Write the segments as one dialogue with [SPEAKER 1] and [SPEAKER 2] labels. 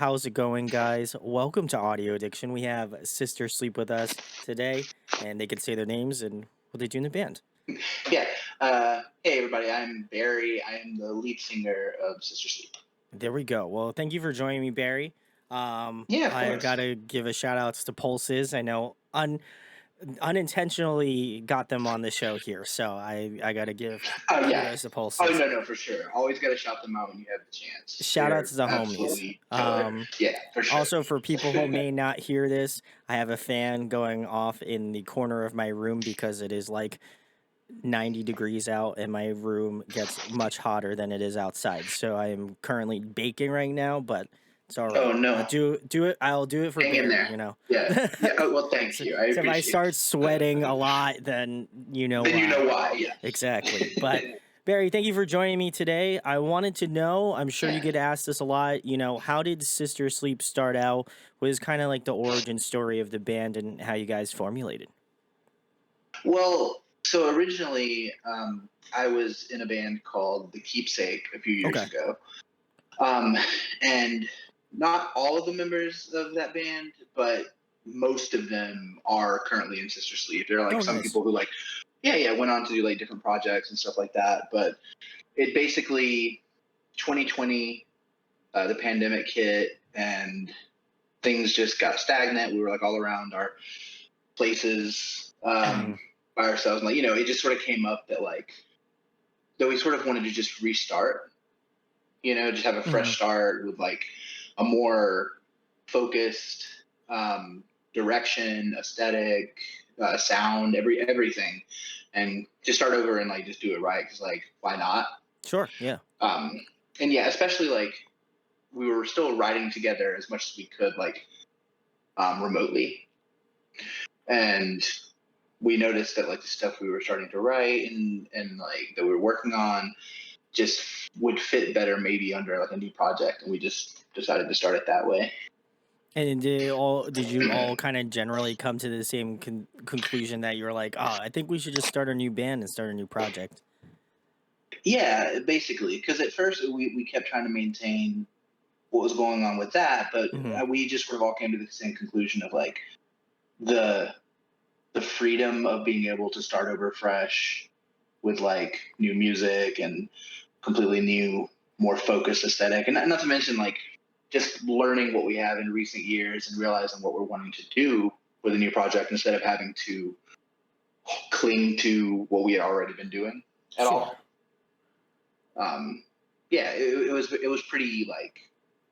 [SPEAKER 1] how's it going, guys? Welcome to Audio Addiction. We have Sister Sleep with us today, and they could say their names and what they do in the band.
[SPEAKER 2] Yeah. Hey, everybody. I'm Barry. I am the lead singer of Sister Sleep.
[SPEAKER 1] There we go. Well, thank you for joining me, Barry.
[SPEAKER 2] Yeah, of
[SPEAKER 1] I
[SPEAKER 2] course.
[SPEAKER 1] gotta give a shout outs to Pulses. I know unintentionally got them on the show here, so I gotta give
[SPEAKER 2] Oh, yeah.
[SPEAKER 1] kudos to
[SPEAKER 2] Oh,
[SPEAKER 1] Pulses.
[SPEAKER 2] no, for sure. Always got to shout them out when you have the chance.
[SPEAKER 1] Shout out
[SPEAKER 2] They're
[SPEAKER 1] to the homies.
[SPEAKER 2] absolutely killer. Yeah, for sure.
[SPEAKER 1] Also, for people who may not hear this, I have a fan going off in the corner of my room because it is like 90 degrees out and my room gets much hotter than it is outside. So I am currently baking right now, but it's all right.
[SPEAKER 2] Oh, no.
[SPEAKER 1] Do it. I'll do it for
[SPEAKER 2] Hang in
[SPEAKER 1] Barry,
[SPEAKER 2] there.
[SPEAKER 1] you know.
[SPEAKER 2] Yeah. Yeah. Oh, well, thank
[SPEAKER 1] So,
[SPEAKER 2] you. I
[SPEAKER 1] so if I
[SPEAKER 2] appreciate
[SPEAKER 1] start
[SPEAKER 2] it.
[SPEAKER 1] sweating a lot, then you know
[SPEAKER 2] Then you know
[SPEAKER 1] why.
[SPEAKER 2] why. Yeah.
[SPEAKER 1] Exactly. But Barry, thank you for joining me today. I wanted to know, I'm sure you
[SPEAKER 2] Yeah.
[SPEAKER 1] get asked this a lot, how did Sister Sleep start out? What is kind of like the origin story of the band and how you guys formulated?
[SPEAKER 2] Well, so originally, I was in a band called The Keepsake a few years
[SPEAKER 1] Okay.
[SPEAKER 2] ago. Um, and not all of the members of that band, but most of them are currently in Sister Sleep. There are like
[SPEAKER 1] Oh,
[SPEAKER 2] some
[SPEAKER 1] nice.
[SPEAKER 2] people who went on to do like different projects and stuff like that. But it basically 2020, the pandemic hit and things just got stagnant. We were like all around our places
[SPEAKER 1] Mhm.
[SPEAKER 2] by ourselves. And, it just sort of came up that we sort of wanted to just restart, just have a fresh
[SPEAKER 1] Mhm.
[SPEAKER 2] start with like a more focused direction, aesthetic, sound, everything, and just start over and like just do it right. Because like, why not?
[SPEAKER 1] Sure. Yeah.
[SPEAKER 2] Um, and yeah, especially like we were still writing together as much as we could, like remotely, and we noticed that like the stuff we were starting to write and like that we were working on just would fit better maybe under like a new project, and we just decided to start it that way.
[SPEAKER 1] And did you all kind of generally come to the same conclusion that you're like, oh, I think we should just start a new band and start a new project?
[SPEAKER 2] Yeah, basically, because at first we kept trying to maintain what was going on with that, but
[SPEAKER 1] Hmm.
[SPEAKER 2] we just sort of all came to the same conclusion of like the the freedom of being able to start over fresh with like new music and completely new, more focused aesthetic, and not to mention like just learning what we have in recent years and realizing what we're wanting to do with a new project instead of having to cling to what we had already been doing at
[SPEAKER 1] Sure.
[SPEAKER 2] all. Yeah, it was pretty like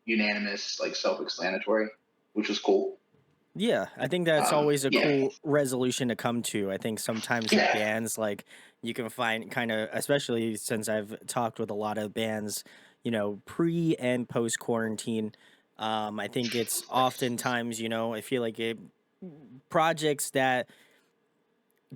[SPEAKER 2] unanimous, like self-explanatory, which was cool.
[SPEAKER 1] Yeah, I think that's always a
[SPEAKER 2] Yeah,
[SPEAKER 1] cool resolution to come to. I think sometimes in
[SPEAKER 2] yeah,
[SPEAKER 1] bands, like you can find kind of, especially since I've talked with a lot of bands, pre and post quarantine. I think it's oftentimes, I feel like projects that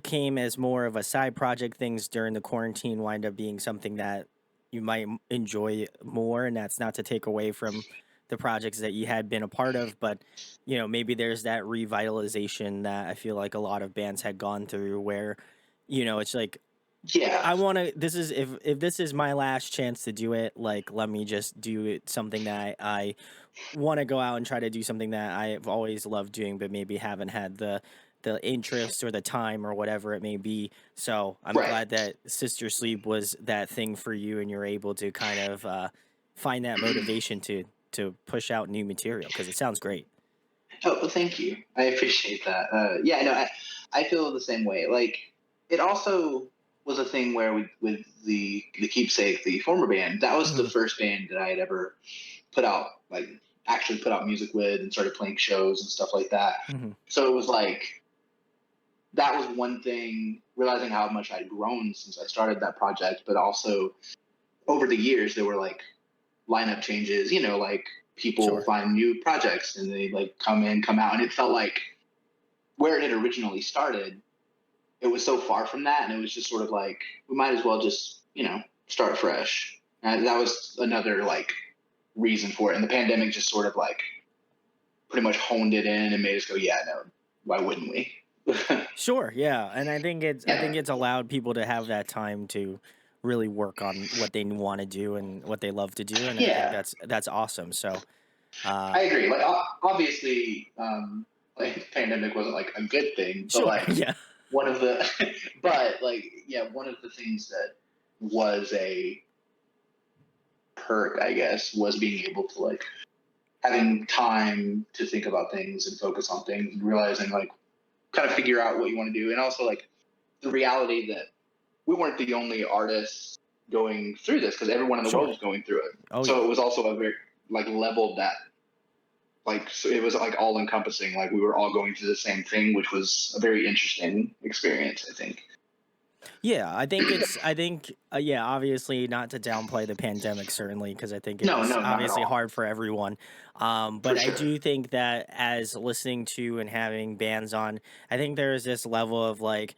[SPEAKER 1] came as more of a side project things during the quarantine wind up being something that you might enjoy more, and that's not to take away from the projects that you had been a part of, but maybe there's that revitalization that I feel like a lot of bands had gone through where it's like
[SPEAKER 2] yeah,
[SPEAKER 1] I want to this is if this is my last chance to do it, like let me just do it, something that I want to go out and try to do something that I've always loved doing, but maybe haven't had the interest or the time or whatever it may be. So I'm
[SPEAKER 2] right.
[SPEAKER 1] glad that Sister Sleep was that thing for you, and you're able to kind of find that motivation to push out new material because it sounds great.
[SPEAKER 2] Oh, well, thank you. I appreciate that. Yeah, no, I feel the same way. Like, it also was a thing where with the keepsake, the former band, that was the
[SPEAKER 1] Hmm.
[SPEAKER 2] first band that I had ever put out, like, actually put out music with and started playing shows and stuff like that.
[SPEAKER 1] Hmm.
[SPEAKER 2] So it was like, that was one thing, realizing how much I'd grown since I started that project, but also over the years, there were like lineup changes, like people
[SPEAKER 1] Sure.
[SPEAKER 2] find new projects and they like come in, come out. And it felt like where it had originally started, it was so far from that. And it was just sort of like, we might as well just, start fresh. And that was another like reason for it. And the pandemic just sort of like pretty much honed it in and made us go, yeah, no, why wouldn't we?
[SPEAKER 1] Sure, yeah, and I
[SPEAKER 2] Yeah.
[SPEAKER 1] think it's allowed people to have that time to really work on what they want to do and what they love to do, and I think
[SPEAKER 2] Yeah.
[SPEAKER 1] that's awesome. So Uh,
[SPEAKER 2] I agree. Like obviously, like pandemic wasn't like a good thing, but
[SPEAKER 1] sure,
[SPEAKER 2] like
[SPEAKER 1] yeah,
[SPEAKER 2] one of the, but like yeah, one of the things that was a perk, I guess, was being able to like having time to think about things and focus on things and realizing like kind of figure out what you want to do, and also like the reality that we weren't the only artists going through this because everyone in the world
[SPEAKER 1] sure.
[SPEAKER 2] was going through it.
[SPEAKER 1] Oh
[SPEAKER 2] So
[SPEAKER 1] yeah.
[SPEAKER 2] it was also a very like leveled that like so it was like all encompassing. Like we were all going through the same thing, which was a very interesting experience, I think.
[SPEAKER 1] Yeah, I think, yeah, obviously not to downplay the pandemic, certainly, because I think it
[SPEAKER 2] No,
[SPEAKER 1] was
[SPEAKER 2] no, not at
[SPEAKER 1] obviously
[SPEAKER 2] all.
[SPEAKER 1] hard for everyone.
[SPEAKER 2] For
[SPEAKER 1] But I
[SPEAKER 2] sure.
[SPEAKER 1] do think that as listening to and having bands on, I think there is this level of like,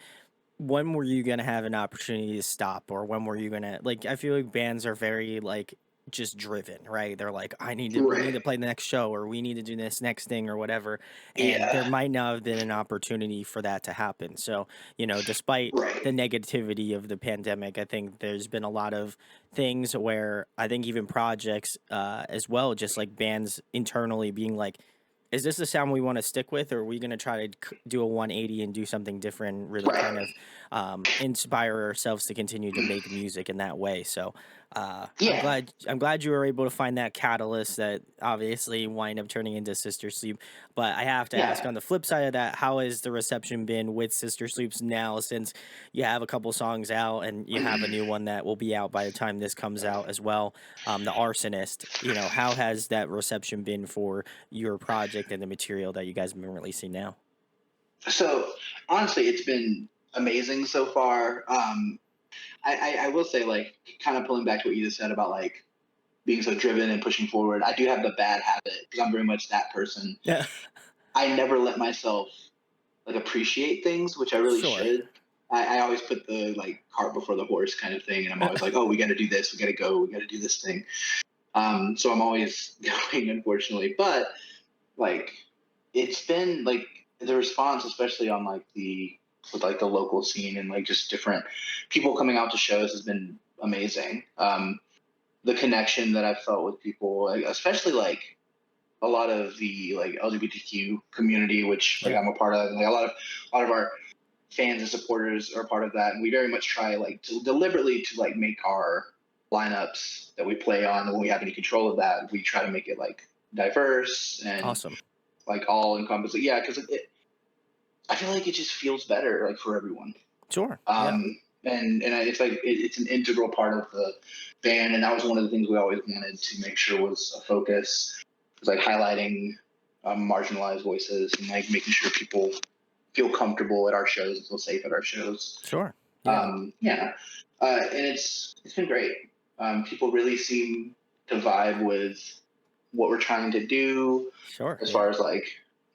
[SPEAKER 1] when were you gonna have an opportunity to stop, or when were you gonna like, I feel like bands are very like just driven, right? They're like, we need
[SPEAKER 2] Right.
[SPEAKER 1] to play the next show, or we need to do this next thing or whatever. And there
[SPEAKER 2] Yeah.
[SPEAKER 1] might not have been an opportunity for that to happen. So, despite
[SPEAKER 2] Right.
[SPEAKER 1] the negativity of the pandemic, I think there's been a lot of things where I think even projects as well, just like bands internally being like, is this the sound we want to stick with, or are we going to try to do a 180 and do something different, really kind
[SPEAKER 2] Right.
[SPEAKER 1] of inspire ourselves to continue to make music in that way. So
[SPEAKER 2] Yeah.
[SPEAKER 1] I'm glad you were able to find that catalyst that obviously wind up turning into Sister Sleep. But I have to ask,
[SPEAKER 2] Yeah.
[SPEAKER 1] on the flip side of that, how has the reception been with Sister Sleeps now, since you have a couple songs out and you have a new one that will be out by the time this comes out as well? The Arsonist. How has that reception been for your project and the material that you guys have been releasing now?
[SPEAKER 2] So honestly, it's been amazing so far. I will say, like, kind of pulling back to what you just said about like being so driven and pushing forward. I do have the bad habit because I'm very much that person.
[SPEAKER 1] Yeah,
[SPEAKER 2] I never let myself like appreciate things, which I really
[SPEAKER 1] sure.
[SPEAKER 2] should. I always put the like cart before the horse kind of thing, and I'm always like, oh, we got to do this, we got to go, we got to do this thing. So I'm always going, unfortunately. But like, it's been like the response, especially on like the with like the local scene and like just different people coming out to shows, has been amazing. The connection that I've felt with people, like, especially like a lot of the like LGBTQ community, which like
[SPEAKER 1] Yeah,
[SPEAKER 2] I'm a part of, and like a lot of our fans and supporters are part of that, and we very much try like to deliberately to like make our lineups that we play on, and when we have any control of that, we try to make it like diverse and
[SPEAKER 1] awesome.
[SPEAKER 2] like all encompassing. Yeah, because I feel like it just feels better like for everyone.
[SPEAKER 1] Sure. Yeah.
[SPEAKER 2] And it's like it's an integral part of the band, and that was one of the things we always wanted to make sure was a focus. Was like highlighting marginalized voices and like making sure people feel comfortable at our shows and feel safe at our shows.
[SPEAKER 1] Sure. Yeah.
[SPEAKER 2] Yeah, and it's been great. People really seem to vibe with what we're trying to do,
[SPEAKER 1] Sure.
[SPEAKER 2] as
[SPEAKER 1] Yeah.
[SPEAKER 2] far as like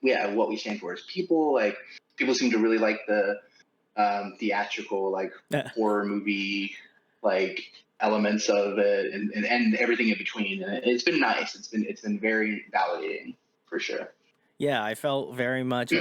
[SPEAKER 2] yeah, what we stand for as people. Like people seem to really like the theatrical like
[SPEAKER 1] Yeah.
[SPEAKER 2] horror movie like elements of it, and everything in between. And it's been nice. It's been very validating for sure.
[SPEAKER 1] Yeah, I felt very much. I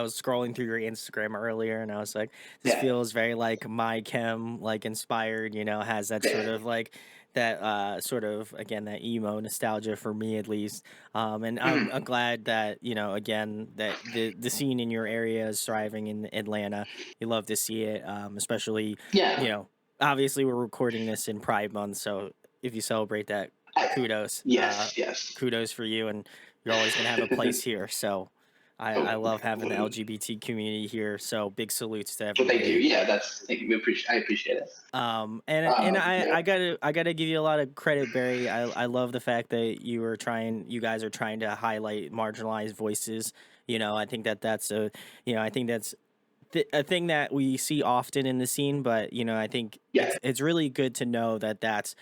[SPEAKER 1] was scrolling through your Instagram earlier, and I was like, this
[SPEAKER 2] Yeah,
[SPEAKER 1] feels very like My Chem, like inspired, has that sort
[SPEAKER 2] yeah,
[SPEAKER 1] of like that sort of, again, that emo nostalgia for me at least. And
[SPEAKER 2] mhm.
[SPEAKER 1] I'm glad that, again, that the scene in your area is thriving in Atlanta. You love to see it, especially, you
[SPEAKER 2] Yeah.
[SPEAKER 1] know, obviously we're recording this in Pride Month, so if you celebrate that,
[SPEAKER 2] I,
[SPEAKER 1] kudos.
[SPEAKER 2] yes, yes.
[SPEAKER 1] Kudos for you, and you're always gonna have a place here. So I
[SPEAKER 2] Oh,
[SPEAKER 1] love having the LGBT community here. So big salutes to
[SPEAKER 2] well, thank you.
[SPEAKER 1] everybody.
[SPEAKER 2] Yeah, that's thank you. I appreciate it.
[SPEAKER 1] And
[SPEAKER 2] Yeah.
[SPEAKER 1] I gotta give you a lot of credit, Barry. I love the fact that you guys are trying to highlight marginalized voices. I think that's I think that's a thing that we see often in the scene. But I think
[SPEAKER 2] Yeah.
[SPEAKER 1] it's really good to know that that's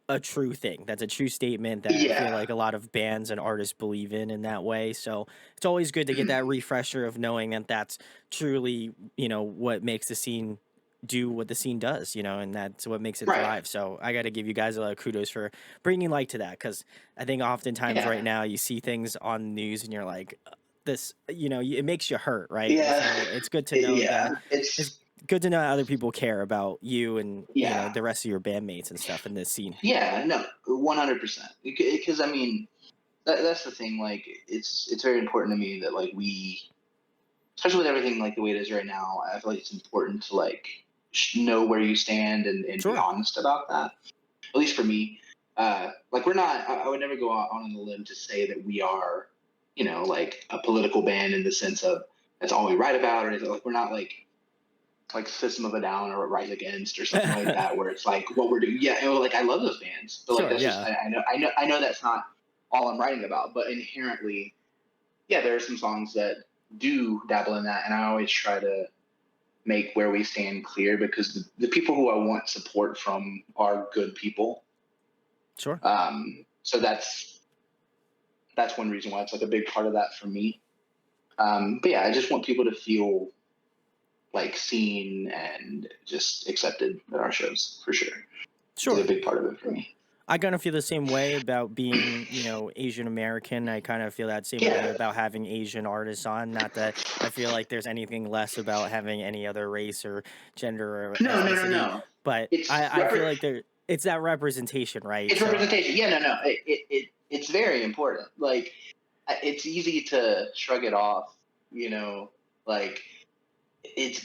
[SPEAKER 1] a true thing. That's a true statement that I feel
[SPEAKER 2] Yeah.
[SPEAKER 1] like a lot of bands and artists believe in that way. So it's always good to get that refresher of knowing that that's truly, what makes the scene do what the scene does, and that's what makes it
[SPEAKER 2] Right.
[SPEAKER 1] thrive. So I got to give you guys a lot of kudos for bringing light to that, because I think oftentimes right
[SPEAKER 2] Yeah.
[SPEAKER 1] now you see things on the news and you're like, this, it makes you hurt, right?
[SPEAKER 2] Yeah.
[SPEAKER 1] So it's good to know
[SPEAKER 2] Yeah.
[SPEAKER 1] that it's
[SPEAKER 2] It's
[SPEAKER 1] good to know other people care about you and
[SPEAKER 2] yeah.
[SPEAKER 1] the rest of your bandmates and stuff in this scene.
[SPEAKER 2] Yeah. No, 100%. Because I mean, that's the thing. Like, it's very important to me that like especially with everything like the way it is right now. I feel like it's important to like know where you stand and be
[SPEAKER 1] Sure.
[SPEAKER 2] honest about that. At least for me, like we're not. I would never go out on the limb to say that we are, like a political band in the sense of that's all we write about, or anything. Like we're not like System of a Down or Rise Against or something like that, where it's like what we're doing. Yeah, and like I love those bands, but like
[SPEAKER 1] Sure,
[SPEAKER 2] that's just
[SPEAKER 1] yeah.
[SPEAKER 2] I know that's not all I'm writing about, but inherently, yeah, there are some songs that do dabble in that, and I always try to make where we stand clear because the people who I want support from are good people.
[SPEAKER 1] Sure.
[SPEAKER 2] So that's one reason why it's like a big part of that for me. But yeah, I just want people to feel like seen and just accepted at our shows for sure. It's a
[SPEAKER 1] Sure.
[SPEAKER 2] big part of it for me.
[SPEAKER 1] I kind of feel the same way about being, Asian American. I kind of feel that same way
[SPEAKER 2] Yeah.
[SPEAKER 1] about having Asian artists on. Not that I feel like there's anything less about having any other race or gender or
[SPEAKER 2] No, no, no,
[SPEAKER 1] ethnicity,
[SPEAKER 2] no.
[SPEAKER 1] but
[SPEAKER 2] It's
[SPEAKER 1] I feel like it's that representation, right?
[SPEAKER 2] it's
[SPEAKER 1] So,
[SPEAKER 2] representation. Yeah, no, no. It's very important. Like it's easy to shrug it off, like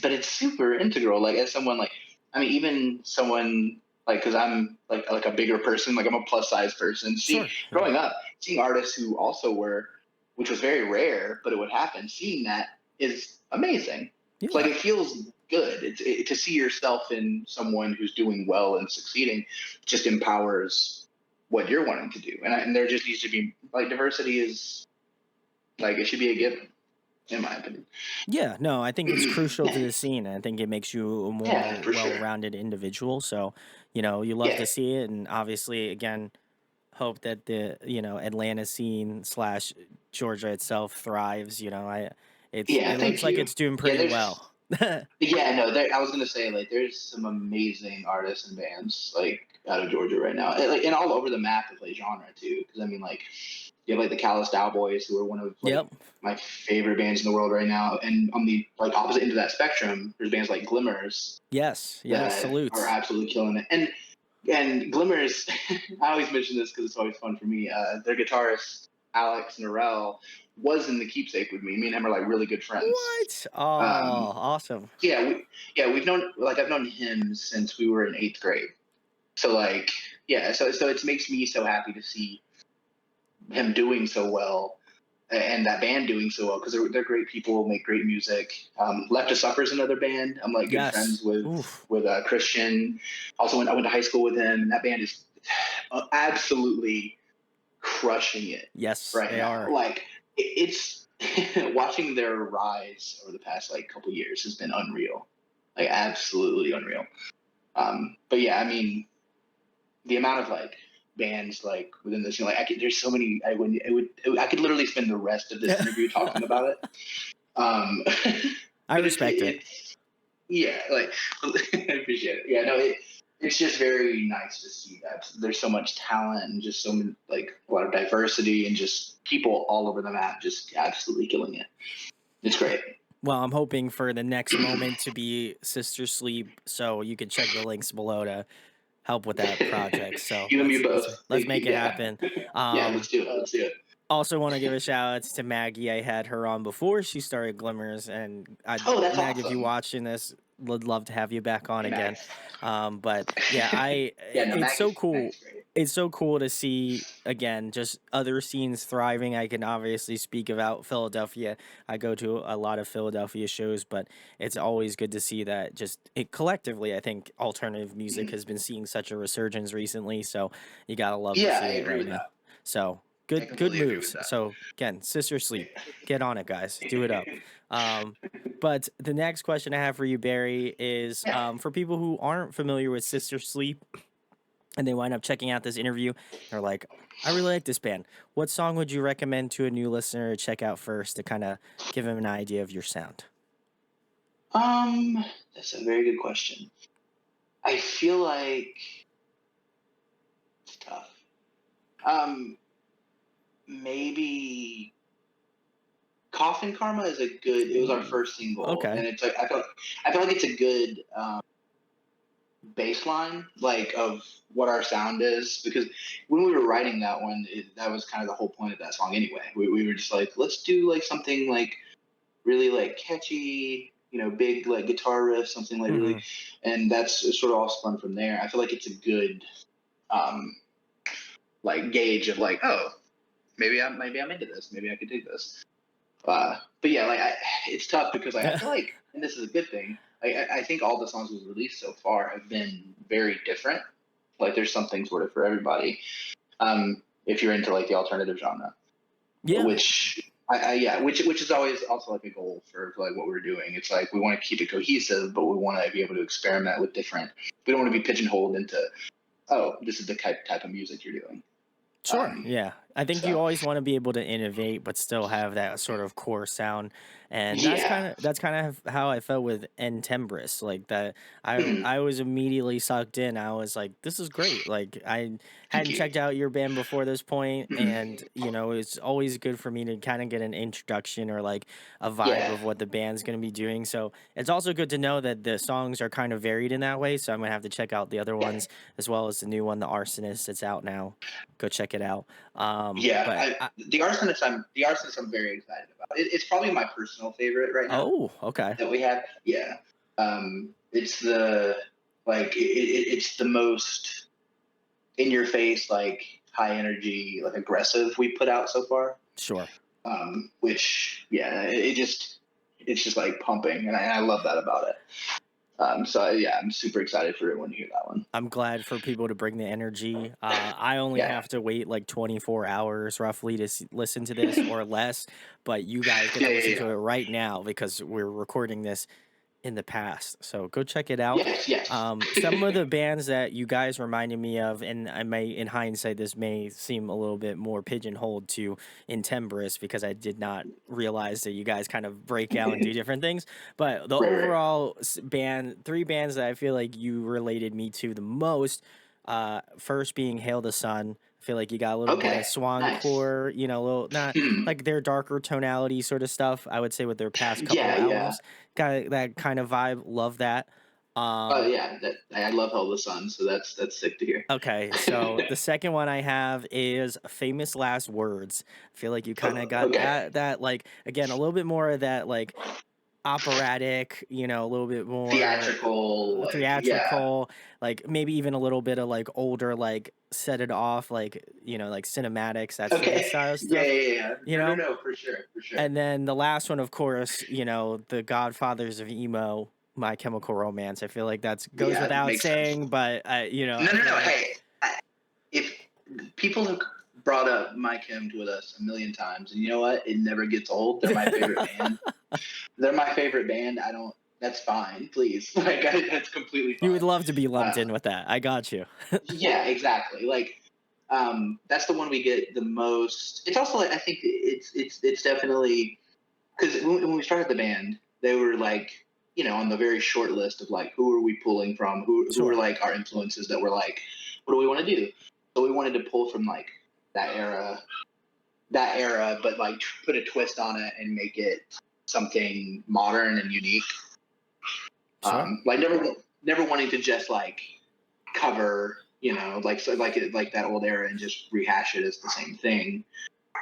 [SPEAKER 2] but it's super integral. Like as someone like, I mean, even someone like, because I'm like a bigger person, like I'm a plus size person.
[SPEAKER 1] sure. Yeah.
[SPEAKER 2] Growing up, seeing artists who also were, which was very rare, but it would happen. Seeing that is amazing. Like
[SPEAKER 1] Yeah.
[SPEAKER 2] it feels good. To see yourself in someone who's doing well and succeeding, just empowers what you're wanting to do. And there just needs to be like diversity is like it should be a given, in my opinion.
[SPEAKER 1] Yeah, no, I think it's crucial to the scene. I think it makes you a
[SPEAKER 2] Yeah,
[SPEAKER 1] more
[SPEAKER 2] for sure.
[SPEAKER 1] well-rounded individual. So, you love
[SPEAKER 2] Yeah,
[SPEAKER 1] to see it, and obviously, again, hope that the Atlanta scene slash Georgia itself thrives.
[SPEAKER 2] yeah.
[SPEAKER 1] It looks
[SPEAKER 2] Thank
[SPEAKER 1] like
[SPEAKER 2] you.
[SPEAKER 1] it's doing
[SPEAKER 2] Yeah,
[SPEAKER 1] pretty
[SPEAKER 2] there's
[SPEAKER 1] well.
[SPEAKER 2] yeah, no. I was gonna say like there's some amazing artists and bands like out of Georgia right now, and all over the map of like genre too. Because I mean, like you have like the Callous Cowboys, who are one of like
[SPEAKER 1] Yep.
[SPEAKER 2] my favorite bands in the world right now, and on the like opposite end of that spectrum, there's bands like Glimmers
[SPEAKER 1] Yes. Yes.
[SPEAKER 2] that are
[SPEAKER 1] Salutes.
[SPEAKER 2] absolutely killing it. And Glimmers, I always mention this because it's always fun for me. Their guitarist Alex Norell was in the Keepsake with me. Me and him are like really good friends.
[SPEAKER 1] What? Oh,
[SPEAKER 2] Um,
[SPEAKER 1] awesome.
[SPEAKER 2] we've known like I've known him since we were in eighth grade. So like yeah, so it makes me so happy to see him doing so well and that band doing so well because they're great people, make great music. Left to Suffer is another band. I'm like good friends
[SPEAKER 1] Yes. Oof.
[SPEAKER 2] with Christian. Also, I went to high school with him, and that band is absolutely crushing it
[SPEAKER 1] Yes,
[SPEAKER 2] right
[SPEAKER 1] they
[SPEAKER 2] now.
[SPEAKER 1] are.
[SPEAKER 2] Like it's watching their rise over the past like couple years has been unreal, like absolutely unreal. But yeah, I mean the amount of like bands like within this, there's so many. I could literally spend the rest of this interview talking about it. Um,
[SPEAKER 1] I
[SPEAKER 2] but
[SPEAKER 1] respect it.
[SPEAKER 2] it's yeah, like I appreciate it. Yeah, no, it's just very nice to see that there's so much talent and just so many, like a lot of diversity and just people all over the map just absolutely killing it. It's great.
[SPEAKER 1] Well, I'm hoping for the next moment to be Sister Sleep, so you can check the links below to help with that project. So
[SPEAKER 2] You and me both.
[SPEAKER 1] let's make it
[SPEAKER 2] Yeah,
[SPEAKER 1] happen.
[SPEAKER 2] yeah. Let's
[SPEAKER 1] Um,
[SPEAKER 2] do it. Let's do it.
[SPEAKER 1] Also want to give a shout out to Maggie. I had her on before she started Glimmers, and
[SPEAKER 2] Oh, that's
[SPEAKER 1] Mag, if you
[SPEAKER 2] awesome.
[SPEAKER 1] watching this, would love to have you back on
[SPEAKER 2] Hey,
[SPEAKER 1] again.
[SPEAKER 2] Max.
[SPEAKER 1] But yeah,
[SPEAKER 2] Yeah, no,
[SPEAKER 1] it's so cool.
[SPEAKER 2] Maggie's great.
[SPEAKER 1] It's so cool to see again just other scenes thriving. I can obviously speak about Philadelphia. I go to a lot of Philadelphia shows, but it's always good to see that just collectively. I think alternative music
[SPEAKER 2] Mhm.
[SPEAKER 1] has been seeing such a resurgence recently. So you gotta love to
[SPEAKER 2] Yeah, I
[SPEAKER 1] see it
[SPEAKER 2] agree
[SPEAKER 1] right
[SPEAKER 2] with
[SPEAKER 1] now.
[SPEAKER 2] that.
[SPEAKER 1] So
[SPEAKER 2] I
[SPEAKER 1] good
[SPEAKER 2] completely agree with
[SPEAKER 1] moves.
[SPEAKER 2] that.
[SPEAKER 1] So again, Sister Sleep, get on it, guys. Do it up. Um, but the next question I have for you, Barry, is
[SPEAKER 2] Yeah.
[SPEAKER 1] for people who aren't familiar with Sister Sleep and they wind up checking out this interview, they're like, I really like this band. What song would you recommend to a new listener to check out first to kind of give them an idea of your sound?
[SPEAKER 2] Um, that's a very good question. I feel like it's tough. Maybe Coffin Karma is a good. It was our
[SPEAKER 1] Ooh,
[SPEAKER 2] first single,
[SPEAKER 1] okay.
[SPEAKER 2] and it's like I feel like it's a good baseline, like of what our sound is, because when we were writing that one, that was kind of the whole point of that song anyway. We were just like, let's do like something like really like catchy, big like guitar riff, something like
[SPEAKER 1] Hmm.
[SPEAKER 2] really, and that's sort of all spun from there. I feel like it's a good um, like gauge of like, oh, maybe I'm into this, maybe I could dig this. But yeah, like it's tough because like I feel like, and this is a good thing. I think all the songs we've released so far have been very different. Like there's something sort of for everybody. If you're into like the alternative genre,
[SPEAKER 1] Yeah.
[SPEAKER 2] which yeah, which is always also like a goal for like what we're doing. It's like we want to keep it cohesive, but we want to be able to experiment with different. We don't want to be pigeonholed into, oh, this is the type of music you're doing.
[SPEAKER 1] Sure. Yeah. I think you
[SPEAKER 2] So
[SPEAKER 1] always want to be able to innovate, but still have that sort of core sound. And
[SPEAKER 2] yeah.
[SPEAKER 1] that's kind of how I felt with Entembris. Like that,
[SPEAKER 2] Mhm.
[SPEAKER 1] I was immediately sucked in. I was like, this is great. Like I
[SPEAKER 2] Thank
[SPEAKER 1] hadn't
[SPEAKER 2] you.
[SPEAKER 1] checked out your band before this point,
[SPEAKER 2] Mhm.
[SPEAKER 1] and it's always good for me to kind of get an introduction or like a vibe
[SPEAKER 2] Yeah.
[SPEAKER 1] of what the band's going to be doing. So it's also good to know that the songs are kind of varied in that way. So I'm gonna have to check out the other
[SPEAKER 2] Yeah.
[SPEAKER 1] ones as well as the new one, The Arsonist. It's out now. Go check it out.
[SPEAKER 2] Yeah,
[SPEAKER 1] But
[SPEAKER 2] the arsonist I'm very excited about. It's probably my personal favorite right now
[SPEAKER 1] oh, okay,
[SPEAKER 2] that we have. Yeah, it's the it's the most in your face, like high energy, like aggressive we put out so far.
[SPEAKER 1] sure.
[SPEAKER 2] Which yeah, it's just like pumping, and I love that about it. So yeah, I'm super excited for everyone to hear that one.
[SPEAKER 1] I'm glad for people to bring the energy. I only
[SPEAKER 2] Yeah,
[SPEAKER 1] have to wait like 24 hours roughly to listen to this or less, but you guys get
[SPEAKER 2] yeah,
[SPEAKER 1] to
[SPEAKER 2] yeah,
[SPEAKER 1] listen
[SPEAKER 2] yeah.
[SPEAKER 1] to it right now because we're recording this in the past. So go check it out.
[SPEAKER 2] Yes, yes.
[SPEAKER 1] Some of the bands that you guys reminded me of, and I may, in hindsight, this may seem a little bit more pigeonholed to Intembris because I did not realize that you guys kind of break out and do different things. But the
[SPEAKER 2] Right, right.
[SPEAKER 1] overall band, three bands that I feel like you related me to the most. First being Hail the Sun. I feel like you got a little bit of
[SPEAKER 2] Okay, nice.
[SPEAKER 1] swancore, a little not
[SPEAKER 2] Hmm.
[SPEAKER 1] like their darker tonality sort of stuff. I would say with their past couple
[SPEAKER 2] Yeah, yeah.
[SPEAKER 1] albums, got that kind of vibe. Love that. Um,
[SPEAKER 2] Yeah, I love Hell the Sun, so that's sick to hear.
[SPEAKER 1] okay, so the second one I have is Famous Last Words. I feel like you kind of got
[SPEAKER 2] Okay.
[SPEAKER 1] that like again a little bit more of that like operatic, a little bit more
[SPEAKER 2] Theatrical, like yeah.
[SPEAKER 1] theatrical, like maybe even a little bit of like older like Set It Off, like like cinematics, that sort of
[SPEAKER 2] Okay.
[SPEAKER 1] style
[SPEAKER 2] Yeah,
[SPEAKER 1] stuff,
[SPEAKER 2] yeah, yeah.
[SPEAKER 1] you
[SPEAKER 2] No, no,
[SPEAKER 1] know.
[SPEAKER 2] no, for sure, for sure.
[SPEAKER 1] And then the last one, of course, the Godfathers of emo, My Chemical Romance. I feel like that's goes
[SPEAKER 2] Yeah,
[SPEAKER 1] without
[SPEAKER 2] makes sense.
[SPEAKER 1] saying, but
[SPEAKER 2] No,
[SPEAKER 1] I
[SPEAKER 2] no,
[SPEAKER 1] feel
[SPEAKER 2] no.
[SPEAKER 1] like
[SPEAKER 2] Hey, if people have brought up My Chem with us a million times, and you know what? It never gets old. They're my favorite band. They're my favorite band. I don't. That's fine, please. That's completely
[SPEAKER 1] you would
[SPEAKER 2] fine.
[SPEAKER 1] love to be lumped
[SPEAKER 2] Uh,
[SPEAKER 1] in with that. I got you.
[SPEAKER 2] yeah, exactly. Like, that's the one we get the most. It's also like I think it's definitely because when we started the band, they were like on the very short list of like who are we pulling from, who are
[SPEAKER 1] Sure.
[SPEAKER 2] like our influences that were like, what do we want to do? So we wanted to pull from like that era, but like put a twist on it and make it something modern and unique.
[SPEAKER 1] Sure.
[SPEAKER 2] Like never wanting to just like cover, like so like that old era and just rehash it as the same thing.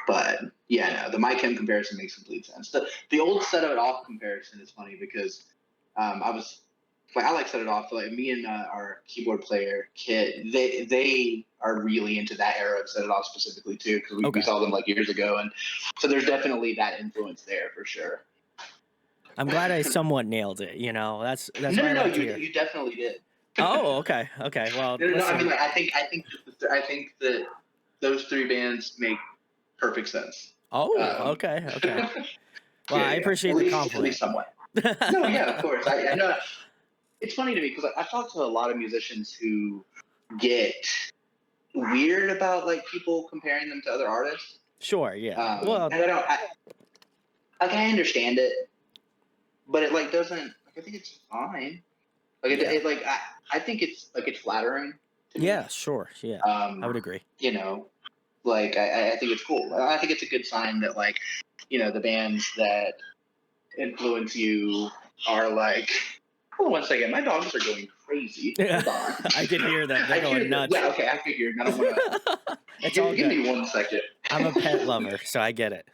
[SPEAKER 2] But yeah, no, the My Chem comparison makes complete sense. The old Set It Off comparison is funny because I was like I like Set It Off. Like me and our keyboard player Kit, they are really into that era of Set It Off specifically too because we
[SPEAKER 1] Okay.
[SPEAKER 2] saw them like years ago, and so there's definitely that influence there for sure.
[SPEAKER 1] I'm glad I somewhat nailed it. That's
[SPEAKER 2] No,
[SPEAKER 1] what
[SPEAKER 2] no,
[SPEAKER 1] I
[SPEAKER 2] no,
[SPEAKER 1] like to
[SPEAKER 2] you
[SPEAKER 1] hear.
[SPEAKER 2] you definitely did.
[SPEAKER 1] Oh, okay. Okay. Well,
[SPEAKER 2] No, no, no. I mean,
[SPEAKER 1] listen.
[SPEAKER 2] like, I think that those three bands make perfect sense.
[SPEAKER 1] Oh,
[SPEAKER 2] Um,
[SPEAKER 1] okay. Okay. Well,
[SPEAKER 2] yeah,
[SPEAKER 1] I
[SPEAKER 2] yeah. At
[SPEAKER 1] appreciate the
[SPEAKER 2] least, at
[SPEAKER 1] compliment.
[SPEAKER 2] least somewhat. No, yeah, of course. I know it's funny to me because I've talked to a lot of musicians who get weird about like people comparing them to other artists.
[SPEAKER 1] Sure. Yeah. Well,
[SPEAKER 2] And I don't. I understand it, but it like doesn't. Like, I think it's fine. Like
[SPEAKER 1] yeah.
[SPEAKER 2] I think it's like it's flattering to me.
[SPEAKER 1] Yeah. Sure. Yeah. I
[SPEAKER 2] Um,
[SPEAKER 1] would agree.
[SPEAKER 2] you know, like I think it's cool. I think it's a good sign that like the bands that influence you are like Hold on one second. My dogs are going crazy. Hold on.
[SPEAKER 1] I could hear them. They're
[SPEAKER 2] I hear
[SPEAKER 1] going
[SPEAKER 2] them.
[SPEAKER 1] nuts.
[SPEAKER 2] Yeah, okay. I figured. I don't want to.
[SPEAKER 1] It's all
[SPEAKER 2] Give
[SPEAKER 1] good.
[SPEAKER 2] me 1 second.
[SPEAKER 1] I'm a pet lover, so I get it.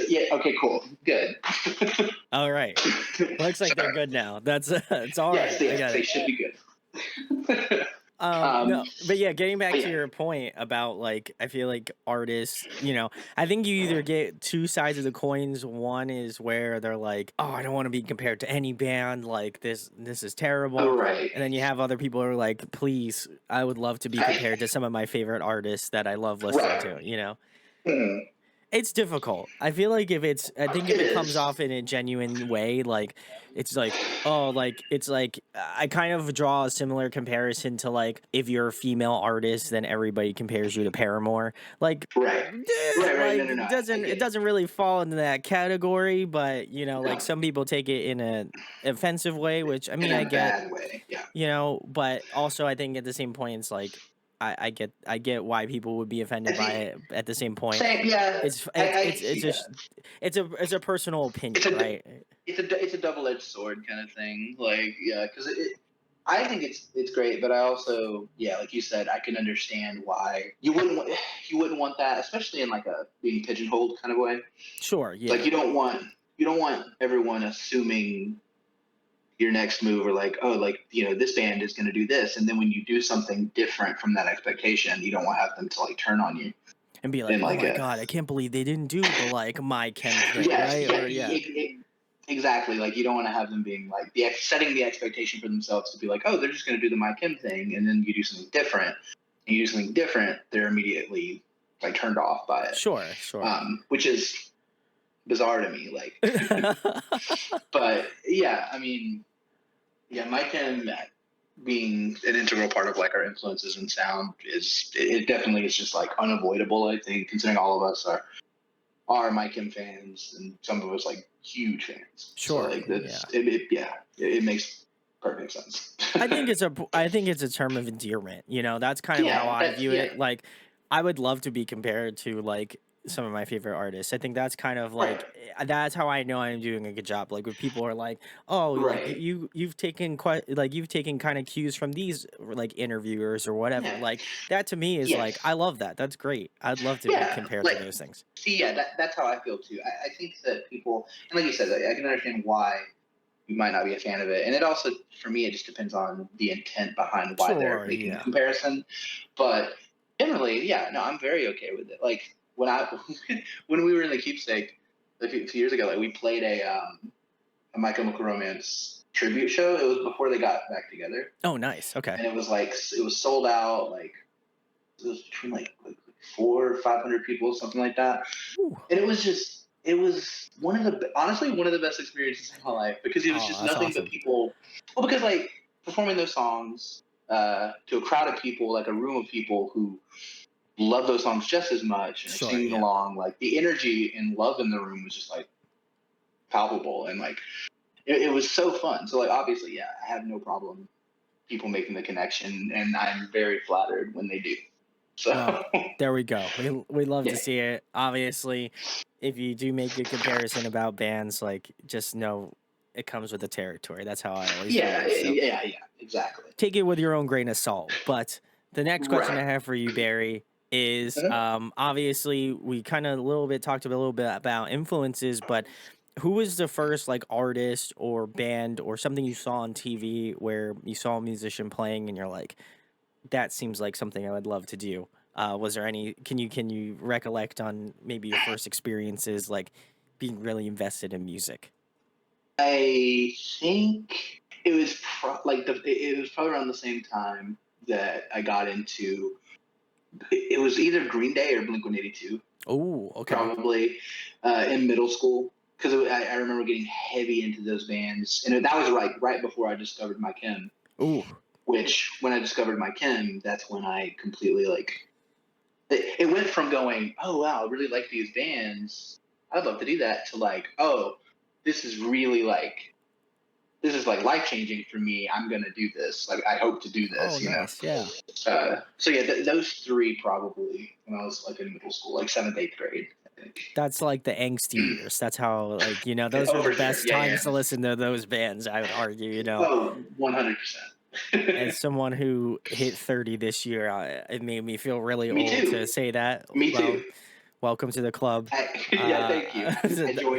[SPEAKER 2] Yeah. Okay. Cool. Good.
[SPEAKER 1] All right. Looks like they're
[SPEAKER 2] Sorry.
[SPEAKER 1] good now. That's it's all
[SPEAKER 2] Yes.
[SPEAKER 1] right. I
[SPEAKER 2] Yes.
[SPEAKER 1] got
[SPEAKER 2] They
[SPEAKER 1] it.
[SPEAKER 2] should be good.
[SPEAKER 1] No,
[SPEAKER 2] um.
[SPEAKER 1] but yeah, getting back
[SPEAKER 2] But
[SPEAKER 1] to
[SPEAKER 2] yeah.
[SPEAKER 1] your point about like, I feel like artists, I think you either get two sides of the coins. One is where they're like, "Oh, I don't want to be compared to any band. Like this is
[SPEAKER 2] Oh,
[SPEAKER 1] terrible."
[SPEAKER 2] right.
[SPEAKER 1] And then you have other people who are like, "Please, I would love to be
[SPEAKER 2] I,
[SPEAKER 1] compared to some of my favorite artists that I love listening
[SPEAKER 2] right.
[SPEAKER 1] to."
[SPEAKER 2] Hmm.
[SPEAKER 1] It's difficult. I think if
[SPEAKER 2] It
[SPEAKER 1] it comes
[SPEAKER 2] is.
[SPEAKER 1] off in a genuine way, like it's like, oh, like it's like I kind of draw a similar comparison to like if you're a female artist, then everybody compares you to Paramore. Like,
[SPEAKER 2] Right. Right. Right. No.
[SPEAKER 1] like
[SPEAKER 2] No. No. I
[SPEAKER 1] it
[SPEAKER 2] get it.
[SPEAKER 1] doesn't really fall into that category, but like
[SPEAKER 2] No.
[SPEAKER 1] some people take it in a offensive way, which I
[SPEAKER 2] In
[SPEAKER 1] mean I
[SPEAKER 2] a
[SPEAKER 1] get,
[SPEAKER 2] bad way. Yeah.
[SPEAKER 1] but also I think at the same point it's like I get why people would be
[SPEAKER 2] I
[SPEAKER 1] offended by
[SPEAKER 2] think.
[SPEAKER 1] it at the same point.
[SPEAKER 2] Same. Yeah.
[SPEAKER 1] It's
[SPEAKER 2] I.
[SPEAKER 1] it's
[SPEAKER 2] I
[SPEAKER 1] it's
[SPEAKER 2] see
[SPEAKER 1] it's a sh-
[SPEAKER 2] that.
[SPEAKER 1] it's a personal
[SPEAKER 2] It's
[SPEAKER 1] opinion,
[SPEAKER 2] a
[SPEAKER 1] right?
[SPEAKER 2] it's a double-edged sword kind of thing. Like, yeah, because I think it's great, but I also, yeah, like you said, I can understand why you wouldn't want that, especially in like a being pigeonholed kind of way.
[SPEAKER 1] Sure,
[SPEAKER 2] Like,
[SPEAKER 1] yeah.
[SPEAKER 2] you don't want everyone assuming your next move, or like, oh, like, this band is going to do this, and then when you do something different from that expectation, you don't want to have them to like turn on you
[SPEAKER 1] And be like,
[SPEAKER 2] in
[SPEAKER 1] "Oh
[SPEAKER 2] like
[SPEAKER 1] my
[SPEAKER 2] a.
[SPEAKER 1] god, I can't believe they didn't do the like my chem thing,"
[SPEAKER 2] Yes,
[SPEAKER 1] right?
[SPEAKER 2] yeah,
[SPEAKER 1] Or yeah.
[SPEAKER 2] exactly. Like, you don't want to have them being like setting the expectation for themselves to be like, oh, they're just going to do the My Kim thing, and then you do something different. And you do something different, they're immediately like turned off by it,
[SPEAKER 1] Sure, sure.
[SPEAKER 2] which is bizarre to me. Like, but yeah, I mean, yeah, My Kim being an integral part of like our influences and sound it definitely is just like unavoidable. I think, considering all of us are My Kim fans, and some of us like huge fans. So
[SPEAKER 1] Sure,
[SPEAKER 2] like
[SPEAKER 1] yeah.
[SPEAKER 2] yeah, it makes perfect sense.
[SPEAKER 1] I think it's a term of endearment, that's kind of how
[SPEAKER 2] Yeah,
[SPEAKER 1] I
[SPEAKER 2] that's
[SPEAKER 1] view
[SPEAKER 2] yeah,
[SPEAKER 1] it. Like, I would love to be compared to like some of my favorite artists. I think that's kind of
[SPEAKER 2] right,
[SPEAKER 1] like that's how I know I'm doing a good job. Like when people are like, "Oh, like
[SPEAKER 2] right,
[SPEAKER 1] you've taken quite like you've taken kind of cues from these like interviewers or whatever."
[SPEAKER 2] yeah,
[SPEAKER 1] Like that to me is like I
[SPEAKER 2] yes,
[SPEAKER 1] love that. That's great. I'd love to be
[SPEAKER 2] yeah.
[SPEAKER 1] compared to
[SPEAKER 2] Like,
[SPEAKER 1] those things.
[SPEAKER 2] see, yeah, that's how I feel too. I think that people, and like you said, I can understand why you might not be a fan of it, and it also, for me, it just depends on the intent behind why they're
[SPEAKER 1] Sure,
[SPEAKER 2] making the
[SPEAKER 1] yeah.
[SPEAKER 2] comparison. But generally, yeah, no, I'm very okay with it. Like, when we were in the Keepsake a few years ago, like we played a My Chemical Romance tribute show. It was before they got back together,
[SPEAKER 1] Oh, nice. Okay.
[SPEAKER 2] and it was like it was sold out. Like, it was between like 400 or 500 people, something like that.
[SPEAKER 1] Ooh.
[SPEAKER 2] And it was honestly one of the best experiences of my life, because it was
[SPEAKER 1] Oh,
[SPEAKER 2] just
[SPEAKER 1] that's
[SPEAKER 2] nothing but
[SPEAKER 1] awesome.
[SPEAKER 2] people. Well, because like performing those songs to a crowd of people, like a room of people who love those songs just as much and are
[SPEAKER 1] Sure,
[SPEAKER 2] singing
[SPEAKER 1] yeah.
[SPEAKER 2] along, like the energy and love in the room was just like palpable, and like it was so fun. So like, obviously, yeah, I have no problem people making the connection, and I'm very flattered when they do.
[SPEAKER 1] Well,
[SPEAKER 2] So
[SPEAKER 1] there we go. We love to
[SPEAKER 2] yeah,
[SPEAKER 1] see it. Obviously, if you do make a comparison about bands, like just know it comes with the territory. That's how I always view
[SPEAKER 2] yeah,
[SPEAKER 1] it. So
[SPEAKER 2] yeah, exactly.
[SPEAKER 1] take it with your own grain of salt. But the next question I
[SPEAKER 2] Right.
[SPEAKER 1] have for you, Barry, is
[SPEAKER 2] Mhm.
[SPEAKER 1] obviously we kind of a little bit talked a little bit about influences, but who was the first like artist or band or something you saw on TV where you saw a musician playing and you're like, that seems like something I would love to do. Was there any? Can you recollect on maybe your first experiences, like being really invested in music?
[SPEAKER 2] I think it was like it was probably around the same time that I got into. It was either Green Day or Blink-182,
[SPEAKER 1] Oh, okay.
[SPEAKER 2] probably in middle school, because I remember getting heavy into those bands, and that was right before I discovered My Kim.
[SPEAKER 1] Ooh,
[SPEAKER 2] Which, when I discovered My Kim, that's when I completely like it went from going, oh wow, I really like these bands, I'd love to do that, to like, oh, this is really like this is like life changing for me. I'm gonna do this. Like, I hope to do
[SPEAKER 1] oh,
[SPEAKER 2] this.
[SPEAKER 1] nice. Yeah.
[SPEAKER 2] So yeah, those three probably when I was like in middle school, like seventh, eighth grade.
[SPEAKER 1] That's like the angsty years. That's how, like, those are
[SPEAKER 2] Oh,
[SPEAKER 1] the
[SPEAKER 2] for sure.
[SPEAKER 1] best
[SPEAKER 2] Yeah, yeah.
[SPEAKER 1] times to listen to those bands, I would argue,
[SPEAKER 2] Oh, 100%.
[SPEAKER 1] As someone who hit 30 this year, it made me feel really
[SPEAKER 2] Me
[SPEAKER 1] old
[SPEAKER 2] too.
[SPEAKER 1] to say that.
[SPEAKER 2] Me
[SPEAKER 1] Well,
[SPEAKER 2] too.
[SPEAKER 1] welcome to the club.
[SPEAKER 2] Yeah, thank you.
[SPEAKER 1] So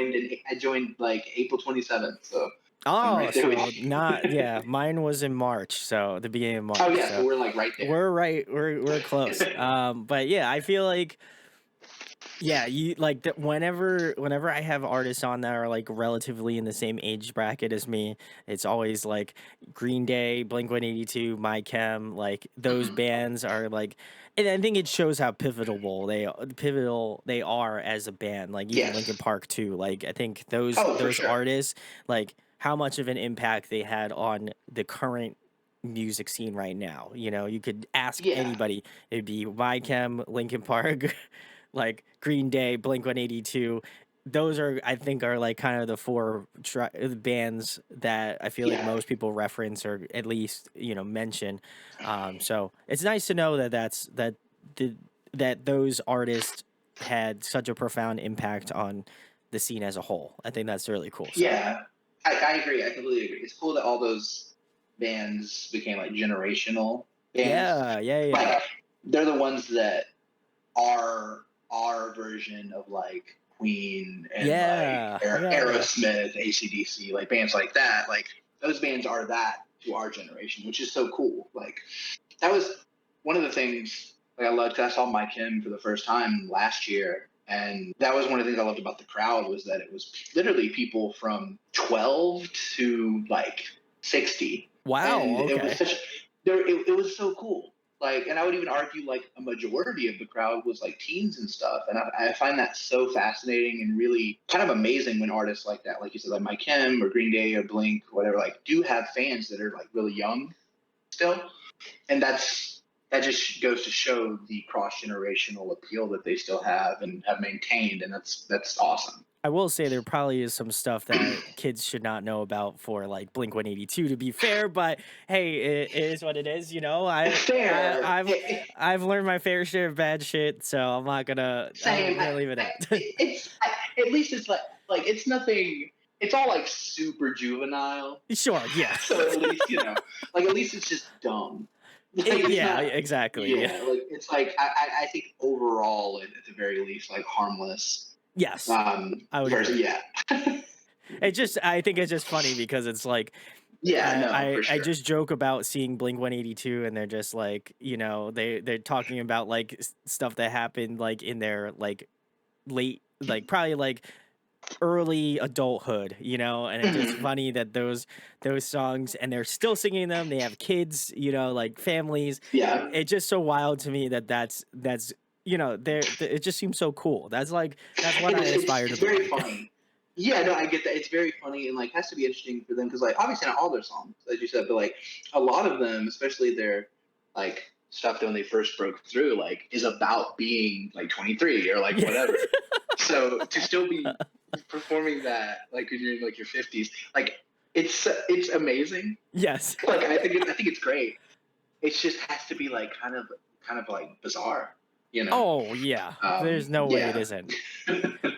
[SPEAKER 2] I joined like April 27th, so I'm
[SPEAKER 1] oh,
[SPEAKER 2] right there with
[SPEAKER 1] so
[SPEAKER 2] you.
[SPEAKER 1] not yeah, mine was in March, so the beginning of
[SPEAKER 2] Oh
[SPEAKER 1] March.
[SPEAKER 2] yeah, so
[SPEAKER 1] So
[SPEAKER 2] we're like right
[SPEAKER 1] we're close.
[SPEAKER 2] there.
[SPEAKER 1] But yeah, I feel like yeah, you like whenever I have artists on that are like relatively in the same age bracket as me, it's always like Green Day, Blink 182, My Chem, like those
[SPEAKER 2] Mhm.
[SPEAKER 1] bands are like, and I think it shows how pivotal they are as a band. Like even Linkin
[SPEAKER 2] Yes.
[SPEAKER 1] Park too. Like I think those
[SPEAKER 2] Oh, for
[SPEAKER 1] those
[SPEAKER 2] sure.
[SPEAKER 1] artists, like how much of an impact they had on the current music scene right now. You could ask
[SPEAKER 2] Yeah.
[SPEAKER 1] anybody, it'd be My Chem, Linkin Park, like Green Day, Blink 182. Those are, I think, are like kind of the four bands that I feel like
[SPEAKER 2] Yeah.
[SPEAKER 1] most people reference or at least mention. So it's nice to know the, that those artists had such a profound impact on the scene as a whole. I think that's really cool. So
[SPEAKER 2] Yeah. I agree. I completely agree. It's cool that all those bands became like generational bands.
[SPEAKER 1] yeah, yeah, yeah,
[SPEAKER 2] Like they're the ones that are our version of like Queen and like
[SPEAKER 1] yeah, yeah, yeah.
[SPEAKER 2] Aerosmith, ACDC, like bands like that. Like those bands are that to our generation, which is so cool. Like that was one of the things like I loved. 'Cause I saw My Kim for the first time last year, and that was one of the things I loved about the crowd was that it was literally people from 12 to like 60,
[SPEAKER 1] Wow.
[SPEAKER 2] and it was
[SPEAKER 1] Okay.
[SPEAKER 2] such it was so cool. Like, and I would even argue like a majority of the crowd was like teens and stuff, and I find that so fascinating and really kind of amazing when artists like that, like you said, like My Kim or Green Day or Blink, whatever, like do have fans that are like really young still, and that just goes to show the cross generational appeal that they still have and have maintained, and that's awesome.
[SPEAKER 1] I will say there probably is some stuff that kids should not know about for like Blink 182 to be fair, but hey, it is what it is,
[SPEAKER 2] Fair.
[SPEAKER 1] I've learned my fair share of bad shit, so I'm
[SPEAKER 2] Same.
[SPEAKER 1] gonna leave it at.
[SPEAKER 2] At least it's like it's nothing. It's all like super juvenile,
[SPEAKER 1] Sure, yeah.
[SPEAKER 2] so at least like at least it's just dumb. Like it's
[SPEAKER 1] Yeah,
[SPEAKER 2] not.
[SPEAKER 1] exactly. Yeah.
[SPEAKER 2] Yeah, like it's like I think overall at the very least like harmless.
[SPEAKER 1] Yes, I would
[SPEAKER 2] Version,
[SPEAKER 1] agree.
[SPEAKER 2] yeah.
[SPEAKER 1] I think it's just funny because it's like
[SPEAKER 2] Yeah,
[SPEAKER 1] I
[SPEAKER 2] no, for
[SPEAKER 1] I
[SPEAKER 2] sure.
[SPEAKER 1] just joke about seeing Blink 182 and they're just like, they're talking about like stuff that happened like in their like late like probably like early adulthood, and it's just
[SPEAKER 2] Mhm.
[SPEAKER 1] funny that those songs and they're still singing them. They have kids, like families.
[SPEAKER 2] Yeah.
[SPEAKER 1] It's just so wild to me that that's it just seems so cool. That's what
[SPEAKER 2] It
[SPEAKER 1] I
[SPEAKER 2] is.
[SPEAKER 1] aspire to
[SPEAKER 2] It's
[SPEAKER 1] be
[SPEAKER 2] very
[SPEAKER 1] like.
[SPEAKER 2] funny. Yeah, no, I get that. It's very funny and like has to be interesting for them because like obviously not all their songs, as you said, but like a lot of them, especially their like stuff that when they first broke through, like is about being like 23 or like
[SPEAKER 1] Yeah.
[SPEAKER 2] whatever. So to still be performing that like when you're in like your 50s, like it's amazing.
[SPEAKER 1] Yes.
[SPEAKER 2] Like I think it's great. It just has to be like kind of like bizarre, you know.
[SPEAKER 1] Oh yeah. There's no way it
[SPEAKER 2] Yeah.
[SPEAKER 1] isn't.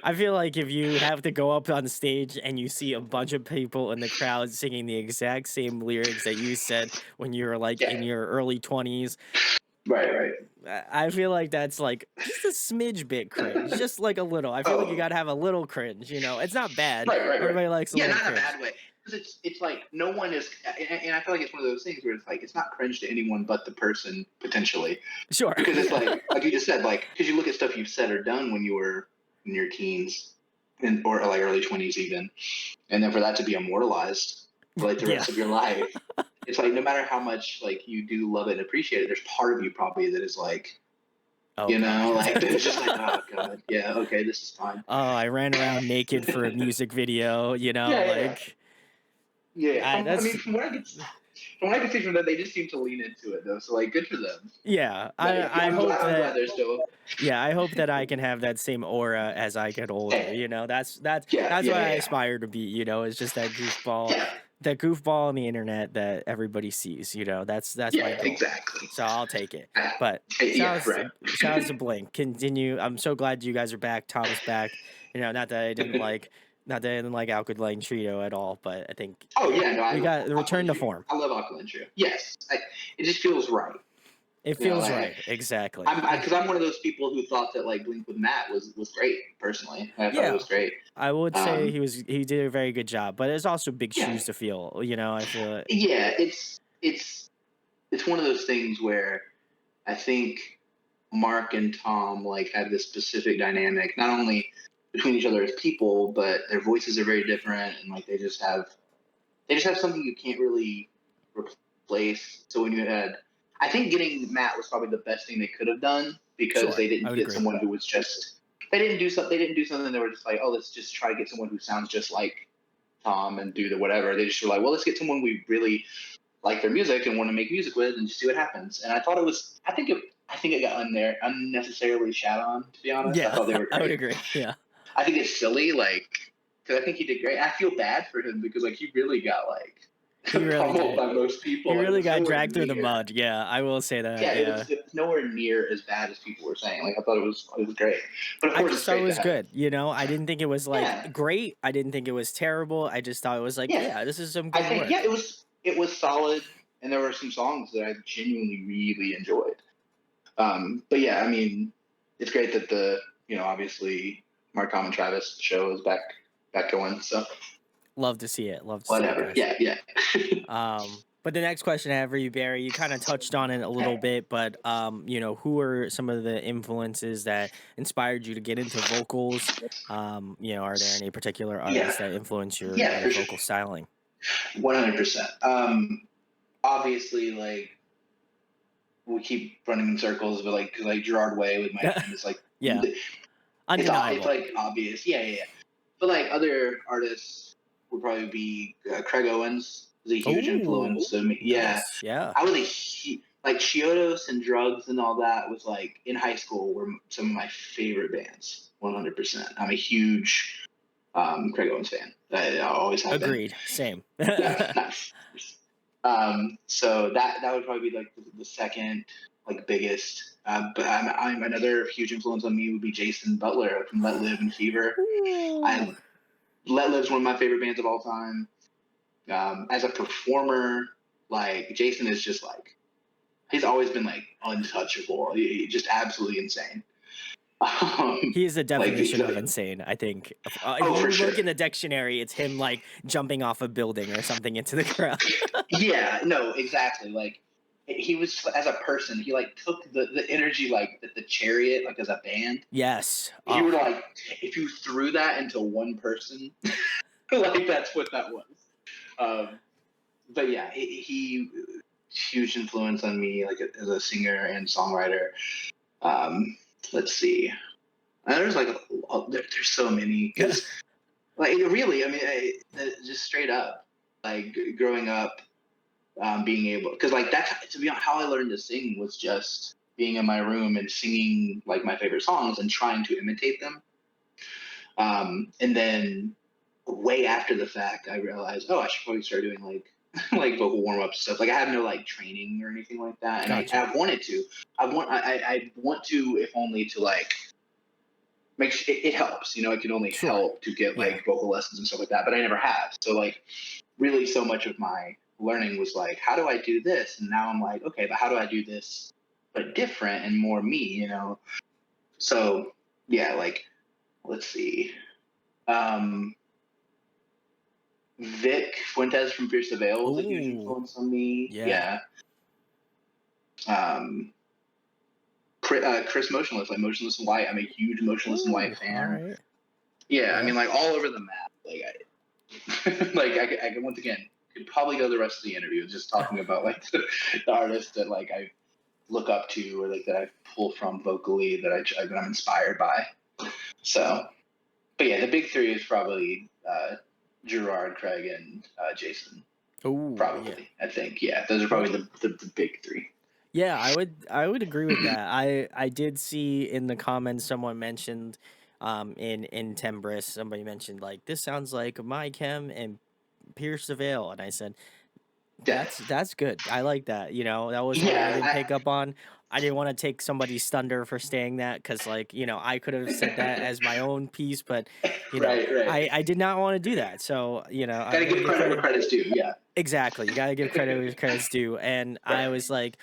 [SPEAKER 1] I feel like if you have to go up on stage and you see a bunch of people in the crowd singing the exact same lyrics that you said when you were like in
[SPEAKER 2] Yeah.
[SPEAKER 1] your early 20s,
[SPEAKER 2] Right.
[SPEAKER 1] I feel like that's like just a smidge bit cringe, just like a little. I feel like you
[SPEAKER 2] Oh,
[SPEAKER 1] gotta have a little cringe. It's not bad.
[SPEAKER 2] right.
[SPEAKER 1] Everybody likes a
[SPEAKER 2] Yeah,
[SPEAKER 1] little
[SPEAKER 2] not in a
[SPEAKER 1] cringe.
[SPEAKER 2] bad way. Because it's like no one is, and I feel like it's one of those things where it's like it's not cringe to anyone but the person potentially,
[SPEAKER 1] Sure.
[SPEAKER 2] because it's
[SPEAKER 1] Yeah.
[SPEAKER 2] like you just said, like because you look at stuff you've said or done when you were in your teens and or like early 20s even, and then for that to be immortalized for like the
[SPEAKER 1] Yeah.
[SPEAKER 2] rest of your life, it's like no matter how much like you do love it and appreciate it, there's part of you probably that is like
[SPEAKER 1] Oh god.
[SPEAKER 2] like it's just like oh god, yeah, okay, this is fine.
[SPEAKER 1] Oh, I ran around naked for a music video,
[SPEAKER 2] Yeah.
[SPEAKER 1] like
[SPEAKER 2] Yeah,
[SPEAKER 1] I
[SPEAKER 2] I mean,
[SPEAKER 1] that's
[SPEAKER 2] from what I can see from them, they just seem to lean into it though. So like, good for them.
[SPEAKER 1] yeah.
[SPEAKER 2] But yeah,
[SPEAKER 1] I hope
[SPEAKER 2] I'm
[SPEAKER 1] that
[SPEAKER 2] glad they're still.
[SPEAKER 1] yeah, I hope that I can have that same aura as I get older.
[SPEAKER 2] Hey,
[SPEAKER 1] That's
[SPEAKER 2] yeah,
[SPEAKER 1] that's
[SPEAKER 2] yeah,
[SPEAKER 1] what
[SPEAKER 2] yeah,
[SPEAKER 1] I
[SPEAKER 2] yeah,
[SPEAKER 1] aspire to be. Is just that goofball,
[SPEAKER 2] yeah.
[SPEAKER 1] that goofball on the internet that everybody sees, you know, that's my
[SPEAKER 2] Yeah,
[SPEAKER 1] goal.
[SPEAKER 2] exactly.
[SPEAKER 1] So I'll take it.
[SPEAKER 2] Uh,
[SPEAKER 1] But
[SPEAKER 2] yeah, right.
[SPEAKER 1] shout outs to Blink. Continue. I'm so glad you guys are back. Tom's back. You know, not that I didn't like Alkaline Trio at all, but I think
[SPEAKER 2] Oh yeah, no, I
[SPEAKER 1] we
[SPEAKER 2] love
[SPEAKER 1] got the return
[SPEAKER 2] Aquaman
[SPEAKER 1] to
[SPEAKER 2] Trio.
[SPEAKER 1] form.
[SPEAKER 2] I love Aquaman Trio. Yes, it just feels right.
[SPEAKER 1] It
[SPEAKER 2] You know,
[SPEAKER 1] feels
[SPEAKER 2] like
[SPEAKER 1] right. Exactly.
[SPEAKER 2] I'm because I'm one of those people who thought that like Blink with Matt was great. Personally, I thought it
[SPEAKER 1] Yeah.
[SPEAKER 2] was great.
[SPEAKER 1] I would say
[SPEAKER 2] Um,
[SPEAKER 1] he did a very good job, but it's also big
[SPEAKER 2] yeah,
[SPEAKER 1] shoes to fill, you know, I feel it.
[SPEAKER 2] yeah, it's one of those things where I think Mark and Tom like have this specific dynamic, not only between each other as people, but their voices are very different, and like they just have something you can't really replace. So when you had, I think getting Matt was probably the best thing they could have done because
[SPEAKER 1] Sure.
[SPEAKER 2] they
[SPEAKER 1] I
[SPEAKER 2] didn't
[SPEAKER 1] would
[SPEAKER 2] get
[SPEAKER 1] agree.
[SPEAKER 2] someone who was just they didn't do something. They were just like, oh, let's just try to get someone who sounds just like Tom and do the whatever. They just were like, well, let's get someone we really like their music and want to make music with and just see what happens. And I thought it was, I think it got unnecessarily shat on. To be honest, I
[SPEAKER 1] Yeah,
[SPEAKER 2] thought they were
[SPEAKER 1] I would
[SPEAKER 2] great.
[SPEAKER 1] agree. Yeah.
[SPEAKER 2] I think it's silly, like, because I think he did great. I feel bad for him because like he really got
[SPEAKER 1] He
[SPEAKER 2] like
[SPEAKER 1] really
[SPEAKER 2] pummeled
[SPEAKER 1] did.
[SPEAKER 2] by most
[SPEAKER 1] He
[SPEAKER 2] people, and it
[SPEAKER 1] really
[SPEAKER 2] was
[SPEAKER 1] got
[SPEAKER 2] nowhere
[SPEAKER 1] dragged through the
[SPEAKER 2] near.
[SPEAKER 1] mud. Yeah, I will say that.
[SPEAKER 2] Yeah, it
[SPEAKER 1] Yeah.
[SPEAKER 2] was, it was nowhere near as bad as people were saying. Like I thought it was great, but of
[SPEAKER 1] I
[SPEAKER 2] course
[SPEAKER 1] just
[SPEAKER 2] it's
[SPEAKER 1] thought it
[SPEAKER 2] great to
[SPEAKER 1] was
[SPEAKER 2] have.
[SPEAKER 1] good, you know? I didn't think it was, like,
[SPEAKER 2] Yeah,
[SPEAKER 1] great. I didn't think it was terrible. I just thought it was like,
[SPEAKER 2] yeah.
[SPEAKER 1] yeah, this is some
[SPEAKER 2] I
[SPEAKER 1] good
[SPEAKER 2] think yeah,
[SPEAKER 1] work.
[SPEAKER 2] it was solid, and there were some songs that I genuinely really enjoyed. But yeah, I mean, it's great that obviously Mark Tom and Travis show is back going. So
[SPEAKER 1] Love to see it. Love to see it,
[SPEAKER 2] whatever.
[SPEAKER 1] guys.
[SPEAKER 2] Yeah, yeah.
[SPEAKER 1] But the next question I have for you, Barry, you kind of touched on it a little bit, but you know, who are some of the influences that inspired you to get into vocals? You know, are there any particular
[SPEAKER 2] Yeah,
[SPEAKER 1] artists that influence
[SPEAKER 2] yeah,
[SPEAKER 1] your
[SPEAKER 2] for sure.
[SPEAKER 1] vocal styling?
[SPEAKER 2] 100%. Obviously, like we keep running in circles, but like, 'cause, like Gerard Way with my name is like
[SPEAKER 1] Yeah,
[SPEAKER 2] it's
[SPEAKER 1] undeniable.
[SPEAKER 2] like obvious. Yeah, yeah, yeah. But like other artists would probably be Craig Owens is a huge
[SPEAKER 1] Oh,
[SPEAKER 2] influence. So yeah,
[SPEAKER 1] nice. Yeah.
[SPEAKER 2] I was like Chiodos and Drugs and all that was like in high school were some of my favorite bands. 100%. I'm a huge Craig Owens fan. I always have been.
[SPEAKER 1] Agreed. Same.
[SPEAKER 2] Yeah, nice. So that would probably be like the second like biggest. But I'm another huge influence on me would be Jason Butler from Let Live and Fever.
[SPEAKER 1] Ooh.
[SPEAKER 2] I Let Live's one of my favorite bands of all time. As a performer, like Jason is just like he's always been like untouchable. Just absolutely insane.
[SPEAKER 1] He is the
[SPEAKER 2] Like
[SPEAKER 1] definition of insane, I think. If
[SPEAKER 2] oh,
[SPEAKER 1] you
[SPEAKER 2] for
[SPEAKER 1] look
[SPEAKER 2] sure.
[SPEAKER 1] in the dictionary, it's him like jumping off a building or something into the ground.
[SPEAKER 2] Yeah, no, exactly. Like he was as a person, he like took the energy like the chariot like as a band.
[SPEAKER 1] Yes.
[SPEAKER 2] If you
[SPEAKER 1] Oh,
[SPEAKER 2] were to like if you threw that into one person, like that's what that was. Um, but yeah, he huge influence on me like as a singer and songwriter. Um, let's see. There's like there's so many because like really, I mean, just straight up like growing up being able because like that's to be honest how I learned to sing was just being in my room and singing like my favorite songs and trying to imitate them and then way after the fact I realized oh I should probably start doing like like vocal warm-up stuff like I have no like training or anything like that and
[SPEAKER 1] gotcha.
[SPEAKER 2] I've wanted to I want to if only to like it helps it can only
[SPEAKER 1] Sure.
[SPEAKER 2] help to get
[SPEAKER 1] Yeah.
[SPEAKER 2] like vocal lessons and stuff like that but I never have so like really so much of my learning was like, how do I do this? And now I'm like, okay, but how do I do this but different and more me? So yeah, like let's see. Um Vic Fuentes from Pierce the Veil was a huge
[SPEAKER 1] Ooh.
[SPEAKER 2] influence on me.
[SPEAKER 1] Yeah.
[SPEAKER 2] Yeah. Um Chris Motionless, like Motionless in White. I'm a huge Motionless in White
[SPEAKER 1] Ooh. All
[SPEAKER 2] fan.
[SPEAKER 1] right.
[SPEAKER 2] Yeah, I
[SPEAKER 1] Yeah.
[SPEAKER 2] mean like all over the map. Like like I could once again could probably go the rest of the interview just talking about like the artists that like I look up to or like that I pull from vocally that I'm inspired by. So, but yeah, the big three is probably Gerard, Craig, and Jason.
[SPEAKER 1] Ooh. Yeah.
[SPEAKER 2] Probably, I think. Yeah, those are probably
[SPEAKER 1] Okay.
[SPEAKER 2] the big three.
[SPEAKER 1] Yeah, I would agree with that. I did see in the comments someone mentioned in Tembris, somebody mentioned like this sounds like my chem and Pierce the Veil," and I said,
[SPEAKER 2] Death.
[SPEAKER 1] that's good. I like that, that was one I
[SPEAKER 2] Yeah,
[SPEAKER 1] didn't pick up on. I didn't wanna take somebody's thunder for saying that because, like, I could have said that as my own piece, but,
[SPEAKER 2] right, right.
[SPEAKER 1] I did not wanna do that, so,
[SPEAKER 2] Got
[SPEAKER 1] I'm
[SPEAKER 2] to
[SPEAKER 1] gonna
[SPEAKER 2] give
[SPEAKER 1] give
[SPEAKER 2] credit where
[SPEAKER 1] credit.
[SPEAKER 2] credit's due. Yeah.
[SPEAKER 1] Exactly, you gotta give credit where credit's due, and
[SPEAKER 2] Right.
[SPEAKER 1] I was like,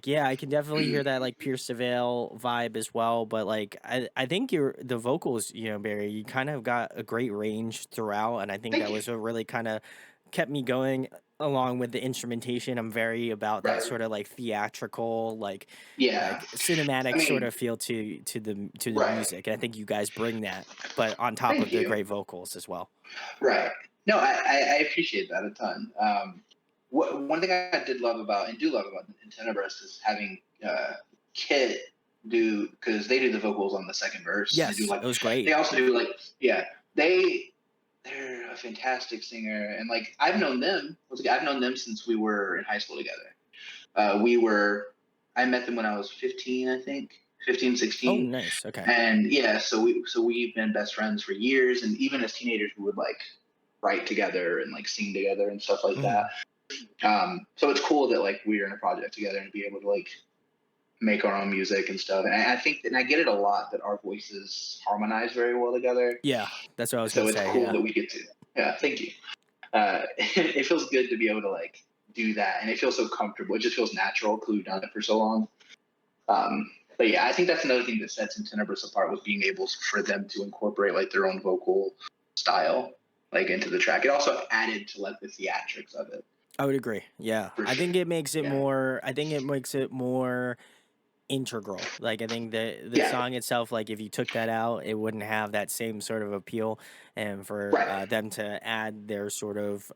[SPEAKER 1] "Yeah, I can definitely hear that, like, Pierce the Veil vibe as well," but, like, I think the vocals, Barry, you kind of got a great range throughout, and I think
[SPEAKER 2] Thank
[SPEAKER 1] that
[SPEAKER 2] you.
[SPEAKER 1] was what really kinda kept me going along with the instrumentation. I'm very about that
[SPEAKER 2] Right.
[SPEAKER 1] sorta, like, theatrical,
[SPEAKER 2] Yeah.
[SPEAKER 1] like,
[SPEAKER 2] I
[SPEAKER 1] cinematic sort
[SPEAKER 2] mean,
[SPEAKER 1] of feel to the
[SPEAKER 2] right.
[SPEAKER 1] music, and I think you guys bring that, but on top
[SPEAKER 2] Thank
[SPEAKER 1] of the
[SPEAKER 2] you.
[SPEAKER 1] great vocals as well.
[SPEAKER 2] Right. No, I appreciate that a ton. One thing I did love about and do love about Intenebrus is having Kit do, because they do the vocals on the second verse. They do
[SPEAKER 1] Yes,
[SPEAKER 2] like
[SPEAKER 1] it was
[SPEAKER 2] they
[SPEAKER 1] great.
[SPEAKER 2] also do like yeah they're a fantastic singer, and like I've known them since we were in high school together. We were I met them when I was 15, I think 15,
[SPEAKER 1] Oh,
[SPEAKER 2] 16.
[SPEAKER 1] nice, okay.
[SPEAKER 2] And yeah, we've been best friends for years, and even as teenagers we would like write together and like sing together and stuff like that.
[SPEAKER 1] Mhm.
[SPEAKER 2] So it's cool that like we're in a project together and be able to like make our own music and stuff. And I think and I get it a lot that our voices harmonize very well together.
[SPEAKER 1] Yeah, that's what I was
[SPEAKER 2] So
[SPEAKER 1] gonna
[SPEAKER 2] it's
[SPEAKER 1] say,
[SPEAKER 2] cool
[SPEAKER 1] yeah.
[SPEAKER 2] that we get to. Yeah, thank you. It feels good to be able to like do that, and it feels so comfortable. It just feels natural because we've done it for so long. But yeah, I think that's another thing that sets Tenebris apart, was being able for them to incorporate like their own vocal style like into the track. It also added to like the theatrics of it
[SPEAKER 1] I would agree, yeah.
[SPEAKER 2] for sure. Yeah,
[SPEAKER 1] I think it makes it more integral. Like, I think the
[SPEAKER 2] yeah,
[SPEAKER 1] song itself, like, if you took that out, it wouldn't have that same sort of appeal, and for,
[SPEAKER 2] right.
[SPEAKER 1] them to add their sort of,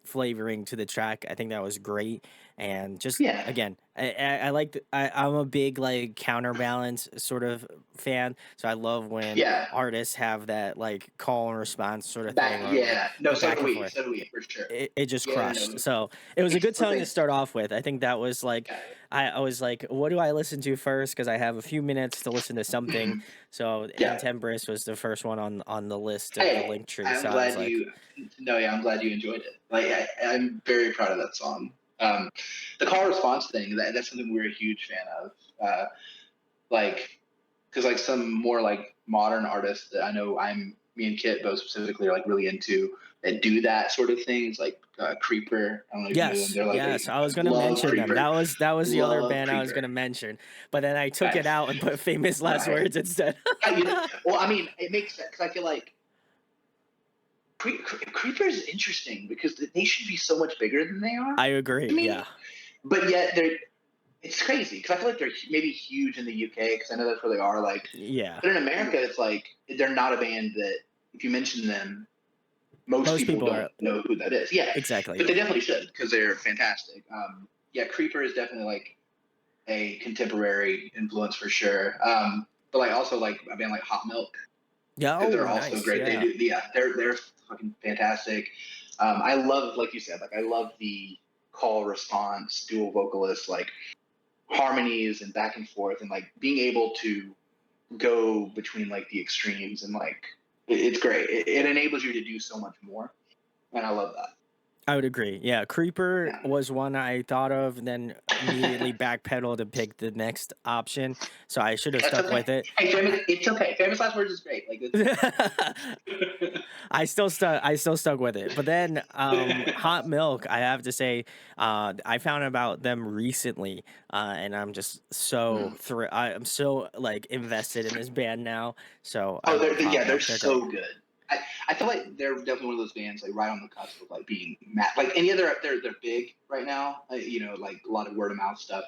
[SPEAKER 1] flavoring to the track, I think that was great, and just,
[SPEAKER 2] Yeah,
[SPEAKER 1] again, I like I'm a big, like, counterbalance sort of fan, so I love when
[SPEAKER 2] yeah.
[SPEAKER 1] artists have that, like, call and response sort of thing,
[SPEAKER 2] Back,
[SPEAKER 1] or, like,
[SPEAKER 2] yeah. No,
[SPEAKER 1] the
[SPEAKER 2] so
[SPEAKER 1] back
[SPEAKER 2] do
[SPEAKER 1] and
[SPEAKER 2] we.
[SPEAKER 1] forth.
[SPEAKER 2] So do we for sure.
[SPEAKER 1] It just
[SPEAKER 2] Yeah,
[SPEAKER 1] crushed.
[SPEAKER 2] no.
[SPEAKER 1] So, it was a good
[SPEAKER 2] Well,
[SPEAKER 1] song to
[SPEAKER 2] thank you.
[SPEAKER 1] start off with. I think that was, like,
[SPEAKER 2] Yeah.
[SPEAKER 1] I was like, "What do I listen to first? Because I have a few minutes to listen to something." So,
[SPEAKER 2] Yeah.
[SPEAKER 1] Intembris was the first one on the list of the
[SPEAKER 2] Hey,
[SPEAKER 1] link tree.
[SPEAKER 2] I'm
[SPEAKER 1] So I was
[SPEAKER 2] glad
[SPEAKER 1] like,
[SPEAKER 2] you. No, yeah, I'm glad you enjoyed it. Like, I'm very proud of that song. The call response thing, that's something we're a huge fan of. Like, because like some more like modern artists that I know, me and Kit both specifically are like really into, that do that sort of thing. It's like Creeper. I don't know if you know them.
[SPEAKER 1] yes,
[SPEAKER 2] They're like
[SPEAKER 1] yes, I was gonna
[SPEAKER 2] love
[SPEAKER 1] mention them.
[SPEAKER 2] Creeper,
[SPEAKER 1] That was the other
[SPEAKER 2] love
[SPEAKER 1] band I was
[SPEAKER 2] Creeper.
[SPEAKER 1] gonna mention, but then I took
[SPEAKER 2] Okay,
[SPEAKER 1] it out and put Famous
[SPEAKER 2] all
[SPEAKER 1] Last
[SPEAKER 2] right.
[SPEAKER 1] Words instead.
[SPEAKER 2] Well, I mean, it makes sense because I feel like Creeper is interesting because they should be so much bigger than they are
[SPEAKER 1] I
[SPEAKER 2] to
[SPEAKER 1] agree. Yeah,
[SPEAKER 2] me, but yet they're. It's crazy because I feel like they're maybe huge in the UK because I know that's where they are. Like,
[SPEAKER 1] yeah.
[SPEAKER 2] but in America, it's like they're not a band that if you mention them, most
[SPEAKER 1] Most
[SPEAKER 2] people
[SPEAKER 1] people
[SPEAKER 2] don't
[SPEAKER 1] are
[SPEAKER 2] know who that is. Yeah,
[SPEAKER 1] exactly.
[SPEAKER 2] but they
[SPEAKER 1] Yeah.
[SPEAKER 2] definitely should because they're fantastic. Yeah, Creeper is definitely like a contemporary influence for sure. But like also like a band like Hot Milk,
[SPEAKER 1] Yeah.
[SPEAKER 2] because
[SPEAKER 1] Oh,
[SPEAKER 2] they're also
[SPEAKER 1] nice.
[SPEAKER 2] great. They
[SPEAKER 1] Yeah.
[SPEAKER 2] do, yeah, they're fucking fantastic. I love, like you said, like I love the call response, dual vocalists, like harmonies and back and forth, and like being able to go between like the extremes, and like it's great. It enables you to do so much more, and I love that.
[SPEAKER 1] I would agree. Yeah, Creeper
[SPEAKER 2] Yeah.
[SPEAKER 1] was one I thought of, and then immediately backpedaled and picked the next option. So I should have
[SPEAKER 2] That's
[SPEAKER 1] stuck
[SPEAKER 2] okay.
[SPEAKER 1] with it.
[SPEAKER 2] Hey,
[SPEAKER 1] I,
[SPEAKER 2] it's okay. Famous last words is great. Like
[SPEAKER 1] I still stuck with it. But then Hot Milk, I have to say, I found about them recently, and I'm just so I'm so like invested in this band now. So I
[SPEAKER 2] Oh,
[SPEAKER 1] love Hot
[SPEAKER 2] they're
[SPEAKER 1] Milk. They're great.
[SPEAKER 2] so good. I feel like they're definitely one of those bands like right on the cusp of like being like any other. They're big right now. You know, like a lot of word of mouth stuff.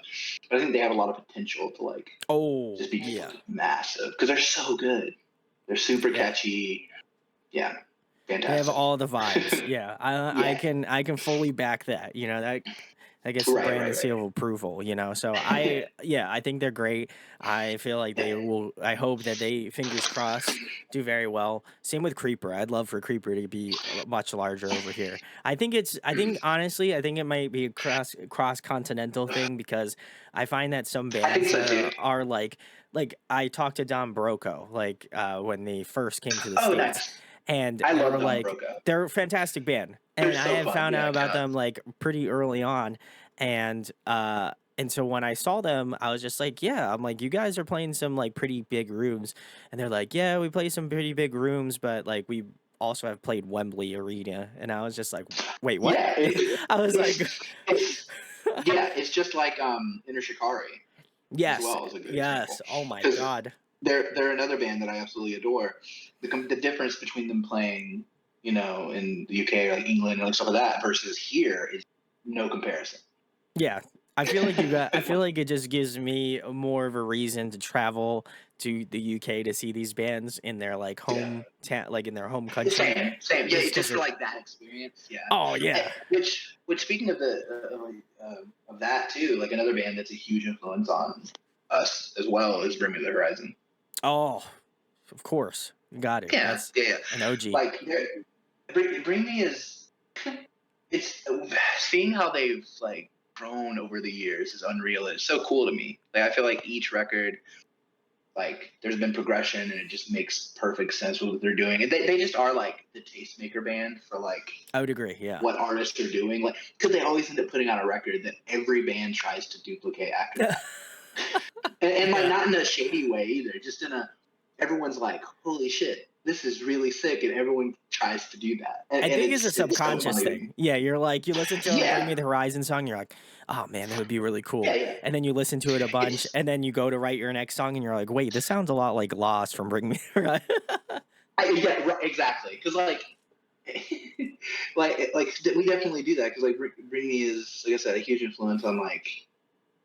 [SPEAKER 2] But I think they have a lot of potential to like
[SPEAKER 1] Oh
[SPEAKER 2] just be
[SPEAKER 1] yeah,
[SPEAKER 2] massive because they're so good. They're super
[SPEAKER 1] yeah.
[SPEAKER 2] catchy. Yeah,
[SPEAKER 1] They have
[SPEAKER 2] fantastic.
[SPEAKER 1] all the vibes. Yeah,
[SPEAKER 2] Yeah,
[SPEAKER 1] I can fully back that. That gets the
[SPEAKER 2] right,
[SPEAKER 1] brand
[SPEAKER 2] right,
[SPEAKER 1] and
[SPEAKER 2] right.
[SPEAKER 1] seal of approval. So I think they're great. I feel like they
[SPEAKER 2] Yeah.
[SPEAKER 1] will. I hope that they, fingers crossed, do very well. Same with Creeper. I'd love for Creeper to be much larger over here. I think honestly, I think it might be a cross continental thing because I find that some
[SPEAKER 2] I think
[SPEAKER 1] bands
[SPEAKER 2] so too.
[SPEAKER 1] are like I talked to Don Broco when they first came to the
[SPEAKER 2] Oh,
[SPEAKER 1] states,
[SPEAKER 2] nice.
[SPEAKER 1] and
[SPEAKER 2] I
[SPEAKER 1] they
[SPEAKER 2] love
[SPEAKER 1] were
[SPEAKER 2] Dumb
[SPEAKER 1] like,
[SPEAKER 2] Broke Up.
[SPEAKER 1] they're a fantastic band,
[SPEAKER 2] They're
[SPEAKER 1] and I
[SPEAKER 2] so
[SPEAKER 1] had
[SPEAKER 2] fun.
[SPEAKER 1] found
[SPEAKER 2] Yeah,
[SPEAKER 1] out
[SPEAKER 2] I
[SPEAKER 1] about
[SPEAKER 2] cannot.
[SPEAKER 1] them like pretty early on, and so when I saw them, I was just like, yeah, I'm like, you guys are playing some like pretty big rooms, and they're like, yeah, we play some pretty big rooms, but like we also have played Wembley Arena, and I was just like, wait, what?
[SPEAKER 2] Yeah,
[SPEAKER 1] I was like,
[SPEAKER 2] it's it's yeah, it's just like Inner Shikari as
[SPEAKER 1] yes,
[SPEAKER 2] well as a good
[SPEAKER 1] yes,
[SPEAKER 2] example,
[SPEAKER 1] oh my
[SPEAKER 2] because
[SPEAKER 1] god,
[SPEAKER 2] they're another band that I absolutely adore. The difference between them playing, in the UK or like England and like stuff like that versus here is no comparison.
[SPEAKER 1] yeah. I feel like it just gives me more of a reason to travel to the UK to see these bands in their like
[SPEAKER 2] Yeah.
[SPEAKER 1] home like in their home country.
[SPEAKER 2] Same. Yeah,
[SPEAKER 1] It's
[SPEAKER 2] just
[SPEAKER 1] just
[SPEAKER 2] for
[SPEAKER 1] a
[SPEAKER 2] like that experience. Yeah.
[SPEAKER 1] oh
[SPEAKER 2] Eh,
[SPEAKER 1] yeah.
[SPEAKER 2] which speaking of of that too, like another band that's a huge influence on us as well is Bring Me the Horizon.
[SPEAKER 1] Oh, of course. Got it.
[SPEAKER 2] Yeah,
[SPEAKER 1] That's
[SPEAKER 2] yeah, yeah.
[SPEAKER 1] an OG.
[SPEAKER 2] Like Bring Me is it's seeing how they've like grown over the years is unreal. It's so cool to me. Like I feel like each record, like there's been progression and it just makes perfect sense with what they're doing. And they just are like the tastemaker band for like
[SPEAKER 1] I would agree. Yeah.
[SPEAKER 2] what artists are doing. Like because they always end up putting out a record that every band tries to duplicate after that. And like
[SPEAKER 1] Yeah.
[SPEAKER 2] not in a shady way either, just in a everyone's like, holy shit, this is really sick, and everyone tries to do that.
[SPEAKER 1] I
[SPEAKER 2] And
[SPEAKER 1] think it's a
[SPEAKER 2] it's so
[SPEAKER 1] subconscious
[SPEAKER 2] funny to me.
[SPEAKER 1] thing. Yeah, you're like you listen to a Bring Me
[SPEAKER 2] Yeah.
[SPEAKER 1] the Horizon song, you're like, "Oh man, that would be really
[SPEAKER 2] Yeah,
[SPEAKER 1] cool."
[SPEAKER 2] yeah.
[SPEAKER 1] And then you listen to it a bunch,
[SPEAKER 2] It's
[SPEAKER 1] and then you go to write your next song, and you're like, "Wait, this sounds a lot like Lost from Bring Me the Horizon."
[SPEAKER 2] yeah, right, exactly. Because like, like we definitely do that. Because like Bring Me is, like I said, a huge influence on like,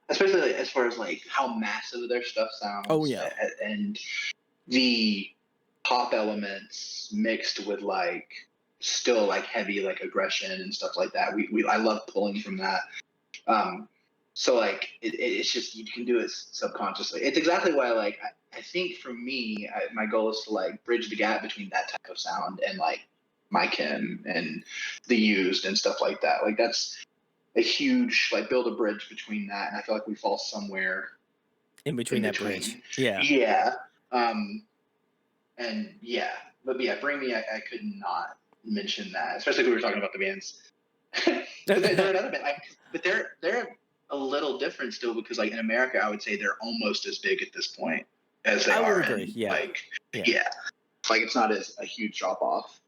[SPEAKER 2] especially like, as far as like how massive their stuff
[SPEAKER 1] Oh
[SPEAKER 2] sounds,
[SPEAKER 1] yeah,
[SPEAKER 2] and the pop elements mixed with like still like heavy like aggression and stuff like that. We I love pulling from that. Um, so like it's just you can do it subconsciously. It's exactly why like I think for me my goal is to like bridge the gap between that type of sound and like my Kim and the used and stuff like that. Like that's a huge like build a bridge between that, and I feel like we fall somewhere
[SPEAKER 1] in
[SPEAKER 2] in
[SPEAKER 1] between that bridge.
[SPEAKER 2] between.
[SPEAKER 1] Yeah.
[SPEAKER 2] Yeah. Um, and yeah, but yeah, Bring Me, I could not mention that, especially if we were talking about the bands. Because they're another band, but they're a little different still because like in America, I would say they're almost as big at this point as they
[SPEAKER 1] I would
[SPEAKER 2] are
[SPEAKER 1] agree.
[SPEAKER 2] in
[SPEAKER 1] Yeah.
[SPEAKER 2] like
[SPEAKER 1] Yeah.
[SPEAKER 2] yeah, like it's not as a huge drop off.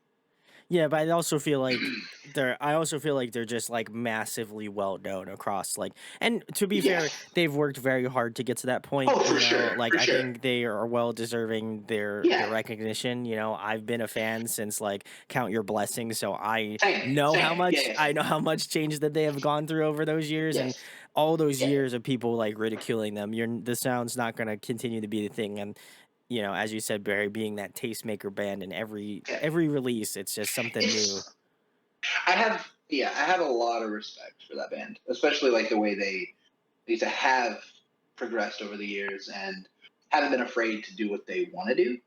[SPEAKER 1] Yeah, but I also feel like they're just like massively well known across like and to be
[SPEAKER 2] Yeah.
[SPEAKER 1] fair, they've worked very hard to get to that point,
[SPEAKER 2] Oh,
[SPEAKER 1] you know, like
[SPEAKER 2] for
[SPEAKER 1] I
[SPEAKER 2] sure.
[SPEAKER 1] think they are well deserving their
[SPEAKER 2] Yeah.
[SPEAKER 1] recognition, you know. I've been a fan since like Count Your Blessings, so
[SPEAKER 2] Same. Yeah. Yeah.
[SPEAKER 1] I know how much change that they have gone through over those years and
[SPEAKER 2] Yes.
[SPEAKER 1] all those
[SPEAKER 2] Yeah.
[SPEAKER 1] years of people like ridiculing them. The sound's not going to continue to be the thing and you know, as you said, Barry, being that tastemaker band in
[SPEAKER 2] Yeah.
[SPEAKER 1] every release, it's just something new.
[SPEAKER 2] It's I have a lot of respect for that band, especially like the way they have progressed over the years and haven't been afraid to do what they want to do.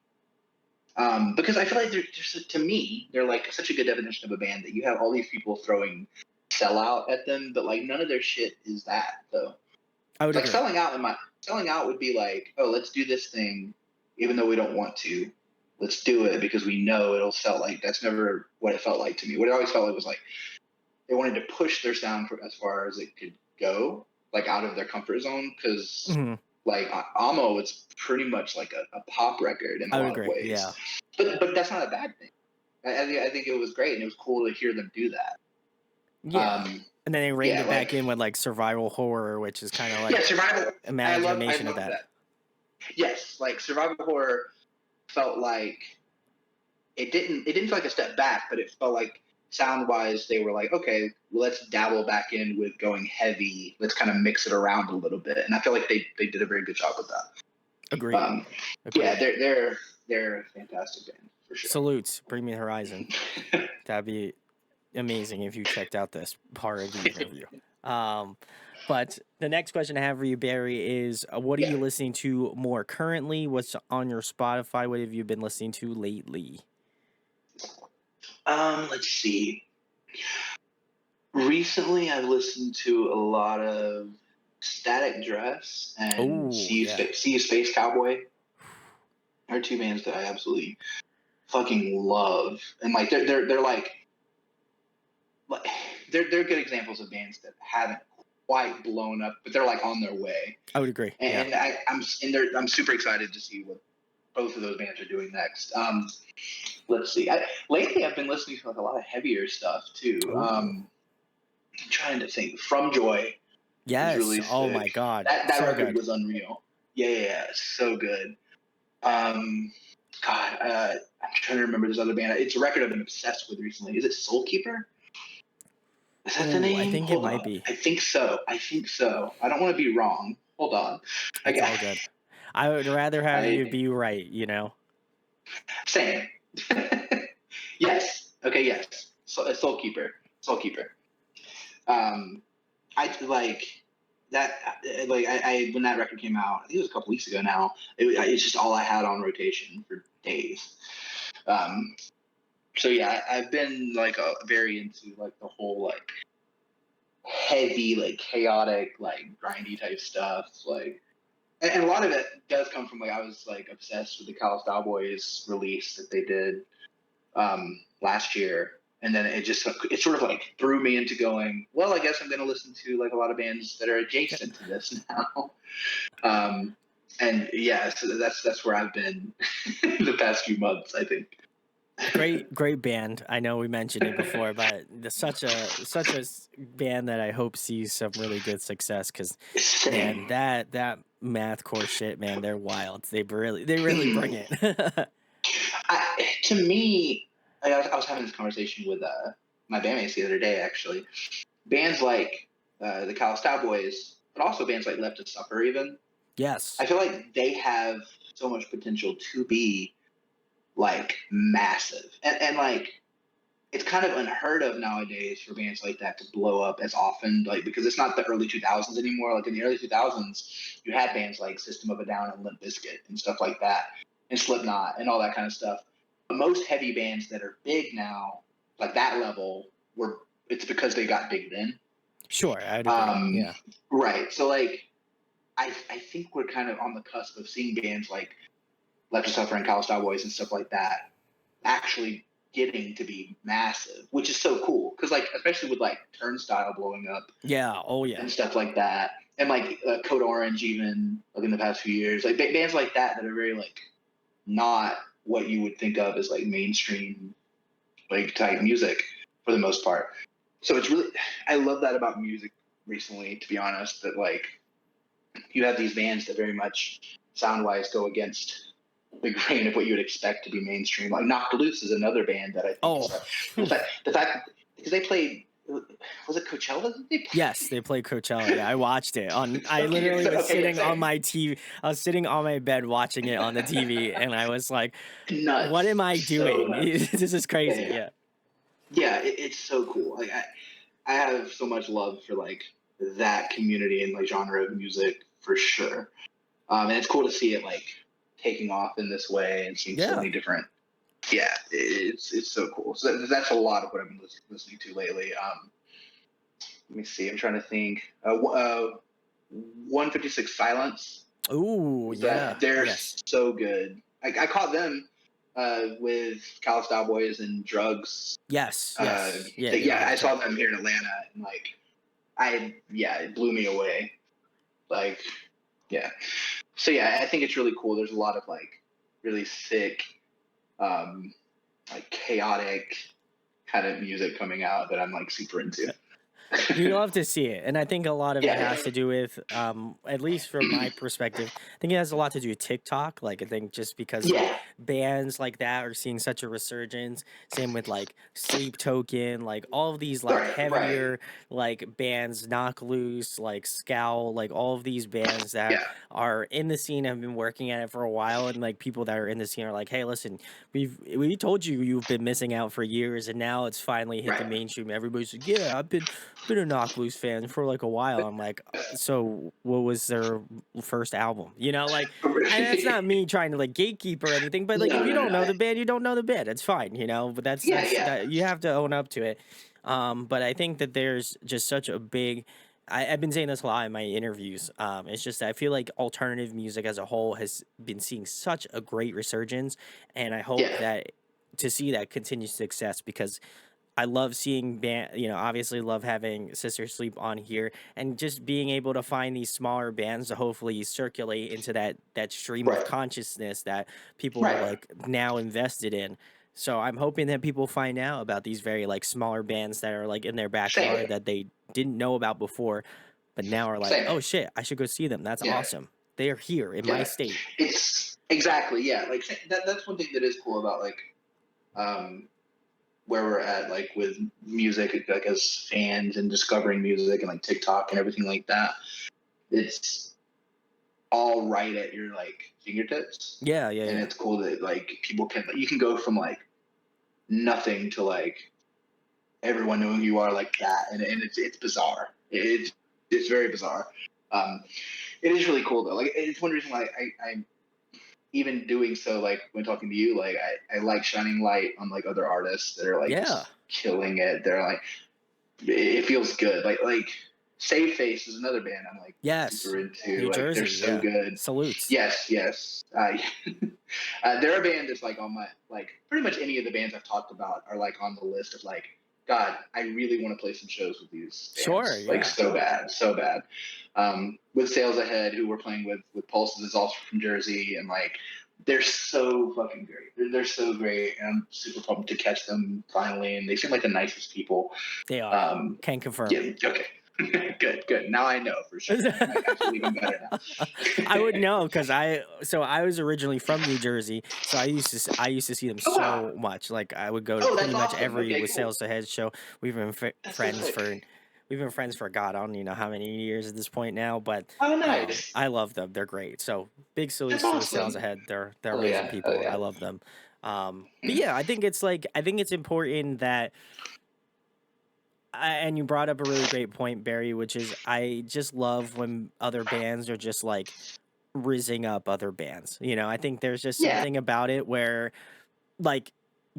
[SPEAKER 2] Because I feel like to me, they're like such a good definition of a band that you have all these people throwing sellout at them, but like none of their shit is that though.
[SPEAKER 1] I would
[SPEAKER 2] Like
[SPEAKER 1] agree.
[SPEAKER 2] selling out would be like, oh, let's do this thing, even though we don't want to. Let's do it because we know it'll sell. Like that's never what it felt like to me. What it always felt like was like they wanted to push their sound for as far as it could go, like out of their comfort zone. Because
[SPEAKER 1] Mhm.
[SPEAKER 2] like Amo, it's pretty much like a pop record in a
[SPEAKER 1] I would
[SPEAKER 2] lot of
[SPEAKER 1] agree.
[SPEAKER 2] ways,
[SPEAKER 1] Yeah.
[SPEAKER 2] but that's not a bad thing. I think it was great and it was cool to hear them do that.
[SPEAKER 1] Yeah. And then they reined
[SPEAKER 2] Yeah,
[SPEAKER 1] it back
[SPEAKER 2] like
[SPEAKER 1] in with like survival horror, which is kind of
[SPEAKER 2] yeah,
[SPEAKER 1] like
[SPEAKER 2] survival. I
[SPEAKER 1] amalgamation of
[SPEAKER 2] love
[SPEAKER 1] that.
[SPEAKER 2] that. Yes, like survival horror felt like it didn't feel like a step back, but it felt like sound wise they were like, okay, well, let's dabble back in with going heavy. Let's kind of mix it around a little bit, and I feel like they did a very good job with that.
[SPEAKER 1] Agreed.
[SPEAKER 2] Yeah,
[SPEAKER 1] Agreed.
[SPEAKER 2] they're a fantastic band for sure.
[SPEAKER 1] Salutes. Bring me the horizon. That'd be amazing if you checked out this part of the interview. Um, but the next question I have for you, Barry, is what are
[SPEAKER 2] Yeah.
[SPEAKER 1] you listening to more currently? What's on your Spotify? What have you been listening to lately?
[SPEAKER 2] Let's see. Recently, I've listened to a lot of Static Dress and
[SPEAKER 1] Oh, yeah.
[SPEAKER 2] See You Space Cowboy. Are two bands that I absolutely fucking love, and like they're like they're good examples of bands that haven't quite blown up, but they're like on their way.
[SPEAKER 1] I would agree. Yeah.
[SPEAKER 2] And I'm super excited to see what both of those bands are doing next. Let's see. Lately, I've been listening to like a lot of heavier stuff too.
[SPEAKER 1] Ooh.
[SPEAKER 2] I'm trying to think. From Joy is
[SPEAKER 1] Yes.
[SPEAKER 2] really
[SPEAKER 1] Oh
[SPEAKER 2] sick.
[SPEAKER 1] my God.
[SPEAKER 2] That
[SPEAKER 1] So
[SPEAKER 2] record
[SPEAKER 1] good.
[SPEAKER 2] was unreal. Yeah, so good. Um, God, I'm trying to remember this other band. It's a record I've been obsessed with recently. Is it Soul Keeper? Is that the
[SPEAKER 1] Oh, I
[SPEAKER 2] name?
[SPEAKER 1] think it
[SPEAKER 2] Hold
[SPEAKER 1] might
[SPEAKER 2] on.
[SPEAKER 1] be.
[SPEAKER 2] I think so. I don't want to be wrong. Hold on.
[SPEAKER 1] It's
[SPEAKER 2] I,
[SPEAKER 1] all good. I would rather have you
[SPEAKER 2] I
[SPEAKER 1] be right, you know?
[SPEAKER 2] same. Yes. Okay. Yes. So, Soul Keeper. Soul Keeper. Um, I like that. Like I when that record came out, I think it was a couple weeks ago now. It's just all I had on rotation for days. Um, so yeah, I've been like very into like the whole like heavy, like chaotic, like grindy type stuff. Like, and a lot of it does come from like I was like obsessed with the Cowboys Boys release that they did last year, and then it sort of like threw me into going, well, I guess I'm going to listen to like a lot of bands that are adjacent to this now. um, and yeah, so that's where I've been the past few months, I think.
[SPEAKER 1] Great band. I know we mentioned it before, but such a band that I hope sees some really good success. Because man,
[SPEAKER 2] Same.
[SPEAKER 1] that mathcore shit, man, they're wild. They really bring it.
[SPEAKER 2] To me, I was having this conversation with my bandmates the other day. Actually, bands like the Cowboys, but also bands like Left to Suffer. Even I
[SPEAKER 1] Yes.
[SPEAKER 2] feel like they have so much potential to be like massive, and like it's kind of unheard of nowadays for bands like that to blow up as often, like because it's not the early 2000s anymore. Like in the early 2000s, you had bands like System of a Down and Limp Bizkit and stuff like that, and Slipknot and all that kind of stuff. But most heavy bands that are big now, like that level, were it's because they got big then.
[SPEAKER 1] Sure, I'd agree.
[SPEAKER 2] Um,
[SPEAKER 1] Yeah.
[SPEAKER 2] right. So like I think we're kind of on the cusp of seeing bands like Left to Suffer and Cowboys and stuff like that actually getting to be massive, which is so cool. Because like, especially with like Turnstile blowing up
[SPEAKER 1] Yeah. Oh yeah.
[SPEAKER 2] and stuff like that, and like Code Orange even like in the past few years, like bands like that that are very like not what you would think of as like mainstream like type music for the most part. So it's really I love that about music recently, to be honest, that like you have these bands that very much sound wise go against the grain of what you would expect to be mainstream. Like Knocked Loose is another band that I think is
[SPEAKER 1] Oh.
[SPEAKER 2] like the fact because they played was it Coachella that they played?
[SPEAKER 1] Yes, they played Coachella. Yeah, I watched it on. I literally was
[SPEAKER 2] Okay, yeah,
[SPEAKER 1] sitting on
[SPEAKER 2] same.
[SPEAKER 1] my TV. I was sitting on my bed watching it on the TV, and I was like, "What am
[SPEAKER 2] Nuts,
[SPEAKER 1] I
[SPEAKER 2] so
[SPEAKER 1] doing?
[SPEAKER 2] nuts.
[SPEAKER 1] This is
[SPEAKER 2] Yeah,
[SPEAKER 1] crazy."
[SPEAKER 2] yeah,
[SPEAKER 1] Yeah.
[SPEAKER 2] yeah. It's so cool. Like I have so much love for like that community and like genre of music for sure. And it's cool to see it like taking off in this way and seeing so
[SPEAKER 1] Yeah.
[SPEAKER 2] many different. Yeah, it's so cool. So that's a lot of what I've been listening to lately. Let me see. I'm trying to think. 156 Silence.
[SPEAKER 1] Ooh,
[SPEAKER 2] Is
[SPEAKER 1] yeah.
[SPEAKER 2] that they're
[SPEAKER 1] Yes.
[SPEAKER 2] so good. I caught them with Cowboys and Drugs.
[SPEAKER 1] Yes. Yes. Yeah, they were
[SPEAKER 2] Yeah,
[SPEAKER 1] on the
[SPEAKER 2] I saw
[SPEAKER 1] tour.
[SPEAKER 2] them here in Atlanta, and like it blew me away. Like, yeah. So yeah, I think it's really cool. There's a lot of like really sick, um, like chaotic kind of music coming out that I'm like super into.
[SPEAKER 1] You love to see it, and I think a lot of it
[SPEAKER 2] Yeah,
[SPEAKER 1] has to do with, at least from my perspective, I think it has a lot to do with TikTok. Like, I think just because like
[SPEAKER 2] yeah,
[SPEAKER 1] bands like that are seeing such a resurgence. Same with like Sleep Token, like all of these like
[SPEAKER 2] right,
[SPEAKER 1] heavier like bands, Knock Loose, like Scowl, like all of these bands that
[SPEAKER 2] yeah,
[SPEAKER 1] are in the scene have been working at it for a while, and like people that are in the scene are like, hey, listen, we told you you've been missing out for years, and now it's finally hit the
[SPEAKER 2] right.
[SPEAKER 1] mainstream. Everybody's like, yeah, I've been a Knock Loose fan for like a while. I'm like, so what was their first album? You know, like, and that's not me trying to like gatekeep or anything, but like if
[SPEAKER 2] No,
[SPEAKER 1] you
[SPEAKER 2] no,
[SPEAKER 1] don't
[SPEAKER 2] no.
[SPEAKER 1] know the band, you don't know the band. It's fine, you know. But
[SPEAKER 2] Yeah,
[SPEAKER 1] that's
[SPEAKER 2] yeah,
[SPEAKER 1] that you have to own up to it. But I think that there's just such a big. I've been saying this a lot in my interviews. It's just that I feel like alternative music as a whole has been seeing such a great resurgence, and I hope
[SPEAKER 2] yeah.
[SPEAKER 1] that to see that continued success because I love seeing obviously love having Sister Sleep on here and just being able to find these smaller bands to hopefully circulate into that stream of
[SPEAKER 2] Right.
[SPEAKER 1] consciousness that people are
[SPEAKER 2] Right.
[SPEAKER 1] like now invested in. So I'm hoping that people find out about these very like smaller bands that are like in their backyard
[SPEAKER 2] Same.
[SPEAKER 1] that they didn't know about before, but now are like,
[SPEAKER 2] Same.
[SPEAKER 1] oh shit, I should go see them. That's
[SPEAKER 2] Yeah.
[SPEAKER 1] awesome. They are here in my
[SPEAKER 2] Yeah.
[SPEAKER 1] state.
[SPEAKER 2] It's exactly, yeah. Like that's one thing that is cool about like um where we're at, like with music, like as fans and discovering music and like TikTok and everything like that. It's all right at your like fingertips,
[SPEAKER 1] Yeah, yeah,
[SPEAKER 2] and
[SPEAKER 1] yeah.
[SPEAKER 2] it's cool that like people can you can go from like nothing to like everyone knowing who you are like that, and it's bizarre. It's very bizarre. Um, it is really cool though. Like it's one reason why I'm even doing so. Like when talking to you, like I like shining light on like other artists that are like
[SPEAKER 1] Yeah.
[SPEAKER 2] just killing it. They're like it feels good. Like Save Face is another band I'm like
[SPEAKER 1] Yes.
[SPEAKER 2] super into.
[SPEAKER 1] New
[SPEAKER 2] Like they're
[SPEAKER 1] Jersey,
[SPEAKER 2] so
[SPEAKER 1] yeah.
[SPEAKER 2] good.
[SPEAKER 1] Salutes.
[SPEAKER 2] Yes, yes. They're a band that's like on my like pretty much any of the bands I've talked about are like on the list of like God, I really want to play some shows with these
[SPEAKER 1] Sure,
[SPEAKER 2] bands. Like
[SPEAKER 1] yeah.
[SPEAKER 2] so bad, so bad. With Sales Ahead, who we're playing with Pulses is also from Jersey, and like they're so fucking great. They're so great, and I'm super pumped to catch them finally. And they seem like the nicest people.
[SPEAKER 1] They are.
[SPEAKER 2] Um,
[SPEAKER 1] Can confirm.
[SPEAKER 2] yeah, okay. Good, good. Now I know for sure. I feel even better
[SPEAKER 1] I would
[SPEAKER 2] now.
[SPEAKER 1] know because I was originally from New Jersey, so I used to see them
[SPEAKER 2] Oh wow.
[SPEAKER 1] so much. Like I would go to
[SPEAKER 2] Oh,
[SPEAKER 1] pretty
[SPEAKER 2] that's
[SPEAKER 1] much
[SPEAKER 2] awesome.
[SPEAKER 1] every
[SPEAKER 2] Okay,
[SPEAKER 1] with
[SPEAKER 2] cool.
[SPEAKER 1] Sales Ahead show. We've been
[SPEAKER 2] That's so sick.
[SPEAKER 1] we've been friends for God, I don't even know how many years at this point now, but
[SPEAKER 2] Oh, nice.
[SPEAKER 1] I love them. They're great. So big
[SPEAKER 2] That's
[SPEAKER 1] salutes to the Sales
[SPEAKER 2] awesome.
[SPEAKER 1] Ahead. They're
[SPEAKER 2] Oh
[SPEAKER 1] amazing
[SPEAKER 2] yeah. Oh
[SPEAKER 1] people. I
[SPEAKER 2] yeah.
[SPEAKER 1] love them. But
[SPEAKER 2] Mm.
[SPEAKER 1] yeah, I think it's important that and you brought up a really great point, Barry, which is I just love when other bands are just like rizzing up other bands. I think there's just
[SPEAKER 2] Yeah.
[SPEAKER 1] something about it where like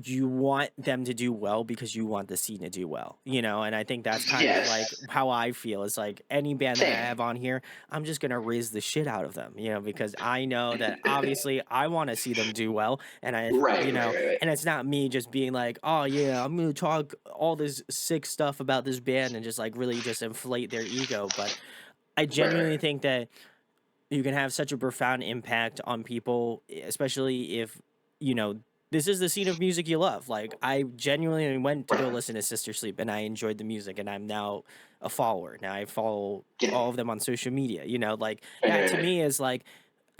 [SPEAKER 1] you want them to do well because you want the scene to do well, and I think that's kind of like
[SPEAKER 2] Yes.
[SPEAKER 1] how I feel. It's like any band that I
[SPEAKER 2] Same.
[SPEAKER 1] have on here, I'm just gonna riz the shit out of them, because I know that obviously I want to see them do well, and
[SPEAKER 2] Right. Right. Right. Right.
[SPEAKER 1] and it's not me just being like, oh yeah, I'm gonna talk all this sick stuff about this band and just like really just inflate their ego, but I
[SPEAKER 2] Right. Right.
[SPEAKER 1] genuinely think that you can have such a profound impact on people, especially if, you know, this is the scene of music you love. Like, I genuinely went to go
[SPEAKER 2] Right.
[SPEAKER 1] listen to Sister Sleep and I enjoyed the music and I'm now a follower. Now I follow
[SPEAKER 2] Yeah.
[SPEAKER 1] all of them on social media, like
[SPEAKER 2] Right.
[SPEAKER 1] that
[SPEAKER 2] Right.
[SPEAKER 1] to
[SPEAKER 2] Right.
[SPEAKER 1] me is like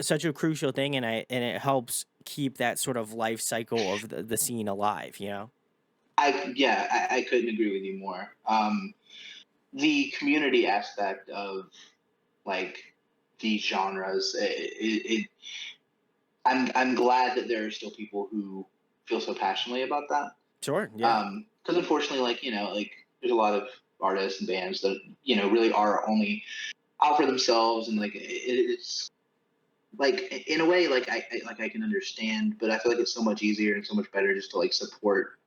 [SPEAKER 1] such a crucial thing and it helps keep that sort of life cycle of the scene alive.
[SPEAKER 2] I couldn't agree with you more. The community aspect of like these genres, I'm glad that there are still people who feel so passionately about that.
[SPEAKER 1] Sure. Yeah.
[SPEAKER 2] Because unfortunately, like like there's a lot of artists and bands that really are only out for themselves, and like it's like in a way, like I can understand, but I feel like it's so much easier and so much better just to like support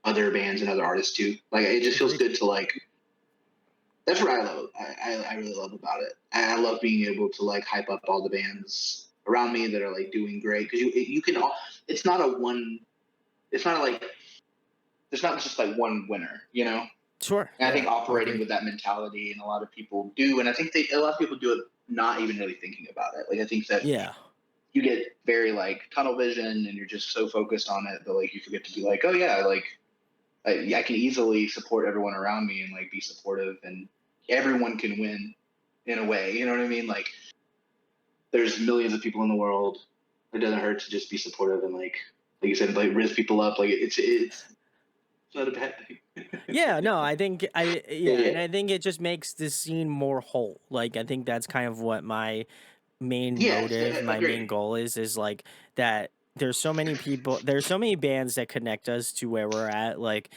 [SPEAKER 2] other bands and other artists too. Like it just feels
[SPEAKER 1] Agreed.
[SPEAKER 2] good to like. That's what I love. I really love about it. And I love being able to like hype up all the bands around me that are like doing great because you can all. It's not a one. It's not like there's not just like one winner.
[SPEAKER 1] Sure.
[SPEAKER 2] And I
[SPEAKER 1] Yeah.
[SPEAKER 2] think
[SPEAKER 1] I
[SPEAKER 2] operating
[SPEAKER 1] agree.
[SPEAKER 2] with that mentality, and a lot of people do, and I think a lot of people do it not even really thinking about it. Like I think that
[SPEAKER 1] Yeah.
[SPEAKER 2] you get very like tunnel vision, and you're just so focused on it that like you forget to be like, oh yeah, like I can easily support everyone around me and like be supportive, and everyone can win in a way. You know what I mean? Like there's millions of people in the world. It doesn't hurt to just be supportive and like you said, like raise people up. Like it's not a bad thing.
[SPEAKER 1] Yeah, no, I think
[SPEAKER 2] Yeah,
[SPEAKER 1] yeah,
[SPEAKER 2] yeah,
[SPEAKER 1] and I think it just makes the scene more whole. Like I think that's kind of what my main
[SPEAKER 2] yes,
[SPEAKER 1] motive, my main
[SPEAKER 2] agreed.
[SPEAKER 1] goal is like that there's so many bands that connect us to where we're at. Like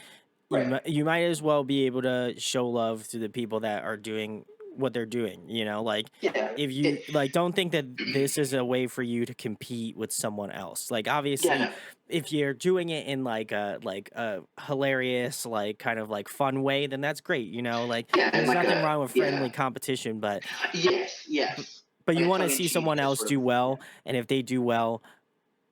[SPEAKER 2] Right.
[SPEAKER 1] you might as well be able to show love to the people that are doing what they're doing, like
[SPEAKER 2] Yeah.
[SPEAKER 1] if you like don't think that this is a way for you to compete with someone else. Like
[SPEAKER 2] Yeah.
[SPEAKER 1] obviously
[SPEAKER 2] No.
[SPEAKER 1] if you're doing it in like a hilarious like kind of like fun way, then that's great, like
[SPEAKER 2] Yeah, and
[SPEAKER 1] there's
[SPEAKER 2] like
[SPEAKER 1] nothing wrong with
[SPEAKER 2] yeah.
[SPEAKER 1] friendly competition,
[SPEAKER 2] Yes.
[SPEAKER 1] b-
[SPEAKER 2] Yes.
[SPEAKER 1] but you
[SPEAKER 2] Like
[SPEAKER 1] want to
[SPEAKER 2] tongue in
[SPEAKER 1] see
[SPEAKER 2] cheek,
[SPEAKER 1] someone
[SPEAKER 2] just
[SPEAKER 1] else
[SPEAKER 2] sort
[SPEAKER 1] do
[SPEAKER 2] of. Yeah.
[SPEAKER 1] well, and if they do well,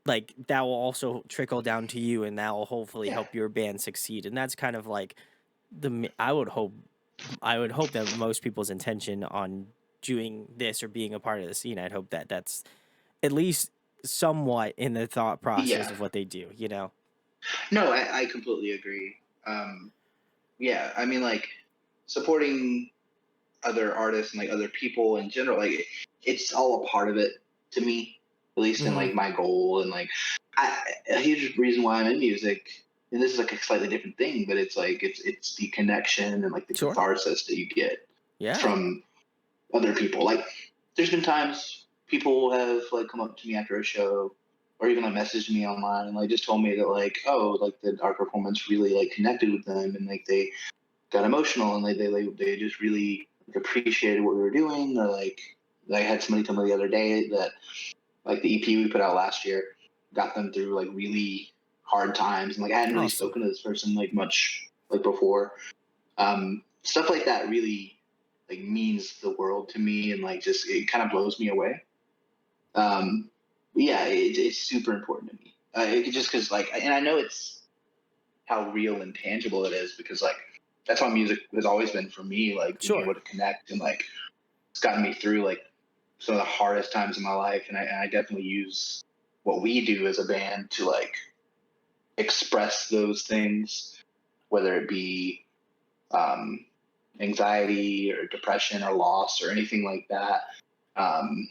[SPEAKER 1] like that will also trickle down to you, and that will hopefully
[SPEAKER 2] Yeah,
[SPEAKER 1] help your band succeed. And that's kind of like I would hope that most people's intention on doing this or being a part of the scene, I'd hope that that's at least somewhat in the thought process
[SPEAKER 2] yeah.
[SPEAKER 1] of what they do, you know?
[SPEAKER 2] No, I completely agree. Yeah, I mean, like supporting other artists and like other people in general, like it's all a part of it to me, at least in
[SPEAKER 1] Hmm.
[SPEAKER 2] like my goal and like a huge reason why I'm in music. And this is like a slightly different thing, but it's like it's the connection and like the
[SPEAKER 1] Sure.
[SPEAKER 2] catharsis that you get
[SPEAKER 1] Yeah.
[SPEAKER 2] from other people. Like there's been times people have like come up to me after a show or even like messaged me online and like just told me that like, oh, like that our performance really like connected with them and like they got emotional and they just really like, appreciated what we were doing. Or like I had somebody tell me the other day that like the EP we put out last year got them through like really hard times and like I hadn't really
[SPEAKER 1] Awesome.
[SPEAKER 2] spoken to this person like much like before. Stuff like that really like means the world to me and like just it kind of blows me away. Yeah, it's super important to me. Just because like, and I know it's how real and tangible it is because like that's how music has always been for me. Like being
[SPEAKER 1] Sure.
[SPEAKER 2] able to connect and like it's gotten me through like some of the hardest times in my life, and I definitely use what we do as a band to like express those things, whether it be um, anxiety or depression or loss or anything like that. Um,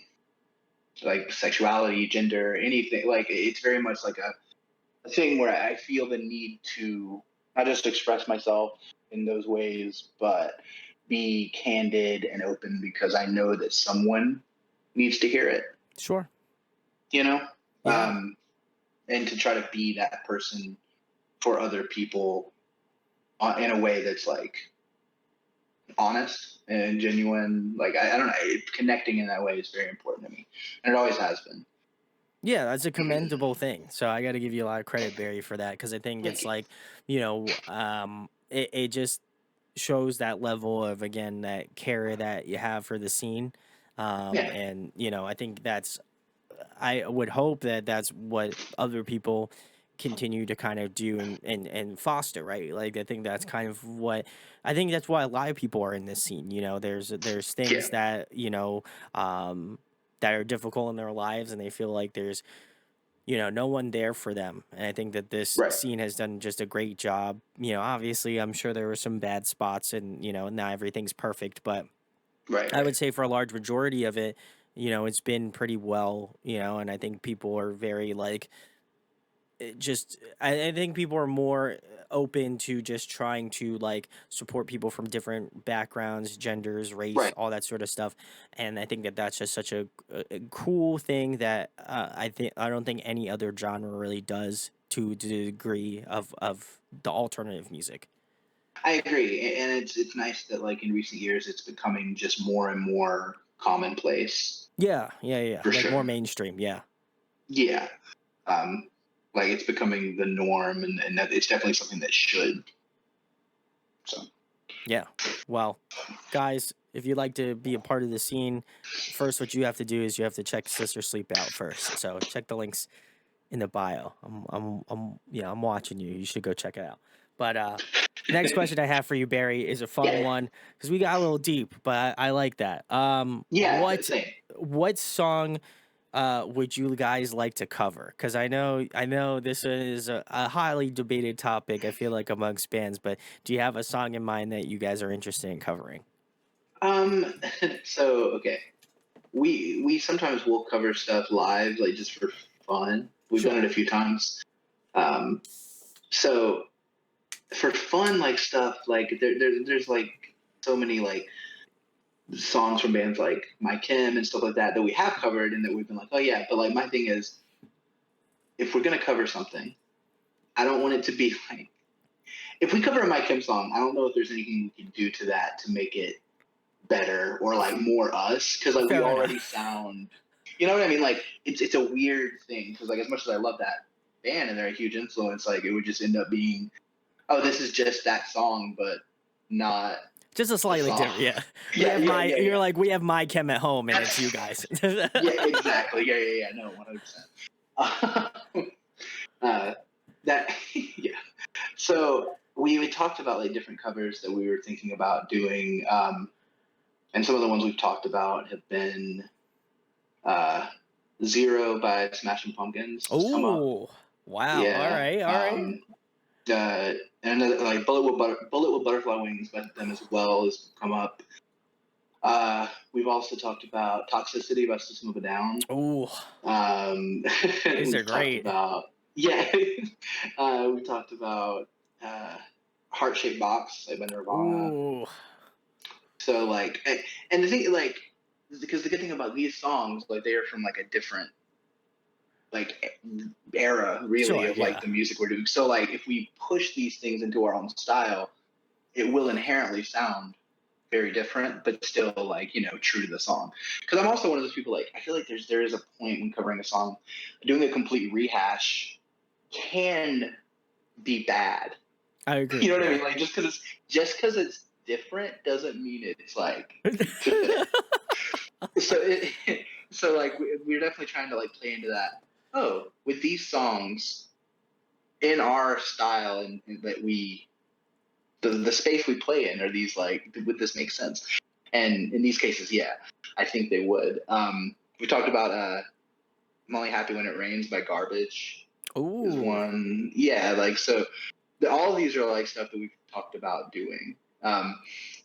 [SPEAKER 2] like sexuality, gender, anything. Like it's very much like a thing where I feel the need to not just express myself in those ways, but be candid and open because I know that someone needs to hear it,
[SPEAKER 1] Sure.
[SPEAKER 2] you know?
[SPEAKER 1] Yeah.
[SPEAKER 2] Um, and to try to be that person for other people in a way that's like honest and genuine. Like, I don't know, connecting in that way is very important to me. And it always has been.
[SPEAKER 1] Yeah, that's a commendable thing. So I got to give you a lot of credit, Barry, for that because I think
[SPEAKER 2] Thank
[SPEAKER 1] it's
[SPEAKER 2] you.
[SPEAKER 1] like, it just shows that level of again that care that you have for the scene,
[SPEAKER 2] Yeah,
[SPEAKER 1] and I think that's I would hope that that's what other people continue to kind of do and foster, right? Like I think that's kind of what I think that's why a lot of people are in this scene. There's
[SPEAKER 2] yeah,
[SPEAKER 1] things that that are difficult in their lives, and they feel like there's no one there for them. And I think that this
[SPEAKER 2] right,
[SPEAKER 1] scene has done just a great job. Obviously, I'm sure there were some bad spots, and not everything's perfect, but
[SPEAKER 2] right,
[SPEAKER 1] I
[SPEAKER 2] right,
[SPEAKER 1] would say for a large majority of it, it's been pretty well, and I think people are very like I think people are more open to just trying to like support people from different backgrounds, genders, race,
[SPEAKER 2] right.
[SPEAKER 1] all that sort of stuff. And I think that that's just such a cool thing that I don't think any other genre really does to the degree of the alternative music.
[SPEAKER 2] I agree, and it's nice that like in recent years it's becoming just more and more commonplace
[SPEAKER 1] Yeah, yeah, yeah.
[SPEAKER 2] for
[SPEAKER 1] Like
[SPEAKER 2] sure.
[SPEAKER 1] more mainstream. Yeah.
[SPEAKER 2] Yeah, um, like it's becoming the norm, and that it's definitely something that should. So
[SPEAKER 1] Yeah. Well, guys, if you'd like to be a part of the scene, first what you have to do is you have to check Sister Sleep out first. So check the links in the bio. I'm watching you. You should go check it out. But next question I have for you, Barry, is a fun
[SPEAKER 2] yeah,
[SPEAKER 1] one because we got a little deep, but I like that.
[SPEAKER 2] yeah, same.
[SPEAKER 1] What song would you guys like to cover? Because I know this is a highly debated topic. I feel like amongst bands, but do you have a song in mind that you guys are interested in covering?
[SPEAKER 2] Um, so okay, we sometimes will cover stuff live, like just for fun. We've done
[SPEAKER 1] Sure.
[SPEAKER 2] it a few times. Um, so for fun, like stuff, like there's like so many like songs from bands like My Kim and stuff like that that we have covered and that we've been like, oh yeah. But like my thing is, if we're gonna cover something, I don't want it to be like if we cover a My Kim song, I don't know if there's anything we can do to that to make it better or like more us because like we
[SPEAKER 1] Fair
[SPEAKER 2] already
[SPEAKER 1] enough.
[SPEAKER 2] sound, you know what I mean? Like it's a weird thing because like as much as I love that band and they're a huge influence, like it would just end up being, oh, this is just that song, but not
[SPEAKER 1] Just a
[SPEAKER 2] the
[SPEAKER 1] slightly
[SPEAKER 2] song.
[SPEAKER 1] different. Yeah. We
[SPEAKER 2] Yeah,
[SPEAKER 1] have
[SPEAKER 2] yeah,
[SPEAKER 1] my.
[SPEAKER 2] yeah,
[SPEAKER 1] You're
[SPEAKER 2] yeah.
[SPEAKER 1] like we have my chem at home, and it's you
[SPEAKER 2] That's
[SPEAKER 1] guys.
[SPEAKER 2] yeah, exactly. Yeah, yeah, yeah. No, 100%. uh, that yeah. So we talked about like different covers that we were thinking about doing, and some of the ones we've talked about have been uh, Zero by Smashing Pumpkins has come up.
[SPEAKER 1] Oh, wow. All
[SPEAKER 2] Yeah.
[SPEAKER 1] right. All right.
[SPEAKER 2] And another, like Bullet with Butterfly Wings by them as well has come up. We've also talked about Toxicity by System of a Down.
[SPEAKER 1] Oh,
[SPEAKER 2] Um,
[SPEAKER 1] these are
[SPEAKER 2] we've talked
[SPEAKER 1] great.
[SPEAKER 2] about yeah, we talked about Heart Shaped Box by Nirvana.
[SPEAKER 1] Ooh.
[SPEAKER 2] So like, and the thing like, because the good thing about these songs, like they are from like a different like era really
[SPEAKER 1] Sure.
[SPEAKER 2] of like
[SPEAKER 1] Yeah.
[SPEAKER 2] the music we're doing. So like, if we push these things into our own style, it will inherently sound very different, but still like, true to the song. Because I'm also one of those people, like I feel like there is a point when covering a song, doing a complete rehash can be bad.
[SPEAKER 1] I
[SPEAKER 2] You
[SPEAKER 1] agree.
[SPEAKER 2] know what I
[SPEAKER 1] Yeah.
[SPEAKER 2] mean? Like just because it's different doesn't mean it's like good. So so like we're definitely trying to like play into that. Oh, with these songs in our style and that the space we play in, are these like, would this make sense? And in these cases, yeah, I think they would. We talked about I'm Only Happy When It Rains by Garbage is
[SPEAKER 1] Ooh.
[SPEAKER 2] one. Yeah, like so all of these are like stuff that we've talked about doing.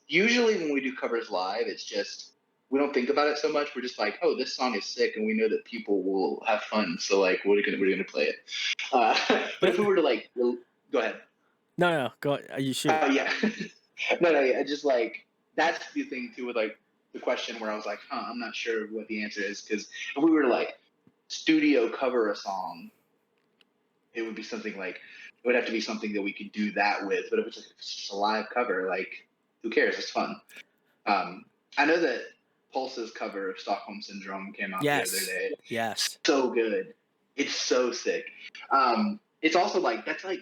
[SPEAKER 2] Usually when we do covers live, it's just we don't think about it so much. We're just like, oh, this song is sick, and we know that people will have fun. So like, we're gonna play it. But if
[SPEAKER 1] But
[SPEAKER 2] we were to like, go ahead.
[SPEAKER 1] no, no, go. You shoot.
[SPEAKER 2] Yeah. No, yeah. Just like that's the thing too with like the question where I was like, I'm not sure what the answer is, because if we were to like studio cover a song, it would be something like it would have to be something that we could do that with. But if it's just a live cover, like who cares? It's fun. I know that Pulse's cover of Stockholm Syndrome came out the other
[SPEAKER 1] Yes.
[SPEAKER 2] day.
[SPEAKER 1] Yes.
[SPEAKER 2] So good. It's so sick. It's also like that's like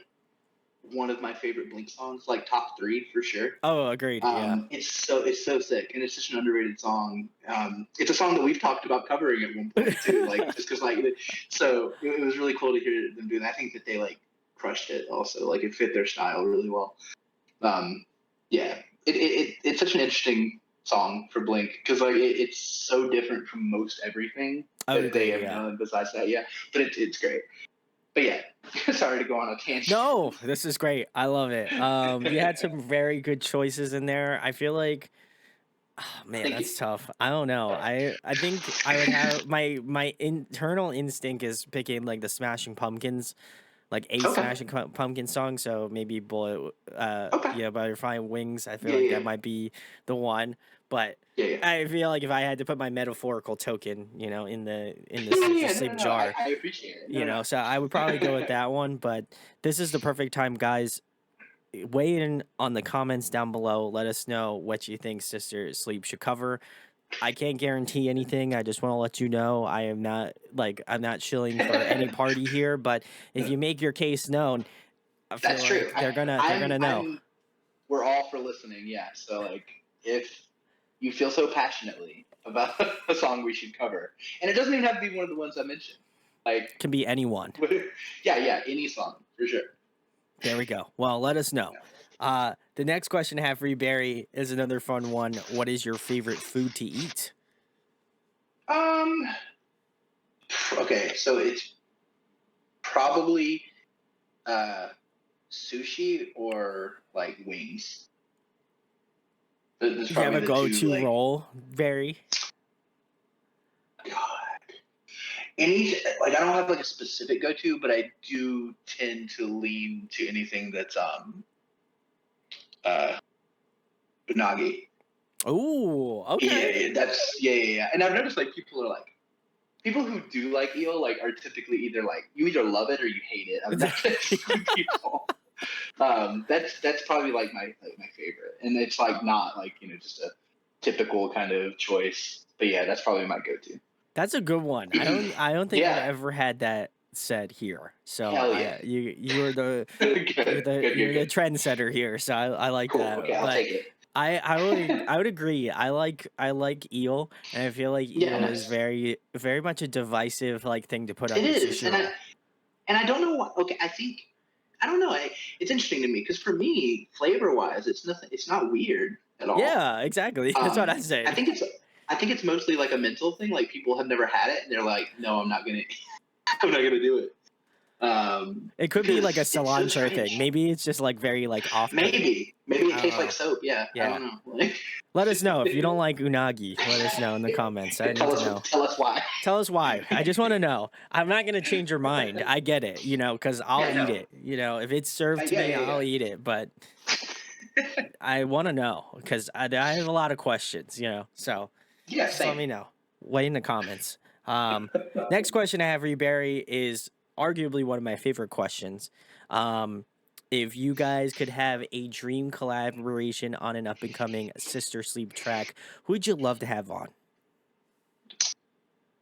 [SPEAKER 2] one of my favorite Blink songs, like top three for sure.
[SPEAKER 1] Oh, agreed. Yeah.
[SPEAKER 2] It's so sick, and it's such an underrated song. It's a song that we've talked about covering at one point too, like just because like so it was really cool to hear them do that. I think that they like crushed it. Also, like it fit their style really well. Yeah, it's such an interesting song for Blink because like it's so different from most everything
[SPEAKER 1] I would
[SPEAKER 2] that they
[SPEAKER 1] agree.
[SPEAKER 2] have
[SPEAKER 1] Yeah.
[SPEAKER 2] done besides that. Yeah, but it's great. But yeah, sorry to go on a tangent.
[SPEAKER 1] No, this is great. I love it. You had some very good choices in there. I feel like, oh, man,
[SPEAKER 2] Thank you.
[SPEAKER 1] that's tough. I don't know. I think I would have my internal instinct is picking like the Smashing Pumpkins, like a
[SPEAKER 2] Okay.
[SPEAKER 1] Pumpkin song. So maybe Bullet,
[SPEAKER 2] Okay.
[SPEAKER 1] yeah, Butterfly Wings. I feel
[SPEAKER 2] Yeah,
[SPEAKER 1] like
[SPEAKER 2] yeah,
[SPEAKER 1] that might be the one. But
[SPEAKER 2] yeah, yeah.
[SPEAKER 1] I feel like if I had to put my metaphorical token, in
[SPEAKER 2] Yeah,
[SPEAKER 1] the
[SPEAKER 2] yeah, no, no,
[SPEAKER 1] same
[SPEAKER 2] no. I,
[SPEAKER 1] jar,
[SPEAKER 2] I appreciate it. No, no.
[SPEAKER 1] so I would probably go with that one. But this is the perfect time, guys. Weigh in on the comments down below. Let us know what you think Sister Sleep should cover. I can't guarantee anything. I just want to let you know I'm not shilling for any party here, but if
[SPEAKER 2] No,
[SPEAKER 1] you make your case known, I feel
[SPEAKER 2] that's true.
[SPEAKER 1] like they're gonna know.
[SPEAKER 2] We're all for listening. Yeah. So like, if you feel so passionately about a song we should cover, and it doesn't even have to be one of the ones I mentioned. Like,
[SPEAKER 1] Can be anyone.
[SPEAKER 2] yeah, yeah, any song for sure.
[SPEAKER 1] There we go. Well, let us know. The next question I have for you, Barry, is another fun one. What is your favorite food to eat?
[SPEAKER 2] Um. Okay, so it's probably uh, sushi or like wings. That's
[SPEAKER 1] Do you have
[SPEAKER 2] probably
[SPEAKER 1] a
[SPEAKER 2] the two.
[SPEAKER 1] go-to
[SPEAKER 2] Like,
[SPEAKER 1] roll, Barry?
[SPEAKER 2] God, any like I don't have like a specific go to, but I do tend to lean to anything that's uh unagi.
[SPEAKER 1] Oh,
[SPEAKER 2] Yeah,
[SPEAKER 1] okay.
[SPEAKER 2] yeah, that's yeah. And I've noticed like people who do like eel like are typically either like you either love it or you hate it. I've noticed with people. That's probably like my favorite, and it's like not like just a typical kind of choice. But yeah, that's probably my go-to.
[SPEAKER 1] That's a good one. I don't think I've
[SPEAKER 2] Yeah,
[SPEAKER 1] ever had that said here. So
[SPEAKER 2] hell yeah.
[SPEAKER 1] I you you're the
[SPEAKER 2] Good, good, good,
[SPEAKER 1] you're the
[SPEAKER 2] good.
[SPEAKER 1] trendsetter here. So I like
[SPEAKER 2] Cool.
[SPEAKER 1] that.
[SPEAKER 2] Okay, I'll
[SPEAKER 1] But
[SPEAKER 2] take it.
[SPEAKER 1] I would agree. I like eel, and I feel like
[SPEAKER 2] Yeah,
[SPEAKER 1] eel is
[SPEAKER 2] nice.
[SPEAKER 1] very much a divisive like thing to put
[SPEAKER 2] It
[SPEAKER 1] on your
[SPEAKER 2] is,
[SPEAKER 1] sushi roll.
[SPEAKER 2] and I don't know what. Okay, I don't know. It's interesting to me because for me, flavor wise, it's nothing. It's not weird at all.
[SPEAKER 1] Yeah, exactly. That's what I
[SPEAKER 2] Um, I
[SPEAKER 1] said.
[SPEAKER 2] think it's I think it's mostly like a mental thing. Like people have never had it, and they're like, "No, I'm not gonna, I'm not gonna do it,"
[SPEAKER 1] It could be like a
[SPEAKER 2] because it's so
[SPEAKER 1] cilantro thing.
[SPEAKER 2] strange.
[SPEAKER 1] Maybe it's just like very like off-putting.
[SPEAKER 2] Maybe it
[SPEAKER 1] I don't
[SPEAKER 2] tastes like
[SPEAKER 1] know.
[SPEAKER 2] soap. Yeah, I
[SPEAKER 1] Yeah.
[SPEAKER 2] don't know. Like,
[SPEAKER 1] Let us know if you don't like unagi. Let us know in the comments. I need to know.
[SPEAKER 2] tell us why.
[SPEAKER 1] Tell us why. I just want to know. I'm not gonna change your mind. I get it, because I'll
[SPEAKER 2] Yeah,
[SPEAKER 1] eat
[SPEAKER 2] no,
[SPEAKER 1] it. If it's served to
[SPEAKER 2] yeah,
[SPEAKER 1] me,
[SPEAKER 2] yeah,
[SPEAKER 1] I'll
[SPEAKER 2] yeah.
[SPEAKER 1] eat it. But I want to know because I have a lot of questions. So
[SPEAKER 2] Yeah,
[SPEAKER 1] just let
[SPEAKER 2] same.
[SPEAKER 1] me know. Wait in the comments. Um, Next question I have for you, Barry, is arguably one of my favorite questions. Um, if you guys could have a dream collaboration on an up and coming Sister Sleep track, who would you love to have on?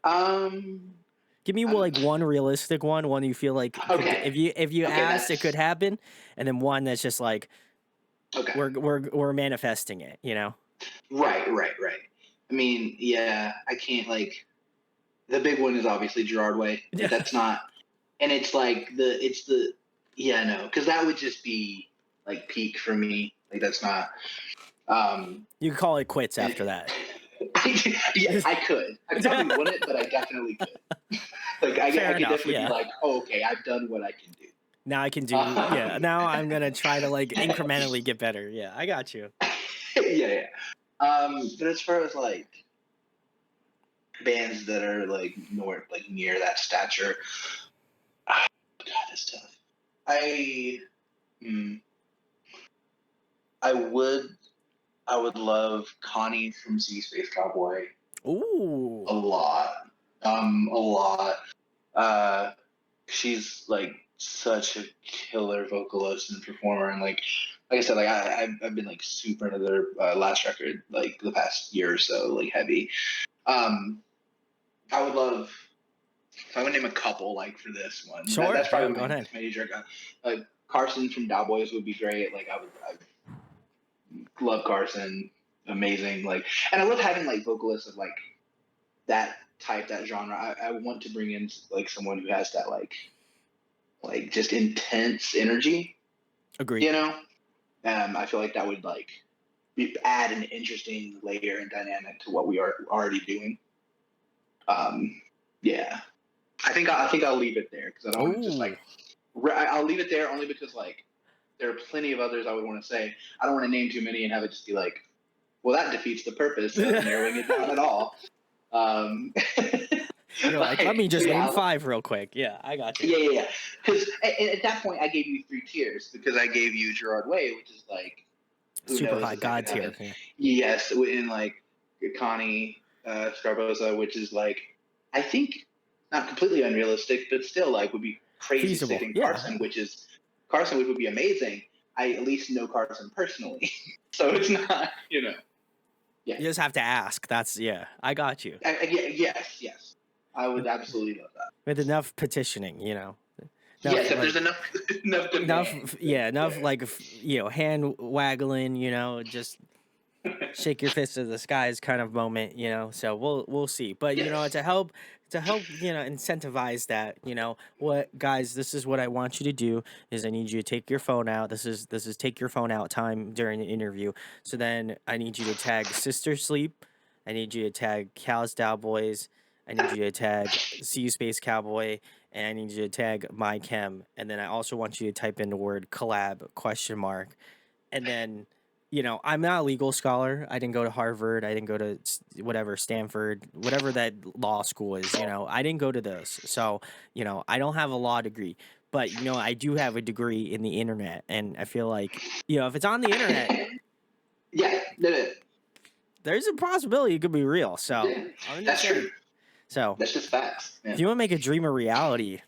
[SPEAKER 2] Um,
[SPEAKER 1] Give me
[SPEAKER 2] I'm,
[SPEAKER 1] like one realistic one you feel like could
[SPEAKER 2] okay,
[SPEAKER 1] if you
[SPEAKER 2] okay,
[SPEAKER 1] asked it could
[SPEAKER 2] that's
[SPEAKER 1] happen, and then one that's just like
[SPEAKER 2] okay.
[SPEAKER 1] we're manifesting it.
[SPEAKER 2] Right. I mean, yeah, I can't like the big one is obviously Gerard Way. Like
[SPEAKER 1] Yeah.
[SPEAKER 2] that's not, and it's like it's the yeah no because that would just be like peak for me. Like that's not. Um,
[SPEAKER 1] You could call it quits
[SPEAKER 2] and,
[SPEAKER 1] after that.
[SPEAKER 2] yeah, I could. I probably wouldn't, but I definitely could. Like I
[SPEAKER 1] Fair
[SPEAKER 2] could
[SPEAKER 1] enough.
[SPEAKER 2] definitely be
[SPEAKER 1] Yeah.
[SPEAKER 2] like, oh, okay, I've done what I can do.
[SPEAKER 1] Now I can do. Yeah.
[SPEAKER 2] Um,
[SPEAKER 1] Now I'm gonna try to like incrementally get better. Yeah, I got you.
[SPEAKER 2] yeah. But as far as like bands that are like near that stature, ah, God, that's tough. I mm, I would I would love Connie from Sea Space Cowboy
[SPEAKER 1] Ooh.
[SPEAKER 2] a lot. A lot. Uh, she's like such a killer vocalist and performer, and like I said, like I've been like super into their last record like the past year or so, like heavy. Um, I would love if I would name a couple like for this one.
[SPEAKER 1] Sure.
[SPEAKER 2] That's
[SPEAKER 1] Yeah.
[SPEAKER 2] probably
[SPEAKER 1] Go
[SPEAKER 2] my
[SPEAKER 1] ahead.
[SPEAKER 2] major. Carson from Cowboys would be great. Like I love Carson, amazing. Like, and I love having like vocalists of like that type, that genre. I want to bring in like someone who has that like just intense energy.
[SPEAKER 1] Agreed.
[SPEAKER 2] You know, I feel like that would like add an interesting layer and dynamic to what we are already doing. Um, yeah, I think I'll leave it there because I don't want to just
[SPEAKER 1] Ooh.
[SPEAKER 2] like I'll leave it there only because like there are plenty of others I would want to say. I don't want to name too many and have it just be like, well, that defeats the purpose of narrowing it down at all. Um,
[SPEAKER 1] You're like, let me
[SPEAKER 2] so
[SPEAKER 1] just name
[SPEAKER 2] yeah,
[SPEAKER 1] five real quick. Yeah, I got you.
[SPEAKER 2] yeah. Because at that point, I gave you three tiers because I gave you Gerard Way, which is like, who
[SPEAKER 1] Super
[SPEAKER 2] knows
[SPEAKER 1] high
[SPEAKER 2] if that could
[SPEAKER 1] god
[SPEAKER 2] happen.
[SPEAKER 1] tier. Yeah.
[SPEAKER 2] Yes, in like Connie Scarbosa, which is like, I think not completely unrealistic, but still like would be crazy
[SPEAKER 1] Feasible.
[SPEAKER 2] sitting
[SPEAKER 1] Yeah.
[SPEAKER 2] Carson, which would be amazing. I at least know Carson personally, so it's not, yeah.
[SPEAKER 1] You just have to ask. Yeah. I got you.
[SPEAKER 2] Yes. I would absolutely love that.
[SPEAKER 1] With enough petitioning. Enough
[SPEAKER 2] Yes, if
[SPEAKER 1] like
[SPEAKER 2] there's enough demand, then
[SPEAKER 1] enough
[SPEAKER 2] yeah.
[SPEAKER 1] like hand waggling, just shake your fist to the skies kind of moment. So we'll see. But
[SPEAKER 2] Yes.
[SPEAKER 1] to help incentivize that, what guys, this is what I want you to do is I need you to take your phone out. This is take your phone out time during the interview. So then I need you to tag Sister Sleep. I need you to tag Cal's Cowboys. I need you to tag CU Space Cowboy, and I need you to tag My Chem. And then I also want you to type in the word collab question mark. And then I'm not a legal scholar. I didn't go to Harvard. I didn't go to whatever Stanford, whatever that law school is. I didn't go to those, so I don't have a law degree. But I do have a degree in the internet, and I feel like if it's on the internet,
[SPEAKER 2] Yeah, no,
[SPEAKER 1] there's a possibility it could be real. So
[SPEAKER 2] yeah,
[SPEAKER 1] I'm just
[SPEAKER 2] that's
[SPEAKER 1] saying.
[SPEAKER 2] true.
[SPEAKER 1] So
[SPEAKER 2] That's just facts.
[SPEAKER 1] if
[SPEAKER 2] Yeah.
[SPEAKER 1] you want to make a dream a reality,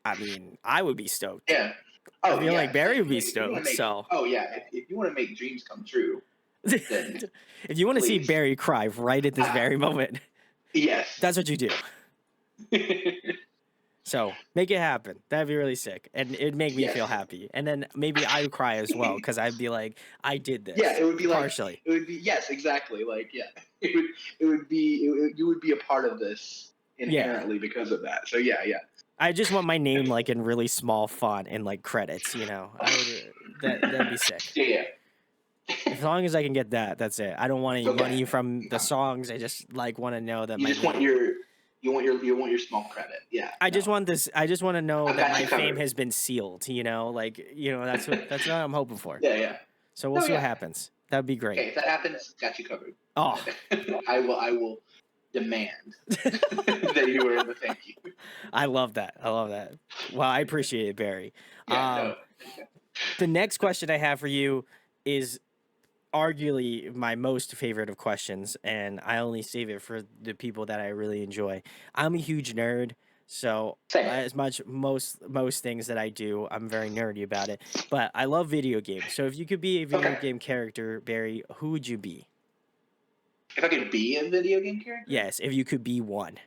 [SPEAKER 1] I mean, I would be stoked.
[SPEAKER 2] Yeah.
[SPEAKER 1] I
[SPEAKER 2] Oh
[SPEAKER 1] feel
[SPEAKER 2] yeah.
[SPEAKER 1] like Barry would be
[SPEAKER 2] Like if you want
[SPEAKER 1] stoked.
[SPEAKER 2] to make,
[SPEAKER 1] So
[SPEAKER 2] oh yeah, if you want to make dreams come true, then
[SPEAKER 1] if you want to see
[SPEAKER 2] please.
[SPEAKER 1] Barry cry right at this
[SPEAKER 2] Uh,
[SPEAKER 1] very moment,
[SPEAKER 2] yes.
[SPEAKER 1] that's what you do. So make it happen. That'd be really sick, and it'd make me feel
[SPEAKER 2] Yes.
[SPEAKER 1] happy. And then maybe I'd cry as well because I'd be like, I did
[SPEAKER 2] Yeah,
[SPEAKER 1] this
[SPEAKER 2] it would be like
[SPEAKER 1] partially.
[SPEAKER 2] it would be yes, exactly. Like yeah, you would be a part of this
[SPEAKER 1] Yeah,
[SPEAKER 2] inherently because of that. So yeah, yeah.
[SPEAKER 1] I just want my name like in really small font and like credits. You know, I would that'd be sick.
[SPEAKER 2] Yeah,
[SPEAKER 1] As long as I can get that, that's it. I don't want any
[SPEAKER 2] okay.
[SPEAKER 1] money from the songs. I just like want to know that
[SPEAKER 2] You
[SPEAKER 1] my
[SPEAKER 2] just want
[SPEAKER 1] name.
[SPEAKER 2] your small credit. Yeah,
[SPEAKER 1] I
[SPEAKER 2] no,
[SPEAKER 1] just want this. I just want to know
[SPEAKER 2] I've
[SPEAKER 1] that
[SPEAKER 2] got
[SPEAKER 1] my
[SPEAKER 2] you
[SPEAKER 1] fame
[SPEAKER 2] covered.
[SPEAKER 1] has been sealed. You know, like that's what I'm hoping for.
[SPEAKER 2] Yeah, yeah.
[SPEAKER 1] So we'll
[SPEAKER 2] No,
[SPEAKER 1] see what
[SPEAKER 2] yeah.
[SPEAKER 1] happens. That'd be great.
[SPEAKER 2] Okay, if that happens, got you covered.
[SPEAKER 1] Oh,
[SPEAKER 2] I will demand that you are in the thank you.
[SPEAKER 1] I love that. I love that. Well, I appreciate it, Barry.
[SPEAKER 2] Yeah, no.
[SPEAKER 1] The next question I have for you is arguably my most favorite of questions, and I only save it for the people that I really enjoy. I'm a huge nerd, so
[SPEAKER 2] Same.
[SPEAKER 1] as much most things that I do, I'm very nerdy about it. But I love video games. So if you could be a video
[SPEAKER 2] Okay.
[SPEAKER 1] game character, Barry, who would you be?
[SPEAKER 2] If I could be a video game character?
[SPEAKER 1] Yes, if you could be one.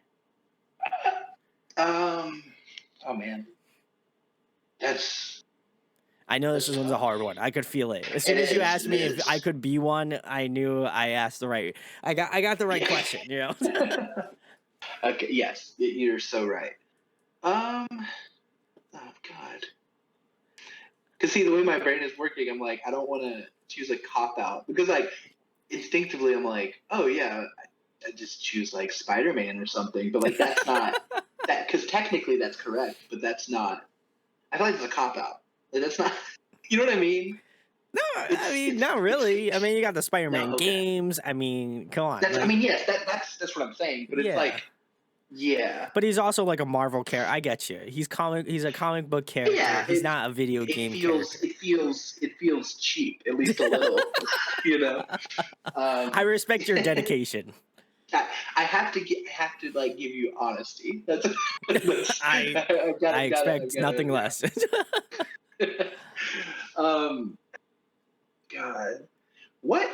[SPEAKER 2] Um. Oh man, that's
[SPEAKER 1] I know this
[SPEAKER 2] that's
[SPEAKER 1] one's a
[SPEAKER 2] tough.
[SPEAKER 1] hard one. I could feel it. As
[SPEAKER 2] It
[SPEAKER 1] soon as you
[SPEAKER 2] is.
[SPEAKER 1] asked
[SPEAKER 2] It
[SPEAKER 1] me if I
[SPEAKER 2] is.
[SPEAKER 1] could be one, I knew I asked the right. I got the right
[SPEAKER 2] Yeah.
[SPEAKER 1] question. You know.
[SPEAKER 2] Okay. Yes, you're so right. Um. Oh God. Because see, the way my brain is working, I'm like, I don't want to choose a cop out because like instinctively, I'm like, oh yeah, I just choose like Spider-Man or something. But like that's not that because technically that's correct, but that's not. I feel like it's a cop out. Like, that's not. You know what I mean?
[SPEAKER 1] No, I mean not really. I mean you got the
[SPEAKER 2] No.
[SPEAKER 1] Spider-Man
[SPEAKER 2] Okay.
[SPEAKER 1] games. I mean, come on,
[SPEAKER 2] That's. I
[SPEAKER 1] like
[SPEAKER 2] mean, yes. That's what I'm saying. But it's
[SPEAKER 1] yeah.
[SPEAKER 2] like, yeah,
[SPEAKER 1] But he's also like a Marvel character. I get you. He's a comic book character.
[SPEAKER 2] yeah.
[SPEAKER 1] He's not a video game character.
[SPEAKER 2] It feels cheap, at least a little. You know.
[SPEAKER 1] I
[SPEAKER 2] Um,
[SPEAKER 1] respect your dedication.
[SPEAKER 2] I have to like give you honesty. That's
[SPEAKER 1] I
[SPEAKER 2] I've got
[SPEAKER 1] I
[SPEAKER 2] I've
[SPEAKER 1] expect
[SPEAKER 2] got
[SPEAKER 1] nothing less.
[SPEAKER 2] um, God, what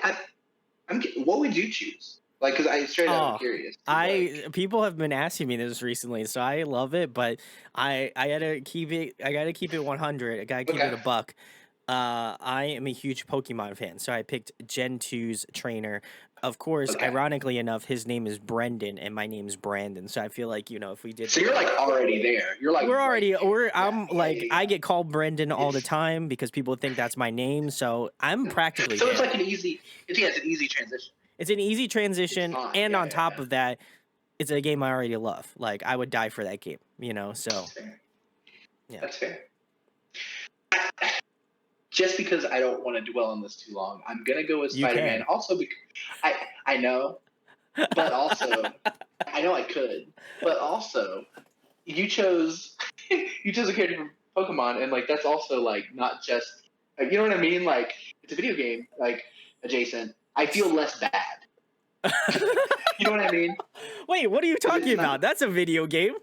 [SPEAKER 2] what would you choose? Like, because I straight up am
[SPEAKER 1] Oh,
[SPEAKER 2] curious. 'Cause, like,
[SPEAKER 1] people have been asking me this recently, so I love it, but I gotta keep it. I gotta keep it 100. I gotta keep it
[SPEAKER 2] okay,
[SPEAKER 1] a buck. I am a huge Pokemon fan, so I picked Gen 2's trainer. Of course,
[SPEAKER 2] okay.
[SPEAKER 1] ironically enough, his name is Brendan and my name's Brandon. So I feel like, if we did
[SPEAKER 2] So
[SPEAKER 1] the
[SPEAKER 2] you're
[SPEAKER 1] like
[SPEAKER 2] like already there. You're like
[SPEAKER 1] we're
[SPEAKER 2] right
[SPEAKER 1] already
[SPEAKER 2] there.
[SPEAKER 1] we're
[SPEAKER 2] Yeah,
[SPEAKER 1] I'm
[SPEAKER 2] yeah,
[SPEAKER 1] like
[SPEAKER 2] yeah,
[SPEAKER 1] I
[SPEAKER 2] yeah.
[SPEAKER 1] get called Brendan all the
[SPEAKER 2] It's
[SPEAKER 1] time because people think that's my name. So I'm practically
[SPEAKER 2] so it's
[SPEAKER 1] there.
[SPEAKER 2] like an easy. It's an easy transition.
[SPEAKER 1] It's an easy
[SPEAKER 2] It's
[SPEAKER 1] transition,
[SPEAKER 2] fine.
[SPEAKER 1] and
[SPEAKER 2] Yeah,
[SPEAKER 1] on
[SPEAKER 2] yeah,
[SPEAKER 1] top
[SPEAKER 2] yeah.
[SPEAKER 1] of that, it's a game I already love. Like I would die for that game, so
[SPEAKER 2] That's fair.
[SPEAKER 1] yeah.
[SPEAKER 2] That's fair. Just because I don't want to dwell on this too long, I'm gonna go with
[SPEAKER 1] You
[SPEAKER 2] Spider-Man.
[SPEAKER 1] can.
[SPEAKER 2] Also, because I know, but also I know I could, but also you chose you chose a character from Pokemon, and like that's also like not just like, you know what I mean? Like it's a video game, like adjacent. I feel less bad. You know what I mean?
[SPEAKER 1] Wait, what are you
[SPEAKER 2] Because
[SPEAKER 1] talking
[SPEAKER 2] it's not.
[SPEAKER 1] about? That's a video game.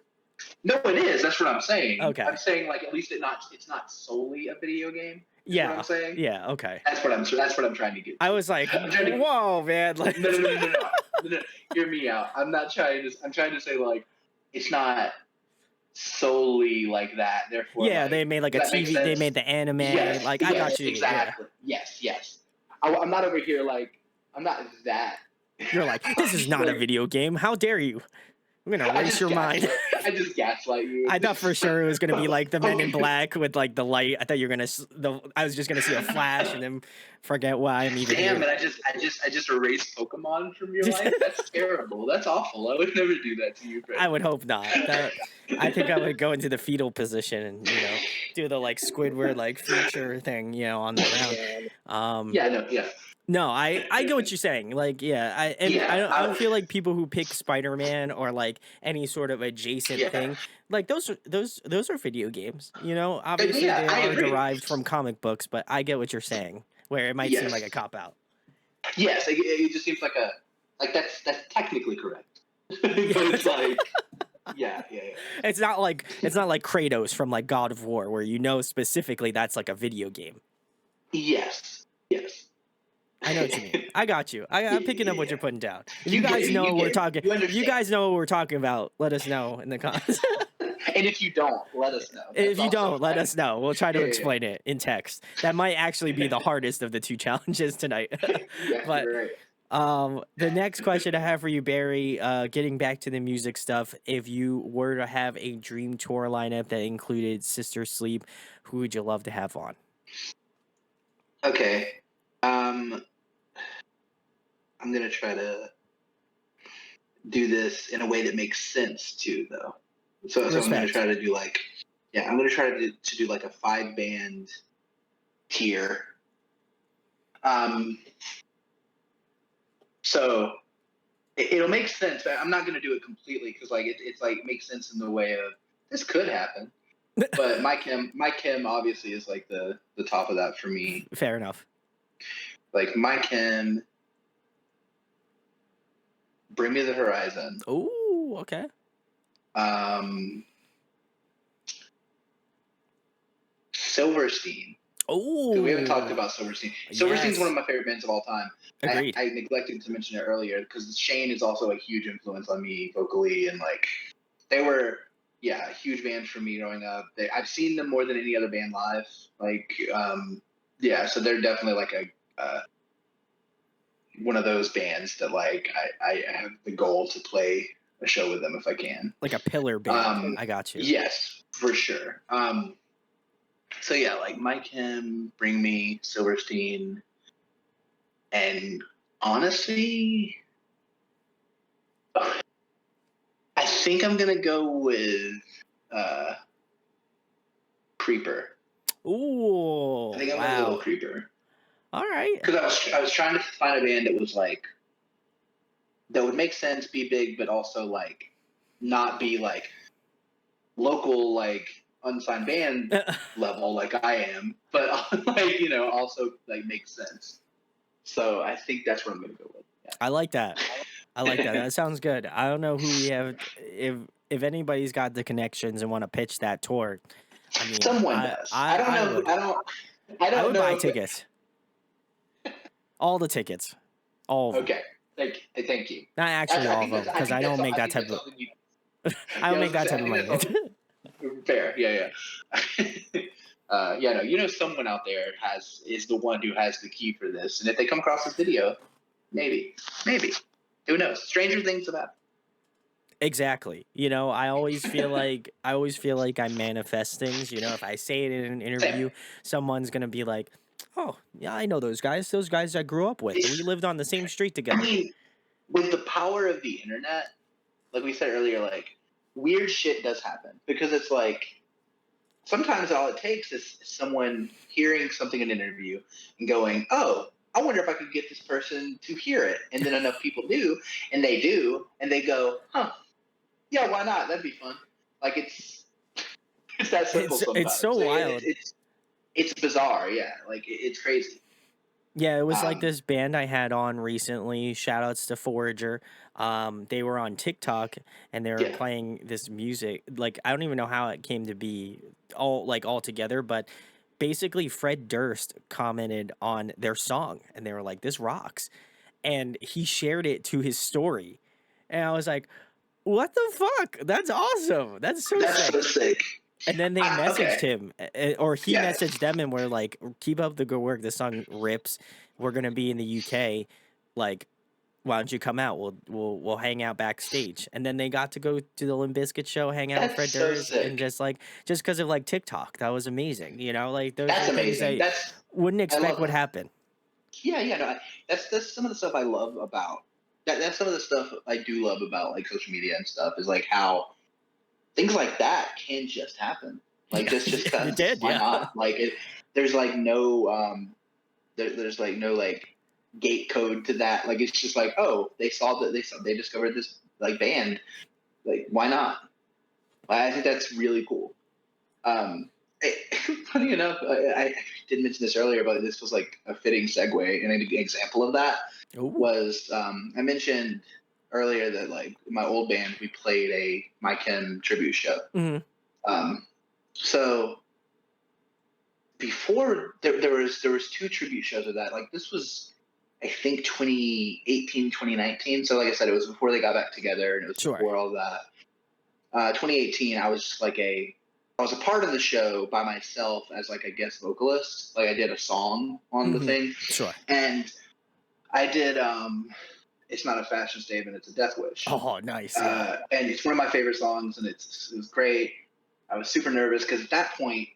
[SPEAKER 2] No, it is. That's what I'm saying.
[SPEAKER 1] Okay.
[SPEAKER 2] I'm saying like at least it's not solely a video game. Is what I'm
[SPEAKER 1] Yeah.
[SPEAKER 2] saying.
[SPEAKER 1] Yeah, okay.
[SPEAKER 2] That's what I'm trying to get
[SPEAKER 1] I
[SPEAKER 2] to.
[SPEAKER 1] was like,
[SPEAKER 2] I'm trying to
[SPEAKER 1] "Whoa, man." Like
[SPEAKER 2] no, no, no, no, no, no, no, no. Hear me out. I'm not trying to. I'm trying to say like it's not solely like that. Therefore,
[SPEAKER 1] yeah,
[SPEAKER 2] like
[SPEAKER 1] they made like
[SPEAKER 2] does
[SPEAKER 1] a
[SPEAKER 2] that make
[SPEAKER 1] TV, they
[SPEAKER 2] sense?
[SPEAKER 1] made the anime.
[SPEAKER 2] Yes,
[SPEAKER 1] Like I got
[SPEAKER 2] yes,
[SPEAKER 1] you. Yeah.
[SPEAKER 2] exactly. Yes, yes. I'm not over here like I'm not that.
[SPEAKER 1] You're like, "This is not a
[SPEAKER 2] like,
[SPEAKER 1] video game. How dare you?" I'm going to erase your mind.
[SPEAKER 2] I just gaslight you.
[SPEAKER 1] I thought for sure it was gonna be like the Men in
[SPEAKER 2] Okay.
[SPEAKER 1] Black with like the light. I thought you were gonna. I was just gonna see a flash and then forget why I'm even
[SPEAKER 2] Damn,
[SPEAKER 1] here.
[SPEAKER 2] and I just erased Pokemon from your life. That's terrible. That's awful. I would never do that to you, Fred.
[SPEAKER 1] I would hope not. I think I would go into the fetal position and do the like Squidward like future thing on the ground.
[SPEAKER 2] Yeah, no, yeah,
[SPEAKER 1] No, I get what you're saying. Like, yeah, I
[SPEAKER 2] yeah,
[SPEAKER 1] don't feel like people who pick Spider-Man or like any sort of adjacent
[SPEAKER 2] yeah.
[SPEAKER 1] thing, like those are video games. Obviously
[SPEAKER 2] Yeah,
[SPEAKER 1] they
[SPEAKER 2] I
[SPEAKER 1] are
[SPEAKER 2] agree.
[SPEAKER 1] derived from comic books, but I get what you're saying. Where it might seem like a
[SPEAKER 2] Yes,
[SPEAKER 1] cop out.
[SPEAKER 2] yes. It just seems like that's technically correct, but
[SPEAKER 1] Yeah.
[SPEAKER 2] it's like yeah, yeah, yeah.
[SPEAKER 1] It's not like Kratos from like God of War where specifically that's like a video game.
[SPEAKER 2] Yes, yes.
[SPEAKER 1] I know what you mean. I got you. I'm picking up what
[SPEAKER 2] Yeah.
[SPEAKER 1] you're putting down. If you
[SPEAKER 2] You get
[SPEAKER 1] guys
[SPEAKER 2] it.
[SPEAKER 1] know
[SPEAKER 2] You
[SPEAKER 1] what we're
[SPEAKER 2] get it.
[SPEAKER 1] talking,
[SPEAKER 2] You
[SPEAKER 1] if you
[SPEAKER 2] understand.
[SPEAKER 1] guys know what we're talking about, let us know in the comments.
[SPEAKER 2] And if you don't, let us know. That's
[SPEAKER 1] If you
[SPEAKER 2] also
[SPEAKER 1] don't, let
[SPEAKER 2] fine.
[SPEAKER 1] us know. We'll try to
[SPEAKER 2] Yeah,
[SPEAKER 1] explain it in text. That might actually be the hardest of the two challenges tonight.
[SPEAKER 2] yeah,
[SPEAKER 1] But
[SPEAKER 2] you're right.
[SPEAKER 1] the next question I have for you, Barry, getting back to the music stuff, if you were to have a dream tour lineup that included Sister Sleep, who would you love to have on?
[SPEAKER 2] Okay. Um, I'm gonna try to do this in a way that makes sense too, though. So I'm gonna
[SPEAKER 1] Respect.
[SPEAKER 2] try to do like, yeah, I'm gonna try to do like a 5 band tier. Um, so it'll make sense. But I'm not gonna do it completely because like it's like it makes sense in the way of this could happen. But Mike Kim obviously is like the top of that for me.
[SPEAKER 1] Fair enough.
[SPEAKER 2] Like Mike Kim, Bring Me the Horizon.
[SPEAKER 1] Oh, okay.
[SPEAKER 2] Um, Silverstein. Because we haven't talked
[SPEAKER 1] Oh,
[SPEAKER 2] about Silverstein. Silverstein's one of
[SPEAKER 1] yes.
[SPEAKER 2] my favorite bands of all time.
[SPEAKER 1] Agreed.
[SPEAKER 2] I neglected to mention it earlier because Shane is also a huge influence on me vocally, and like they were, yeah, a huge band for me growing up. I've seen them more than any other band live. Like, yeah, so they're definitely like a one of those bands that like I have the goal to play a show with them if I can.
[SPEAKER 1] Like a pillar band. I got you.
[SPEAKER 2] Yes, for sure. So yeah, like Mike Kim, Bring Me, Silverstein, and honestly, I think I'm gonna go with uh, Creeper. I
[SPEAKER 1] Oh,
[SPEAKER 2] think I'm gonna go with
[SPEAKER 1] wow.
[SPEAKER 2] Creeper
[SPEAKER 1] All right.
[SPEAKER 2] because I was trying to find a band that was like that would make sense, be big, but also like not be like local like unsigned band level like I am, but like also like makes sense. So I think that's what I'm gonna go with.
[SPEAKER 1] I like that. I like that.
[SPEAKER 2] Yeah.
[SPEAKER 1] That sounds good. I don't know who we have. If anybody's got the connections and want to pitch that tour, I mean,
[SPEAKER 2] Someone does. I don't
[SPEAKER 1] I
[SPEAKER 2] know.
[SPEAKER 1] would
[SPEAKER 2] I
[SPEAKER 1] I
[SPEAKER 2] don't
[SPEAKER 1] would buy
[SPEAKER 2] know.
[SPEAKER 1] tickets, all the tickets, all of them.
[SPEAKER 2] Okay. Thank you.
[SPEAKER 1] Not actually
[SPEAKER 2] I
[SPEAKER 1] all of
[SPEAKER 2] think
[SPEAKER 1] them
[SPEAKER 2] that's
[SPEAKER 1] because I don't make
[SPEAKER 2] I
[SPEAKER 1] that
[SPEAKER 2] think
[SPEAKER 1] type
[SPEAKER 2] that's
[SPEAKER 1] of
[SPEAKER 2] something you.
[SPEAKER 1] I don't
[SPEAKER 2] Yeah, I was
[SPEAKER 1] make
[SPEAKER 2] gonna
[SPEAKER 1] that
[SPEAKER 2] say I
[SPEAKER 1] type of
[SPEAKER 2] think that's
[SPEAKER 1] money.
[SPEAKER 2] something fair. Yeah, yeah. Yeah, no, someone out there is the one who has the key for this, and if they come across this video, maybe, who knows? Stranger things have happened.
[SPEAKER 1] Exactly. I always feel like I manifest things. If I say it in an
[SPEAKER 2] Same.
[SPEAKER 1] interview, someone's gonna be like, "Oh, yeah, I know those guys. Those guys I grew up with. We lived on the same street
[SPEAKER 2] I
[SPEAKER 1] together."
[SPEAKER 2] mean, with the power of the internet, like we said earlier, like weird shit does happen because it's like sometimes all it takes is someone hearing something in an interview and going, "Oh, I wonder if I could get this person to hear it," and then enough people do, and they go, "Huh, yeah, why not? That'd be fun." Like it's that simple
[SPEAKER 1] It's
[SPEAKER 2] sometimes.
[SPEAKER 1] so wild.
[SPEAKER 2] It's bizarre, yeah. Like it's crazy.
[SPEAKER 1] Yeah, it was like
[SPEAKER 2] Um,
[SPEAKER 1] this band I had on recently. Shout outs to Forager. They were on TikTok and they were
[SPEAKER 2] yeah,
[SPEAKER 1] playing this music. Like I don't even know how it came to be all together, but basically Fred Durst commented on their song and they were like, "This rocks," and he shared it to his story, and I was like, "What the fuck? That's awesome! That's so
[SPEAKER 2] that's so
[SPEAKER 1] sick!"
[SPEAKER 2] sick.
[SPEAKER 1] And then they
[SPEAKER 2] Okay,
[SPEAKER 1] messaged him, or he
[SPEAKER 2] yeah,
[SPEAKER 1] messaged them, and were like, "Keep up the good work. This song rips. We're gonna be in the UK. Like, why don't you come out? We'll hang out backstage." And then they got to go to the Limp Bizkit show, hang out with
[SPEAKER 2] that's
[SPEAKER 1] Fred
[SPEAKER 2] so
[SPEAKER 1] Durst, and
[SPEAKER 2] sick.
[SPEAKER 1] just because of like TikTok, that was amazing. Like those
[SPEAKER 2] That's
[SPEAKER 1] are things
[SPEAKER 2] amazing.
[SPEAKER 1] I wouldn't
[SPEAKER 2] I
[SPEAKER 1] expect
[SPEAKER 2] love
[SPEAKER 1] would
[SPEAKER 2] that.
[SPEAKER 1] happen.
[SPEAKER 2] Yeah, yeah, no, that's some of the stuff I love about that. That's some of the stuff I do love about like social media and stuff is like how things like that can just happen. Like
[SPEAKER 1] Yeah,
[SPEAKER 2] just
[SPEAKER 1] it
[SPEAKER 2] cause
[SPEAKER 1] did.
[SPEAKER 2] why
[SPEAKER 1] Yeah,
[SPEAKER 2] not? Like there's like no there's like no like gate code to that. Like it's just like oh they discovered this like band like why not? I think that's really cool. Um, Funny enough, I did mention this earlier, but this was like a fitting segue. And an example of that
[SPEAKER 1] ooh,
[SPEAKER 2] was I mentioned earlier that like in my old band we played a My Chem tribute show.
[SPEAKER 1] hmm,
[SPEAKER 2] Um, so before there was two tribute shows of that. Like this was I think 2018, 2019. So like I said, it was before they got back together and it was
[SPEAKER 1] sure.
[SPEAKER 2] before all that. 2018, I was a part of the show by myself as like a guest vocalist. Like I did a song on the
[SPEAKER 1] Hmm.
[SPEAKER 2] thing,
[SPEAKER 1] Sure.
[SPEAKER 2] and I did. It's not a fashion statement; it's a death wish,
[SPEAKER 1] Oh, nice. Yeah.
[SPEAKER 2] and it's one of my favorite songs, and it was great. I was super nervous because at that point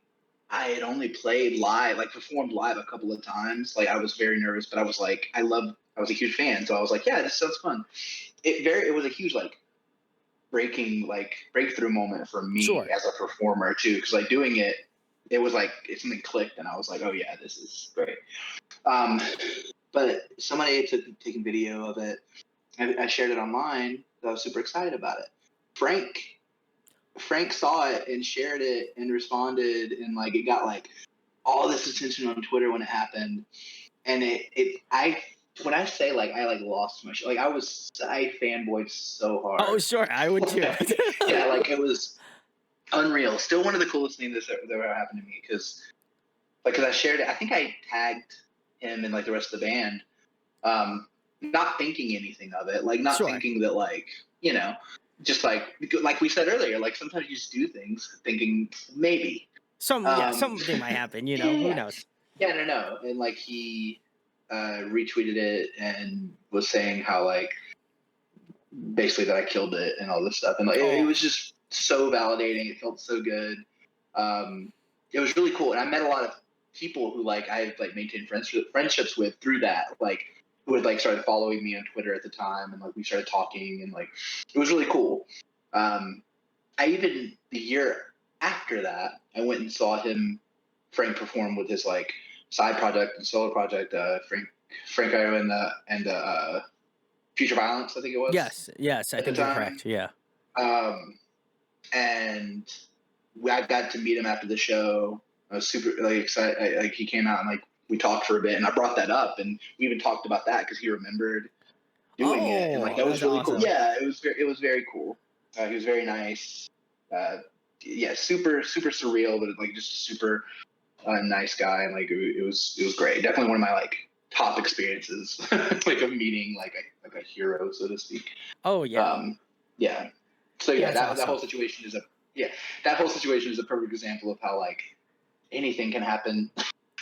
[SPEAKER 2] I had only played live, like performed live a couple of times. Like I was very nervous, but I was like, I was a huge fan, so I was like, yeah, this sounds fun. It was a huge like breakthrough moment for me
[SPEAKER 1] Sure.
[SPEAKER 2] as a performer too, because like doing it, it was like something clicked, and I was like, oh yeah, this is great. Um, but somebody took taking video of it. I shared it online. I was super excited about it. Frank Frank saw it and shared it and responded, and like it got like all this attention on Twitter when it happened. And I when I say like I like lost my shit, like I fanboyed so
[SPEAKER 1] Oh,
[SPEAKER 2] hard.
[SPEAKER 1] sure. I would too.
[SPEAKER 2] Yeah, like it was unreal. Still one of the coolest things that ever happened to me because I shared it. I think I tagged him and like the rest of the band, um, not thinking anything of it, like not
[SPEAKER 1] Sure.
[SPEAKER 2] thinking that like you know, just like we said earlier, like sometimes you just do things thinking maybe.
[SPEAKER 1] Yeah,
[SPEAKER 2] Um,
[SPEAKER 1] something might happen, who
[SPEAKER 2] yeah,
[SPEAKER 1] knows?
[SPEAKER 2] yeah, no, and like he retweeted it and was saying how like basically that I killed it and all this stuff, and like it
[SPEAKER 1] Oh,
[SPEAKER 2] was just so validating. It felt so good. Um, it was really cool, and I met a lot of people who like I like maintained friendships with through that, like who had like started following me on Twitter at the time, and like we started talking, and like it was really cool. Um, I even the year after that, I went and saw Frank perform with his like side project and solo project, Frank Io and the Future Violence, I think it was
[SPEAKER 1] yes, yes, I
[SPEAKER 2] at the
[SPEAKER 1] think you're
[SPEAKER 2] time.
[SPEAKER 1] correct. Yeah.
[SPEAKER 2] Um, and I got to meet him after the show. I was super like excited. Like he came out and like we talked for a bit, and I brought that up, and we even talked about that because he remembered doing it, and like
[SPEAKER 1] Oh,
[SPEAKER 2] that was
[SPEAKER 1] that's
[SPEAKER 2] really cool.
[SPEAKER 1] awesome.
[SPEAKER 2] Yeah, it was very cool. He was very nice. Uh, yeah, super surreal, but like just a super nice guy, and like it was great. Definitely one of my like top experiences, like of meeting like a hero, so to speak.
[SPEAKER 1] Oh, yeah.
[SPEAKER 2] Um, yeah. So yeah,
[SPEAKER 1] That's
[SPEAKER 2] that whole
[SPEAKER 1] awesome.
[SPEAKER 2] situation is a yeah that whole situation is a perfect example of how like anything can happen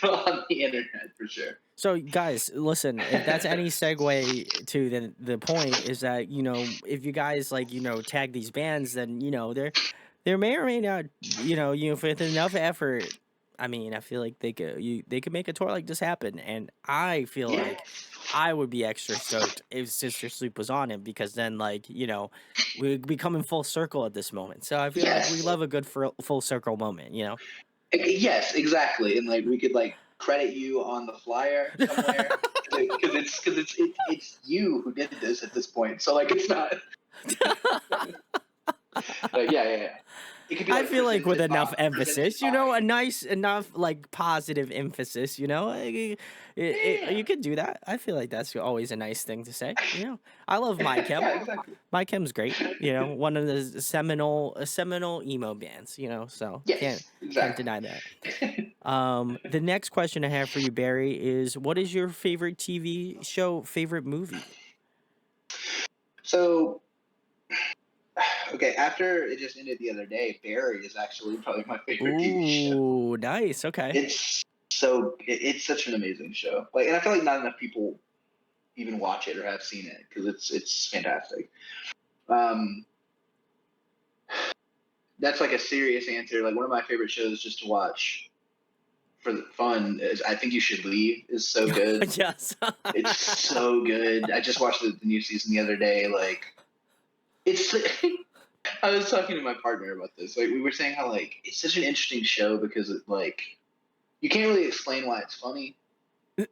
[SPEAKER 2] on the internet for sure.
[SPEAKER 1] So, guys, listen, if that's any segue to the point is that, if you guys like, tag these bands, then, there may or may not, with enough effort, I mean, I feel like they could make a tour like this happen. And I feel
[SPEAKER 2] Yeah.
[SPEAKER 1] like I would be extra stoked if Sister Sleep was on it because then like, we come in full circle at this moment. So I feel like we
[SPEAKER 2] Yes.
[SPEAKER 1] love a good full circle moment.
[SPEAKER 2] Yes, exactly. And like we could like credit you on the flyer somewhere because it's you who did this at this point. So like it's not like yeah. It could be
[SPEAKER 1] I
[SPEAKER 2] like
[SPEAKER 1] feel like with enough
[SPEAKER 2] presented
[SPEAKER 1] emphasis, a
[SPEAKER 2] by
[SPEAKER 1] nice enough like positive emphasis, like, you
[SPEAKER 2] yeah
[SPEAKER 1] could do that. I feel like that's always a nice thing to say. I love My Chem.
[SPEAKER 2] yeah exactly
[SPEAKER 1] My Chem's great. One of the seminal emo bands. So
[SPEAKER 2] yes
[SPEAKER 1] can't
[SPEAKER 2] exactly.
[SPEAKER 1] deny that. The next question I have for you, Barry, is what is your favorite TV show, favorite movie?
[SPEAKER 2] So okay, after it just ended the other day, Barry is actually probably my favorite TV show.
[SPEAKER 1] Ooh, nice. Okay.
[SPEAKER 2] It's such an amazing show. Like, and I feel like not enough people even watch it or have seen it because it's fantastic. Um, that's like a serious answer. Like one of my favorite shows just to watch for the fun is I Think You Should Leave is so good.
[SPEAKER 1] Yes.
[SPEAKER 2] It's so good. I just watched the new season the other day. Like it's I was talking to my partner about this. Like we were saying how like it's such an interesting show because it like you can't really explain why it's funny.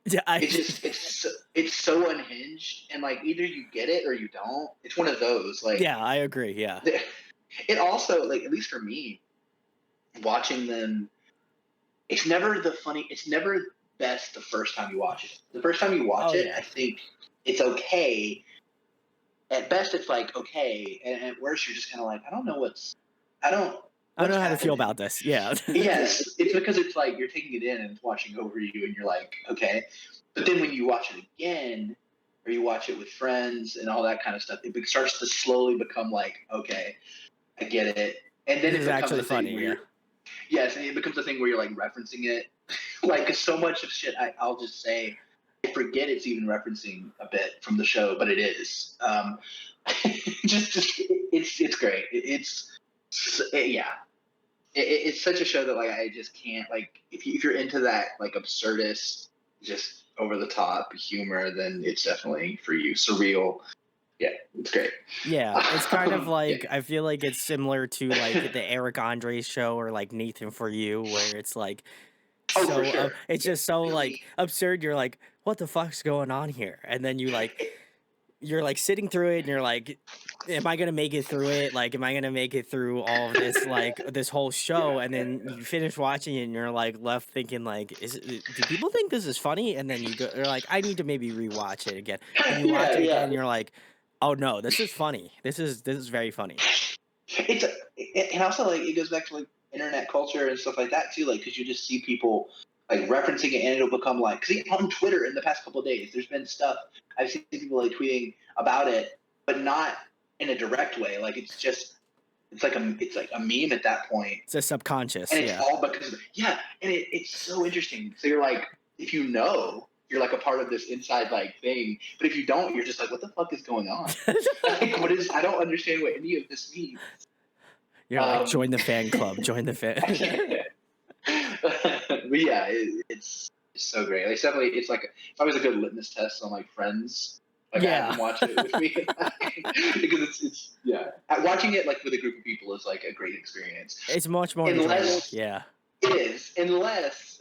[SPEAKER 1] Yeah,
[SPEAKER 2] It's just it's so unhinged, and like either you get it or you don't. It's one of those. Like
[SPEAKER 1] yeah, I agree. Yeah.
[SPEAKER 2] it also like at least for me watching them, it's never the funny. It's never best the first time you watch it. The first time you watch
[SPEAKER 1] Oh
[SPEAKER 2] it,
[SPEAKER 1] yeah.
[SPEAKER 2] I think it's okay. At best, it's like okay, and at worst, you're just kind of like I don't
[SPEAKER 1] I don't
[SPEAKER 2] what's
[SPEAKER 1] know how to feel
[SPEAKER 2] happening.
[SPEAKER 1] about this. Yeah.
[SPEAKER 2] Yes, it's because it's like you're taking it in and it's watching over you, and you're like, okay. But then when you watch it again, or you watch it with friends and all that kind of stuff, it starts to slowly become like, okay. I get it. And then
[SPEAKER 1] This
[SPEAKER 2] it
[SPEAKER 1] is
[SPEAKER 2] becomes
[SPEAKER 1] actually
[SPEAKER 2] a thing
[SPEAKER 1] funny,
[SPEAKER 2] where
[SPEAKER 1] yeah.
[SPEAKER 2] you're, yes, and it becomes a thing where you're like referencing it. Like, 'cause so much of shit, I'll just say, I forget it's even referencing a bit from the show, but it is. Just it's great. Yeah. It's such a show that like I just can't like if you're into that like absurdist, just over the top humor, then it's definitely for you. Surreal, yeah, it's great.
[SPEAKER 1] Yeah, it's kind of
[SPEAKER 2] Yeah.
[SPEAKER 1] like I feel like it's similar to like the Eric Andre show or like Nathan For You, where it's like
[SPEAKER 2] Oh, for
[SPEAKER 1] so
[SPEAKER 2] sure.
[SPEAKER 1] it's
[SPEAKER 2] Yeah,
[SPEAKER 1] just so like
[SPEAKER 2] really.
[SPEAKER 1] absurd. You're like, what the fuck's going on here? And then you're like sitting through it and you're like, am I gonna make it through it? Like, am I gonna make it through all of this, like this whole
[SPEAKER 2] Yeah,
[SPEAKER 1] show? And
[SPEAKER 2] yeah,
[SPEAKER 1] then you finish watching it and you're like left thinking like, do people think this is funny? And then you're like, I need to maybe rewatch it again. And you watch
[SPEAKER 2] yeah,
[SPEAKER 1] it again
[SPEAKER 2] yeah.
[SPEAKER 1] and you're like, oh no, this is funny. This is very funny.
[SPEAKER 2] It's and also like it goes back to like internet culture and stuff like that too. Like, because you just see people like referencing it, and it'll become like, see, on Twitter in the past couple of days, there's been stuff I've seen people like tweeting about it, but not in a direct way. Like, it's like a meme at that point,
[SPEAKER 1] It's a subconscious,
[SPEAKER 2] and it's
[SPEAKER 1] yeah.
[SPEAKER 2] all because yeah, and it's so interesting. So you're like, if you know, you're like a part of this inside like thing, but if you don't, you're just like, what the fuck is going on? Like, what is? I don't understand what any of this means.
[SPEAKER 1] You're like,
[SPEAKER 2] Um,
[SPEAKER 1] join the fan club, join the fan.
[SPEAKER 2] but yeah, it's so great. Like, it's definitely, it's like if I was a good litmus test on like Friends, like I had
[SPEAKER 1] Yeah,
[SPEAKER 2] them watching it with me because it's yeah, watching it like with a group of people is like a great experience.
[SPEAKER 1] it's much more enjoyable.
[SPEAKER 2] Unless
[SPEAKER 1] Yeah.
[SPEAKER 2] it is, unless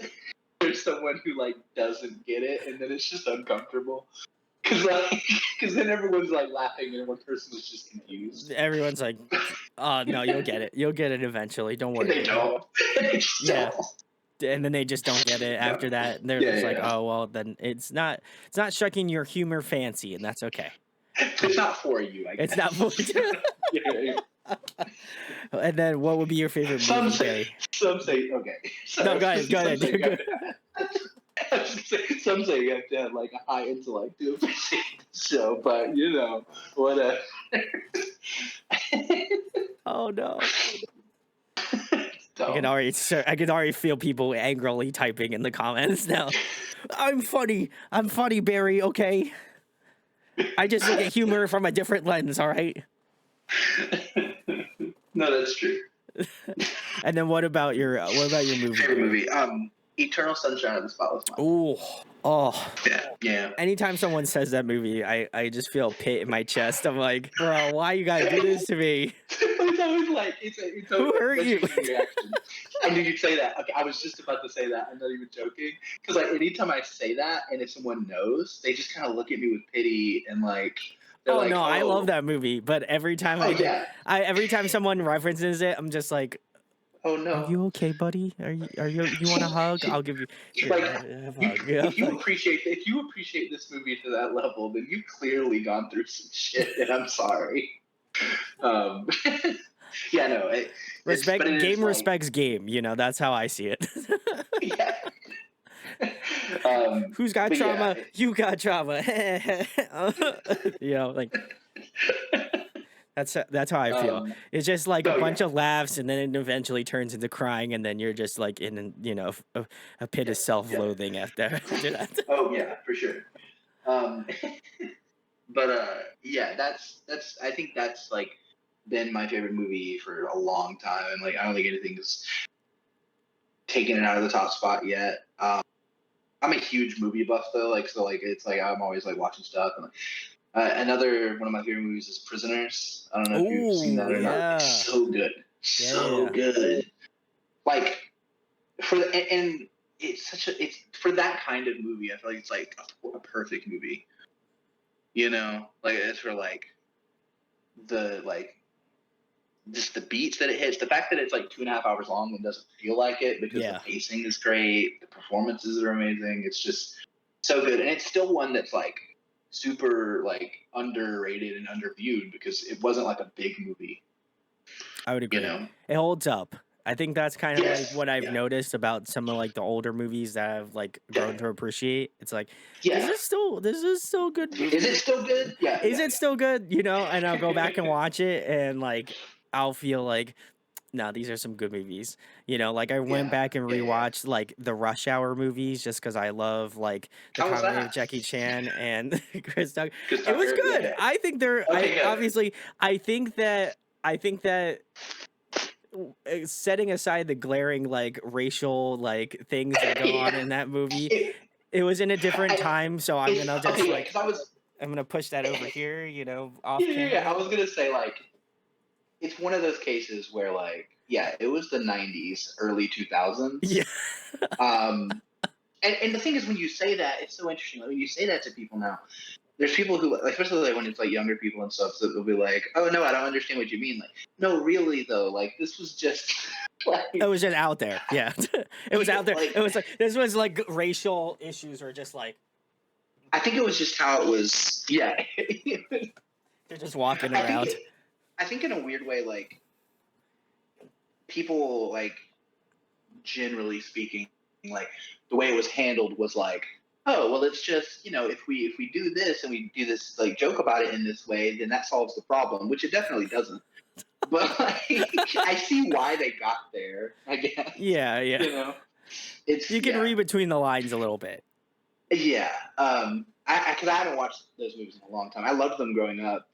[SPEAKER 2] there's someone who like doesn't get it, and then it's just uncomfortable. Cause like, cause then everyone's like laughing, and one person is just confused.
[SPEAKER 1] Everyone's like, "Oh no, you'll get it. You'll get it eventually. Don't
[SPEAKER 2] And they
[SPEAKER 1] worry."
[SPEAKER 2] don't. They just
[SPEAKER 1] Yeah,
[SPEAKER 2] don't.
[SPEAKER 1] and then they just don't get it
[SPEAKER 2] No.
[SPEAKER 1] after that. And they're
[SPEAKER 2] Yeah,
[SPEAKER 1] just
[SPEAKER 2] yeah,
[SPEAKER 1] like,
[SPEAKER 2] yeah.
[SPEAKER 1] "Oh well, then it's not striking your humor fancy, and that's okay.
[SPEAKER 2] It's not for you, I
[SPEAKER 1] It's
[SPEAKER 2] guess.
[SPEAKER 1] not."
[SPEAKER 2] Yeah.
[SPEAKER 1] And then, what would be your favorite
[SPEAKER 2] Some
[SPEAKER 1] movie,
[SPEAKER 2] say,
[SPEAKER 1] Barry?
[SPEAKER 2] some say, okay.
[SPEAKER 1] No,
[SPEAKER 2] So,
[SPEAKER 1] go ahead. Go
[SPEAKER 2] some
[SPEAKER 1] ahead.
[SPEAKER 2] say you have
[SPEAKER 1] Dude.
[SPEAKER 2] to I was gonna say, some say you have to have like a high intellect to appreciate the show, but you know, whatever.
[SPEAKER 1] Oh no.
[SPEAKER 2] Dumb.
[SPEAKER 1] I can already feel people angrily typing in the comments now. I'm funny. I'm funny, Barry. Okay. I just look at humor from a different lens. All right.
[SPEAKER 2] No, that's true.
[SPEAKER 1] And then what about your movie,
[SPEAKER 2] Favorite
[SPEAKER 1] Barry?
[SPEAKER 2] movie. Eternal Sunshine of the Spotless Mind.
[SPEAKER 1] Ooh, oh.
[SPEAKER 2] Yeah, yeah.
[SPEAKER 1] Anytime someone says that movie, I just feel a pit in my chest. I'm like, bro, why you gotta do this to me?
[SPEAKER 2] It's always like it's
[SPEAKER 1] Who
[SPEAKER 2] always
[SPEAKER 1] hurt
[SPEAKER 2] such
[SPEAKER 1] you?
[SPEAKER 2] a human reaction. I knew you'd say that. Okay, I was just about to say that. I'm not even joking. Because like anytime I say that, and if someone knows, they just kind of look at me with pity and like they're
[SPEAKER 1] Oh
[SPEAKER 2] like,
[SPEAKER 1] no, I love
[SPEAKER 2] "Oh,
[SPEAKER 1] that movie. But every time
[SPEAKER 2] oh yeah,
[SPEAKER 1] every time someone references it, I'm just like,
[SPEAKER 2] oh
[SPEAKER 1] are
[SPEAKER 2] no."
[SPEAKER 1] you okay, buddy? You want a hug? I'll give you here,
[SPEAKER 2] Like,
[SPEAKER 1] have a
[SPEAKER 2] you,
[SPEAKER 1] hug. Yeah, like
[SPEAKER 2] if you appreciate this movie to that level, then you've clearly gone through some shit, and I'm sorry. Um, yeah, no, but it is
[SPEAKER 1] game
[SPEAKER 2] like,
[SPEAKER 1] respects game, that's how I see it.
[SPEAKER 2] yeah.
[SPEAKER 1] Who's got
[SPEAKER 2] But yeah,
[SPEAKER 1] trauma? You got trauma. Like that's how I feel.
[SPEAKER 2] um,
[SPEAKER 1] It's just like a
[SPEAKER 2] oh
[SPEAKER 1] bunch
[SPEAKER 2] yeah,
[SPEAKER 1] of laughs, and then it eventually turns into crying, and then you're just like in a pit
[SPEAKER 2] yeah,
[SPEAKER 1] of
[SPEAKER 2] yeah.
[SPEAKER 1] self-loathing after that.
[SPEAKER 2] Oh yeah, for sure. Um, but yeah, that's I think that's like been my favorite movie for a long time, and like I don't think anything's taken it out of the top spot yet. I'm a huge movie buff though, like so like it's like I'm always like watching stuff. And another one of my favorite movies is Prisoners. I don't know if you've seen
[SPEAKER 1] Oh
[SPEAKER 2] that or not. It's
[SPEAKER 1] yeah,
[SPEAKER 2] so good,
[SPEAKER 1] yeah, yeah,
[SPEAKER 2] so
[SPEAKER 1] yeah.
[SPEAKER 2] good. Like and it's it's for that kind of movie. I feel like it's like a perfect movie. You know, like it's for like the like just the beats that it hits, the fact that it's like 2.5 hours long and doesn't feel like it because the
[SPEAKER 1] Yeah.
[SPEAKER 2] pacing is great, the performances are amazing. It's just so good, and it's still one that's like super like underrated and underviewed because it wasn't like a big movie,
[SPEAKER 1] I would
[SPEAKER 2] you
[SPEAKER 1] agree.
[SPEAKER 2] know.
[SPEAKER 1] It holds up. I think that's kind of like
[SPEAKER 2] Yes,
[SPEAKER 1] what I've
[SPEAKER 2] yeah,
[SPEAKER 1] noticed about some of like the older movies that I've like grown to
[SPEAKER 2] definitely,
[SPEAKER 1] appreciate. It's like,
[SPEAKER 2] yeah.
[SPEAKER 1] this is still a good
[SPEAKER 2] Is
[SPEAKER 1] movie?
[SPEAKER 2] it still good? Yeah,
[SPEAKER 1] Is
[SPEAKER 2] yeah,
[SPEAKER 1] it still good? And I'll go back and
[SPEAKER 2] yeah.
[SPEAKER 1] watch it and like I'll feel like, "Nah, these are some good movies." You know, like, I went
[SPEAKER 2] Yeah,
[SPEAKER 1] back and
[SPEAKER 2] yeah, yeah.
[SPEAKER 1] rewatched, like, the Rush Hour movies just because I love, like, the
[SPEAKER 2] How was
[SPEAKER 1] comedy of
[SPEAKER 2] that?
[SPEAKER 1] Jackie Chan and Chris Tucker.
[SPEAKER 2] Chris
[SPEAKER 1] It was
[SPEAKER 2] Tucker. Yeah,
[SPEAKER 1] good.
[SPEAKER 2] yeah.
[SPEAKER 1] I think they're
[SPEAKER 2] Okay,
[SPEAKER 1] I
[SPEAKER 2] good.
[SPEAKER 1] obviously, I think that setting aside the glaring, like, racial, like, things that go on
[SPEAKER 2] Yeah.
[SPEAKER 1] in that movie, it was in a different
[SPEAKER 2] I,
[SPEAKER 1] time, so I'm
[SPEAKER 2] it's
[SPEAKER 1] gonna
[SPEAKER 2] okay,
[SPEAKER 1] just,
[SPEAKER 2] yeah,
[SPEAKER 1] like,
[SPEAKER 2] because I was.
[SPEAKER 1] I'm gonna push that over here, you know,
[SPEAKER 2] Yeah,
[SPEAKER 1] off
[SPEAKER 2] yeah, yeah. I
[SPEAKER 1] camera.
[SPEAKER 2] was gonna say like it's one of those cases where like yeah, it was the '90s, early
[SPEAKER 1] Yeah.
[SPEAKER 2] 2000s. Um, and the thing is, when you say that, it's so interesting. Like, when you say that to people now, there's people who, like, especially like when it's like younger people and stuff, so they'll be like, "Oh no, I don't understand what you mean." Like, no, really though, like this was just
[SPEAKER 1] It
[SPEAKER 2] like,
[SPEAKER 1] was just out there, yeah. It was
[SPEAKER 2] yeah,
[SPEAKER 1] out there.
[SPEAKER 2] like
[SPEAKER 1] It was like this was, like, racial issues were just, like,
[SPEAKER 2] I think it was just how it was. Yeah,
[SPEAKER 1] they're just walking
[SPEAKER 2] I think
[SPEAKER 1] around.
[SPEAKER 2] I think in a weird way, like people like generally speaking, like the way it was handled was like, oh well, it's just if we do this and we do this like joke about it in this way, then that solves the problem, which it definitely doesn't. But like, I see why they got there. I guess
[SPEAKER 1] Yeah, yeah.
[SPEAKER 2] you know it's
[SPEAKER 1] You can
[SPEAKER 2] yeah
[SPEAKER 1] read between the lines a little bit.
[SPEAKER 2] yeah. I because I haven't watched those movies in a long time. I loved them growing up.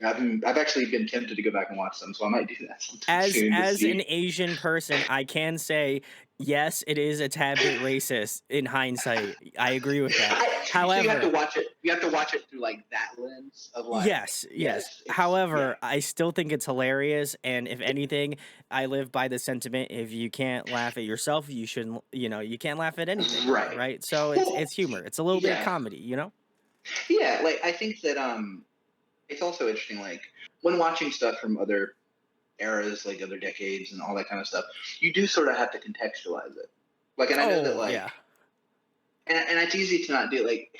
[SPEAKER 2] I've actually been tempted to go back and watch them, so I might do that sometime soon to
[SPEAKER 1] As an
[SPEAKER 2] see.
[SPEAKER 1] Asian person, I can say, yes, it is a tad bit racist in hindsight. I agree with that.
[SPEAKER 2] So you have to
[SPEAKER 1] However,
[SPEAKER 2] watch it. You have to watch it through like that lens of like,
[SPEAKER 1] yes,
[SPEAKER 2] yeah,
[SPEAKER 1] yes.
[SPEAKER 2] it's yeah,
[SPEAKER 1] However, I still think it's hilarious, and if anything, I live by the sentiment, if you can't laugh at yourself, you shouldn't, you can't laugh at anything,
[SPEAKER 2] right.
[SPEAKER 1] right? So
[SPEAKER 2] Well,
[SPEAKER 1] it's humor. It's a little bit of
[SPEAKER 2] yeah,
[SPEAKER 1] comedy, you know?
[SPEAKER 2] yeah. Like I think that it's also interesting. Like when watching stuff from other eras, like other decades, and all that kind of stuff, you do sort of have to contextualize it. Like, and I know that
[SPEAKER 1] Oh,
[SPEAKER 2] like,
[SPEAKER 1] yeah.
[SPEAKER 2] and it's easy to not do. Like,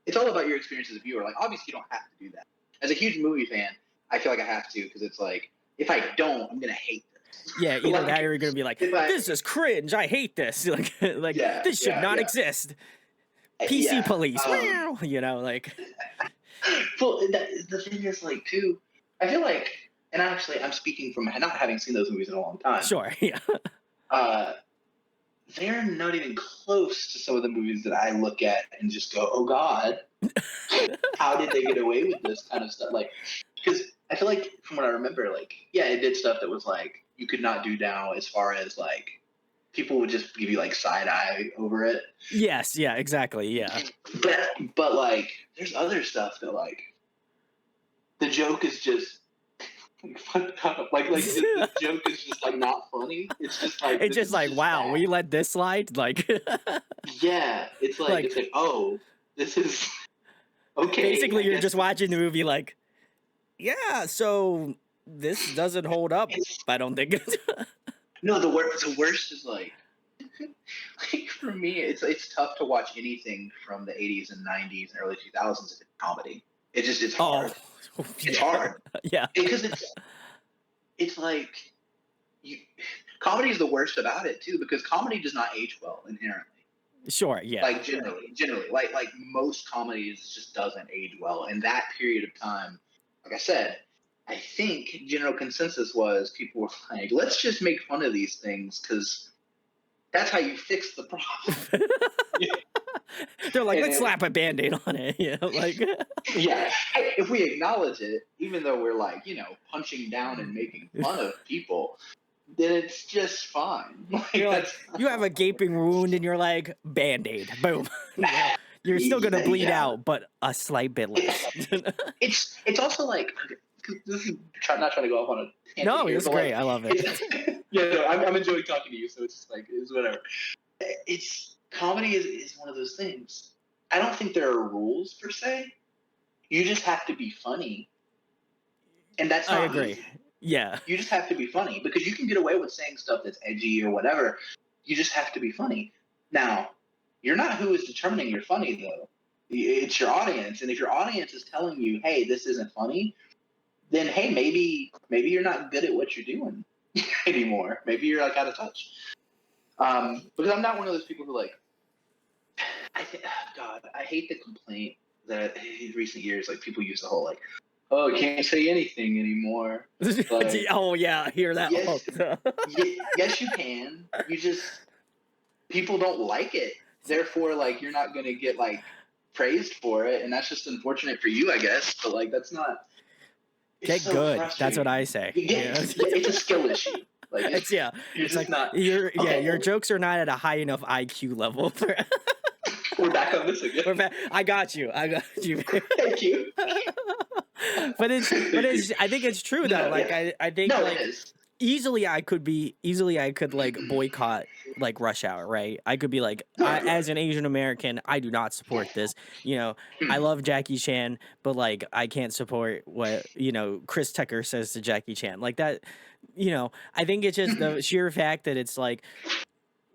[SPEAKER 2] it's all about your experience as a viewer. Like, obviously, you don't have to do that. As a huge movie fan, I feel like I have to because it's like if I don't, I'm gonna hate this.
[SPEAKER 1] Yeah, either that or
[SPEAKER 2] Like
[SPEAKER 1] you're gonna be like,
[SPEAKER 2] if I,
[SPEAKER 1] "This is cringe. I hate this." Like
[SPEAKER 2] yeah,
[SPEAKER 1] this should
[SPEAKER 2] yeah,
[SPEAKER 1] not
[SPEAKER 2] yeah,
[SPEAKER 1] exist. PC
[SPEAKER 2] yeah.
[SPEAKER 1] police. Meow, like
[SPEAKER 2] Well, the thing is, like, too, I feel like, and actually, I'm speaking from not having seen those movies in a long time.
[SPEAKER 1] sure, yeah.
[SPEAKER 2] Uh, they're not even close to some of the movies that I look at and just go, "Oh God, how did they get away with this kind of stuff?" Like, because I feel like from what I remember, like, yeah, it did stuff that was like you could not do now, as far as like people would just give you like side eye over it.
[SPEAKER 1] Yes, yeah, exactly, yeah.
[SPEAKER 2] But like, there's other stuff that like the joke is just like the joke is just like not funny. It's just like
[SPEAKER 1] It's
[SPEAKER 2] this
[SPEAKER 1] just
[SPEAKER 2] is
[SPEAKER 1] like,
[SPEAKER 2] just
[SPEAKER 1] wow,
[SPEAKER 2] bad.
[SPEAKER 1] we let this slide? Like
[SPEAKER 2] Yeah,
[SPEAKER 1] like
[SPEAKER 2] it's like oh, this is okay.
[SPEAKER 1] basically
[SPEAKER 2] I
[SPEAKER 1] you're
[SPEAKER 2] guess
[SPEAKER 1] just watching the movie like, yeah, so this doesn't hold up,
[SPEAKER 2] it's
[SPEAKER 1] I don't think.
[SPEAKER 2] no the worst is like for me it's tough to watch anything from the '80s and '90s and early 2000s if it's comedy. It's
[SPEAKER 1] Oh,
[SPEAKER 2] hard. It's
[SPEAKER 1] yeah.
[SPEAKER 2] hard
[SPEAKER 1] Yeah.
[SPEAKER 2] because it's like you comedy is the worst about it too because comedy does not age well inherently.
[SPEAKER 1] Sure, yeah.
[SPEAKER 2] Like generally, like most comedies just doesn't age well. And that period of time, like I said, I think general consensus was people were like, let's just make fun of these things because that's how you fix the problem.
[SPEAKER 1] They're like,
[SPEAKER 2] And
[SPEAKER 1] let's
[SPEAKER 2] it,
[SPEAKER 1] slap a band-aid on it, like
[SPEAKER 2] yeah, if we acknowledge it, even though we're like punching down and making fun of people, then it's just fine. Like
[SPEAKER 1] you're like,
[SPEAKER 2] that's
[SPEAKER 1] you have a gaping wound in your leg, band-aid, boom. You're still gonna bleed
[SPEAKER 2] yeah.
[SPEAKER 1] out, but a slight bit less.
[SPEAKER 2] It's also like this is not trying to go off on a tangent
[SPEAKER 1] No,
[SPEAKER 2] here,
[SPEAKER 1] it's
[SPEAKER 2] but
[SPEAKER 1] great.
[SPEAKER 2] like
[SPEAKER 1] I love it.
[SPEAKER 2] it's yeah, no, I'm enjoying talking to you, so it's just like it's whatever. It's comedy is one of those things. I don't think there are rules per se. You just have to be funny, and that's
[SPEAKER 1] I
[SPEAKER 2] not
[SPEAKER 1] agree.
[SPEAKER 2] easy.
[SPEAKER 1] Yeah.
[SPEAKER 2] You just have to be funny because you can get away with saying stuff that's edgy or whatever. You just have to be funny. Now, you're not who is determining you're funny though. It's your audience, and if your audience is telling you, "Hey, this isn't funny," then hey, maybe you're not good at what you're doing anymore. Maybe you're like out of touch. Because I'm not one of those people who like. God, I hate the complaint that in recent years, like people use the whole like oh, can't say anything anymore. Like,
[SPEAKER 1] Oh yeah, I hear that all
[SPEAKER 2] yes,
[SPEAKER 1] the
[SPEAKER 2] yes, you can. You just people don't like it. Therefore, like you're not gonna get like praised for it, and that's just unfortunate for you, I guess. But like that's not. It's
[SPEAKER 1] Get
[SPEAKER 2] so
[SPEAKER 1] good. That's what I
[SPEAKER 2] frustrating.
[SPEAKER 1] say.
[SPEAKER 2] You
[SPEAKER 1] You
[SPEAKER 2] get
[SPEAKER 1] know?
[SPEAKER 2] yeah, it's a skill issue. Like
[SPEAKER 1] It's yeah.
[SPEAKER 2] you're
[SPEAKER 1] It's
[SPEAKER 2] just
[SPEAKER 1] like
[SPEAKER 2] not
[SPEAKER 1] your
[SPEAKER 2] okay.
[SPEAKER 1] jokes are not at a high enough IQ level for
[SPEAKER 2] We're back on this again.
[SPEAKER 1] we're back. I got you. I got you.
[SPEAKER 2] Thank you.
[SPEAKER 1] But it's I think it's true though.
[SPEAKER 2] No,
[SPEAKER 1] Like
[SPEAKER 2] yeah,
[SPEAKER 1] I think
[SPEAKER 2] no, it
[SPEAKER 1] like
[SPEAKER 2] is.
[SPEAKER 1] easily I could like boycott like Rush Hour, right? I could be like,
[SPEAKER 2] Right,
[SPEAKER 1] as
[SPEAKER 2] right.
[SPEAKER 1] an Asian American, I do not support this. You know, I love Jackie Chan, but like I can't support what, Chris Tucker says to Jackie Chan. Like that, I think it's just the sheer fact that it's like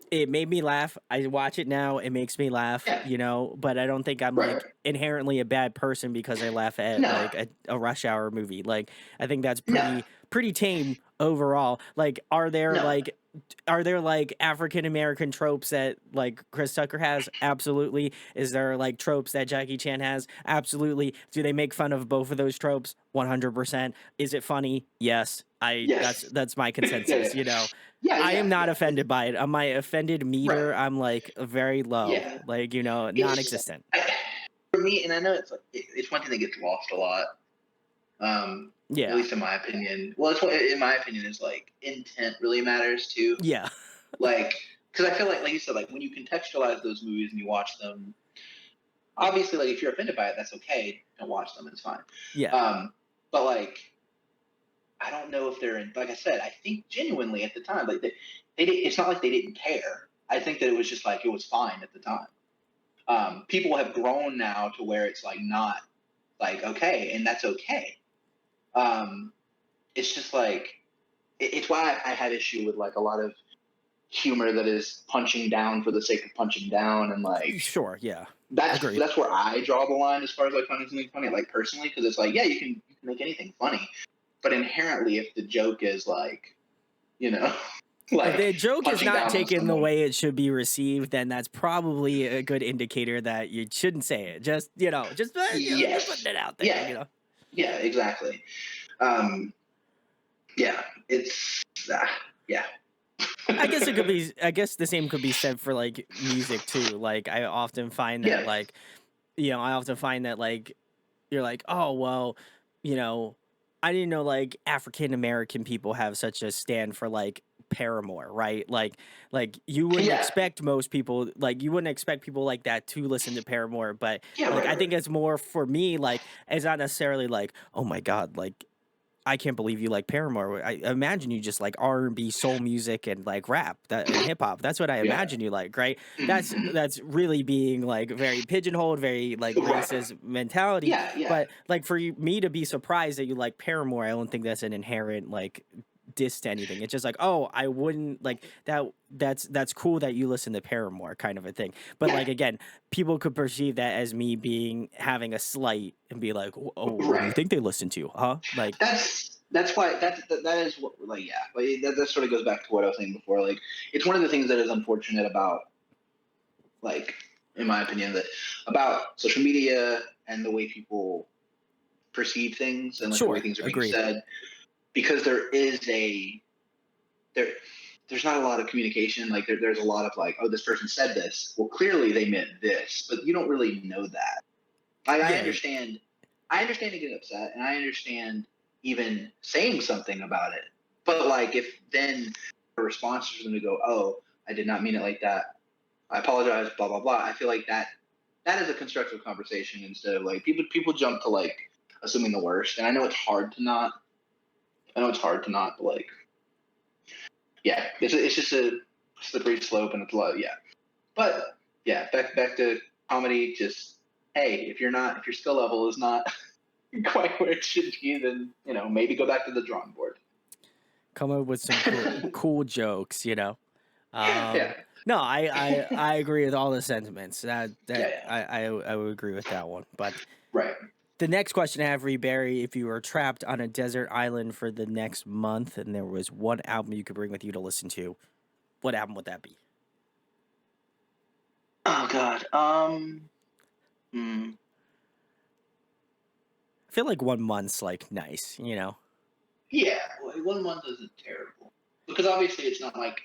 [SPEAKER 1] it made me laugh. I watch it now, it makes me laugh,
[SPEAKER 2] Yeah,
[SPEAKER 1] but I don't think I'm
[SPEAKER 2] right.
[SPEAKER 1] like inherently a bad person because I laugh at
[SPEAKER 2] No,
[SPEAKER 1] like a Rush Hour movie. Like I think that's
[SPEAKER 2] no,
[SPEAKER 1] pretty tame overall. Like
[SPEAKER 2] no.
[SPEAKER 1] are there like African American tropes that like Chris Tucker has? Absolutely. Is there like tropes that Jackie Chan has? Absolutely. Do they make fun of both of those tropes? 100%. Is it funny? Yes. I
[SPEAKER 2] Yes.
[SPEAKER 1] that's my
[SPEAKER 2] Yeah,
[SPEAKER 1] consensus,
[SPEAKER 2] yeah, yeah,
[SPEAKER 1] I am
[SPEAKER 2] yeah,
[SPEAKER 1] not
[SPEAKER 2] yeah.
[SPEAKER 1] offended by it. On my offended
[SPEAKER 2] Right.
[SPEAKER 1] meter, I'm like very low,
[SPEAKER 2] Yeah.
[SPEAKER 1] like
[SPEAKER 2] It's
[SPEAKER 1] non-existent.
[SPEAKER 2] I, for me, and I know it's like it's one thing that gets lost a lot. At
[SPEAKER 1] Yeah,
[SPEAKER 2] least in my opinion. Well, it's what in my opinion is like intent really matters too.
[SPEAKER 1] yeah,
[SPEAKER 2] Like, because I feel like you said, like when you contextualize those movies and you watch them, obviously, like if you're offended by it, that's okay. Don't watch them; it's fine.
[SPEAKER 1] yeah,
[SPEAKER 2] Um, but like, I don't know if they're in. Like I said, I think genuinely at the time, like they did, it's not like they didn't care. I think that it was just like it was fine at the time. People have grown now to where it's like not like okay, and that's okay. Um, it's just like it's why I had issue with like a lot of humor that is punching down for the sake of punching down, and like
[SPEAKER 1] sure, yeah,
[SPEAKER 2] that's
[SPEAKER 1] agreed.
[SPEAKER 2] that's where I draw the line as far as like finding something funny, like personally, because it's like yeah, you can make anything funny, but inherently, if the joke is like you know
[SPEAKER 1] If
[SPEAKER 2] like
[SPEAKER 1] the joke is
[SPEAKER 2] punching
[SPEAKER 1] not
[SPEAKER 2] down on
[SPEAKER 1] taken the
[SPEAKER 2] someone,
[SPEAKER 1] way it should be received, then that's probably a good indicator that you shouldn't say it. Just putting
[SPEAKER 2] yes,
[SPEAKER 1] it out there.
[SPEAKER 2] yeah, yeah, exactly. Um, yeah, it's yeah,
[SPEAKER 1] I guess it could be. I guess the same could be said for like music too. Like I often find that
[SPEAKER 2] yeah,
[SPEAKER 1] like I often find that like you're like, oh well, you know, I didn't know like African American people have such a stand for like Paramore, right? Like you wouldn't
[SPEAKER 2] yeah,
[SPEAKER 1] expect most people like you wouldn't expect people like that to listen to Paramore, but
[SPEAKER 2] yeah,
[SPEAKER 1] like
[SPEAKER 2] right,
[SPEAKER 1] I
[SPEAKER 2] right.
[SPEAKER 1] think it's more for me like it's not necessarily like, oh my god, like I can't believe you like Paramore. I imagine you just like R&B, soul music, and like rap and hip hop. That's what I
[SPEAKER 2] Yeah,
[SPEAKER 1] imagine you like, right? That's
[SPEAKER 2] mm-hmm.
[SPEAKER 1] that's really being like very pigeonholed, very like
[SPEAKER 2] Right.
[SPEAKER 1] racist mentality.
[SPEAKER 2] Yeah, yeah,
[SPEAKER 1] But like for me to be surprised that you like Paramore, I don't think that's an inherent like diss to anything. It's just like, oh, I wouldn't like that. That's cool that you listen to Paramore, kind of a thing. But
[SPEAKER 2] yeah,
[SPEAKER 1] like again, people could perceive that as me being having a slight and be like, oh, what do you
[SPEAKER 2] right.
[SPEAKER 1] think they listen to, huh? Like,
[SPEAKER 2] That's why that is what like yeah like that sort of goes back to what I was saying before. Like it's one of the things that is unfortunate about like in my opinion that about social media and the way people perceive things and like the way
[SPEAKER 1] sure,
[SPEAKER 2] things are being
[SPEAKER 1] agreed.
[SPEAKER 2] said because there there's not a lot of communication. Like there's a lot of like, oh, this person said this. Well, clearly they meant this, but you don't really know that. Like
[SPEAKER 1] Yeah,
[SPEAKER 2] I understand getting upset, and I understand even saying something about it. But like if then a response is going to go, oh, I did not mean it like that. I apologize. Blah blah blah. I feel like that is a constructive conversation instead of like people jump to like assuming the worst. And I know it's hard to not. I know it's hard to not, but like yeah, it's just a slippery slope, and it's a lot. Yeah, but yeah, back to comedy. Just hey, if your skill level is not quite where it should be, then maybe go back to the drawing board.
[SPEAKER 1] come up with some cool jokes.
[SPEAKER 2] Yeah,
[SPEAKER 1] No, I agree with all the sentiments. That
[SPEAKER 2] yeah,
[SPEAKER 1] I would agree with that one. But
[SPEAKER 2] right.
[SPEAKER 1] the next question I have for you, Barry, if you were trapped on a desert island for the next month and there was one album you could bring with you to listen to, what album would that be?
[SPEAKER 2] Oh God. Hmm.
[SPEAKER 1] I feel like 1 month's like nice, you know.
[SPEAKER 2] Yeah, like 1 month isn't terrible because obviously it's not like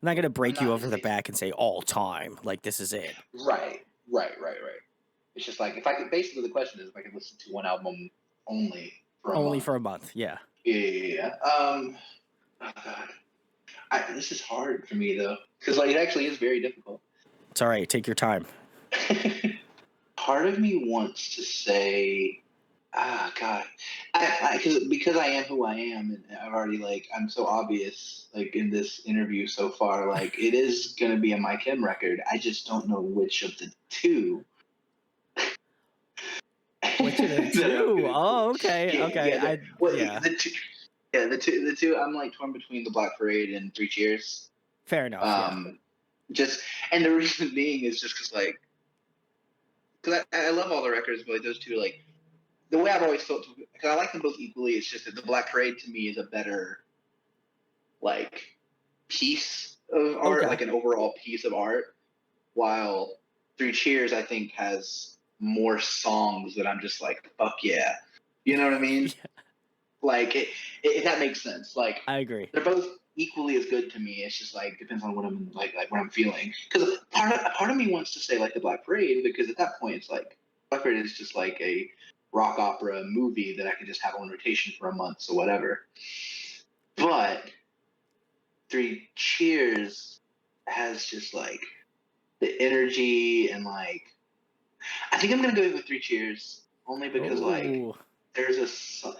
[SPEAKER 1] I'm not gonna
[SPEAKER 2] I'm
[SPEAKER 1] break you
[SPEAKER 2] not
[SPEAKER 1] over the back and say all time, like this is it.
[SPEAKER 2] right, right. It's just like if I could. Basically, the question is if I could listen to one album only for a
[SPEAKER 1] Only
[SPEAKER 2] month.
[SPEAKER 1] for a month, yeah.
[SPEAKER 2] Yeah. Oh God, this is hard for me though because like it actually is very difficult.
[SPEAKER 1] It's all right. Take your time.
[SPEAKER 2] Part of me wants to say, God, because I am who I am, and I've already like I'm so obvious like in this interview so far. Like it is gonna be a My Chem record. I just don't know which of the two
[SPEAKER 1] Which of the
[SPEAKER 2] that I'm
[SPEAKER 1] two?
[SPEAKER 2] gonna include.
[SPEAKER 1] Oh, okay,
[SPEAKER 2] Yeah,
[SPEAKER 1] okay.
[SPEAKER 2] yeah. Well,
[SPEAKER 1] Yeah.
[SPEAKER 2] the two, yeah, the two. I'm like torn between the Black Parade and Three Cheers.
[SPEAKER 1] Fair enough. Yeah.
[SPEAKER 2] Um, just and the reason being is just because I love all the records, but like those two like the way I've always felt because I like them both equally. It's just that the Black Parade to me is a better like piece of art,
[SPEAKER 1] Okay.
[SPEAKER 2] like an overall piece of art. While Three Cheers, I think, has more songs that I'm just like, fuck yeah, you know what I mean?
[SPEAKER 1] Yeah,
[SPEAKER 2] Like if that makes sense. Like
[SPEAKER 1] I agree.
[SPEAKER 2] they're both equally as good to me. It's just like depends on what I'm like what I'm feeling. Because part of me wants to say like the Black Parade because at that point it's like Black Parade is just like a rock opera movie that I can just have on rotation for a month, so whatever. But Three Cheers has just like the energy and like I think I'm gonna go with Three Cheers only because like
[SPEAKER 1] Oh,
[SPEAKER 2] there's a song.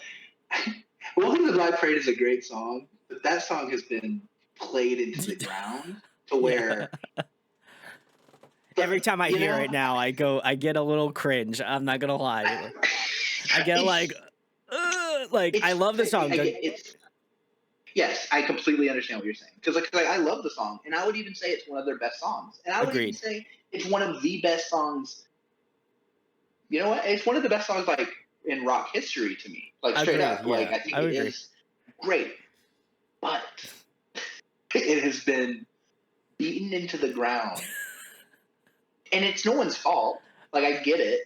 [SPEAKER 2] Welcome to the Black Parade is a great song, but that song has been played into the ground to
[SPEAKER 1] yeah.
[SPEAKER 2] where, but
[SPEAKER 1] Every time I
[SPEAKER 2] you
[SPEAKER 1] hear
[SPEAKER 2] know,
[SPEAKER 1] it now, I get a little cringe. I'm not gonna lie. I get
[SPEAKER 2] it's
[SPEAKER 1] like I
[SPEAKER 2] it's
[SPEAKER 1] love the song.
[SPEAKER 2] I
[SPEAKER 1] Don't,
[SPEAKER 2] get it's yes, I completely understand what you're saying because like I love the song, and I would even say it's one of their best songs, and I would even
[SPEAKER 1] agreed.
[SPEAKER 2] say it's one of the best songs. You know what? It's one of the best songs like in rock history to me, like straight
[SPEAKER 1] Agreed.
[SPEAKER 2] up. Like
[SPEAKER 1] Yeah,
[SPEAKER 2] I think
[SPEAKER 1] I
[SPEAKER 2] it
[SPEAKER 1] would agree.
[SPEAKER 2] is great, but it has been beaten into the ground, and it's no one's fault. Like I get it,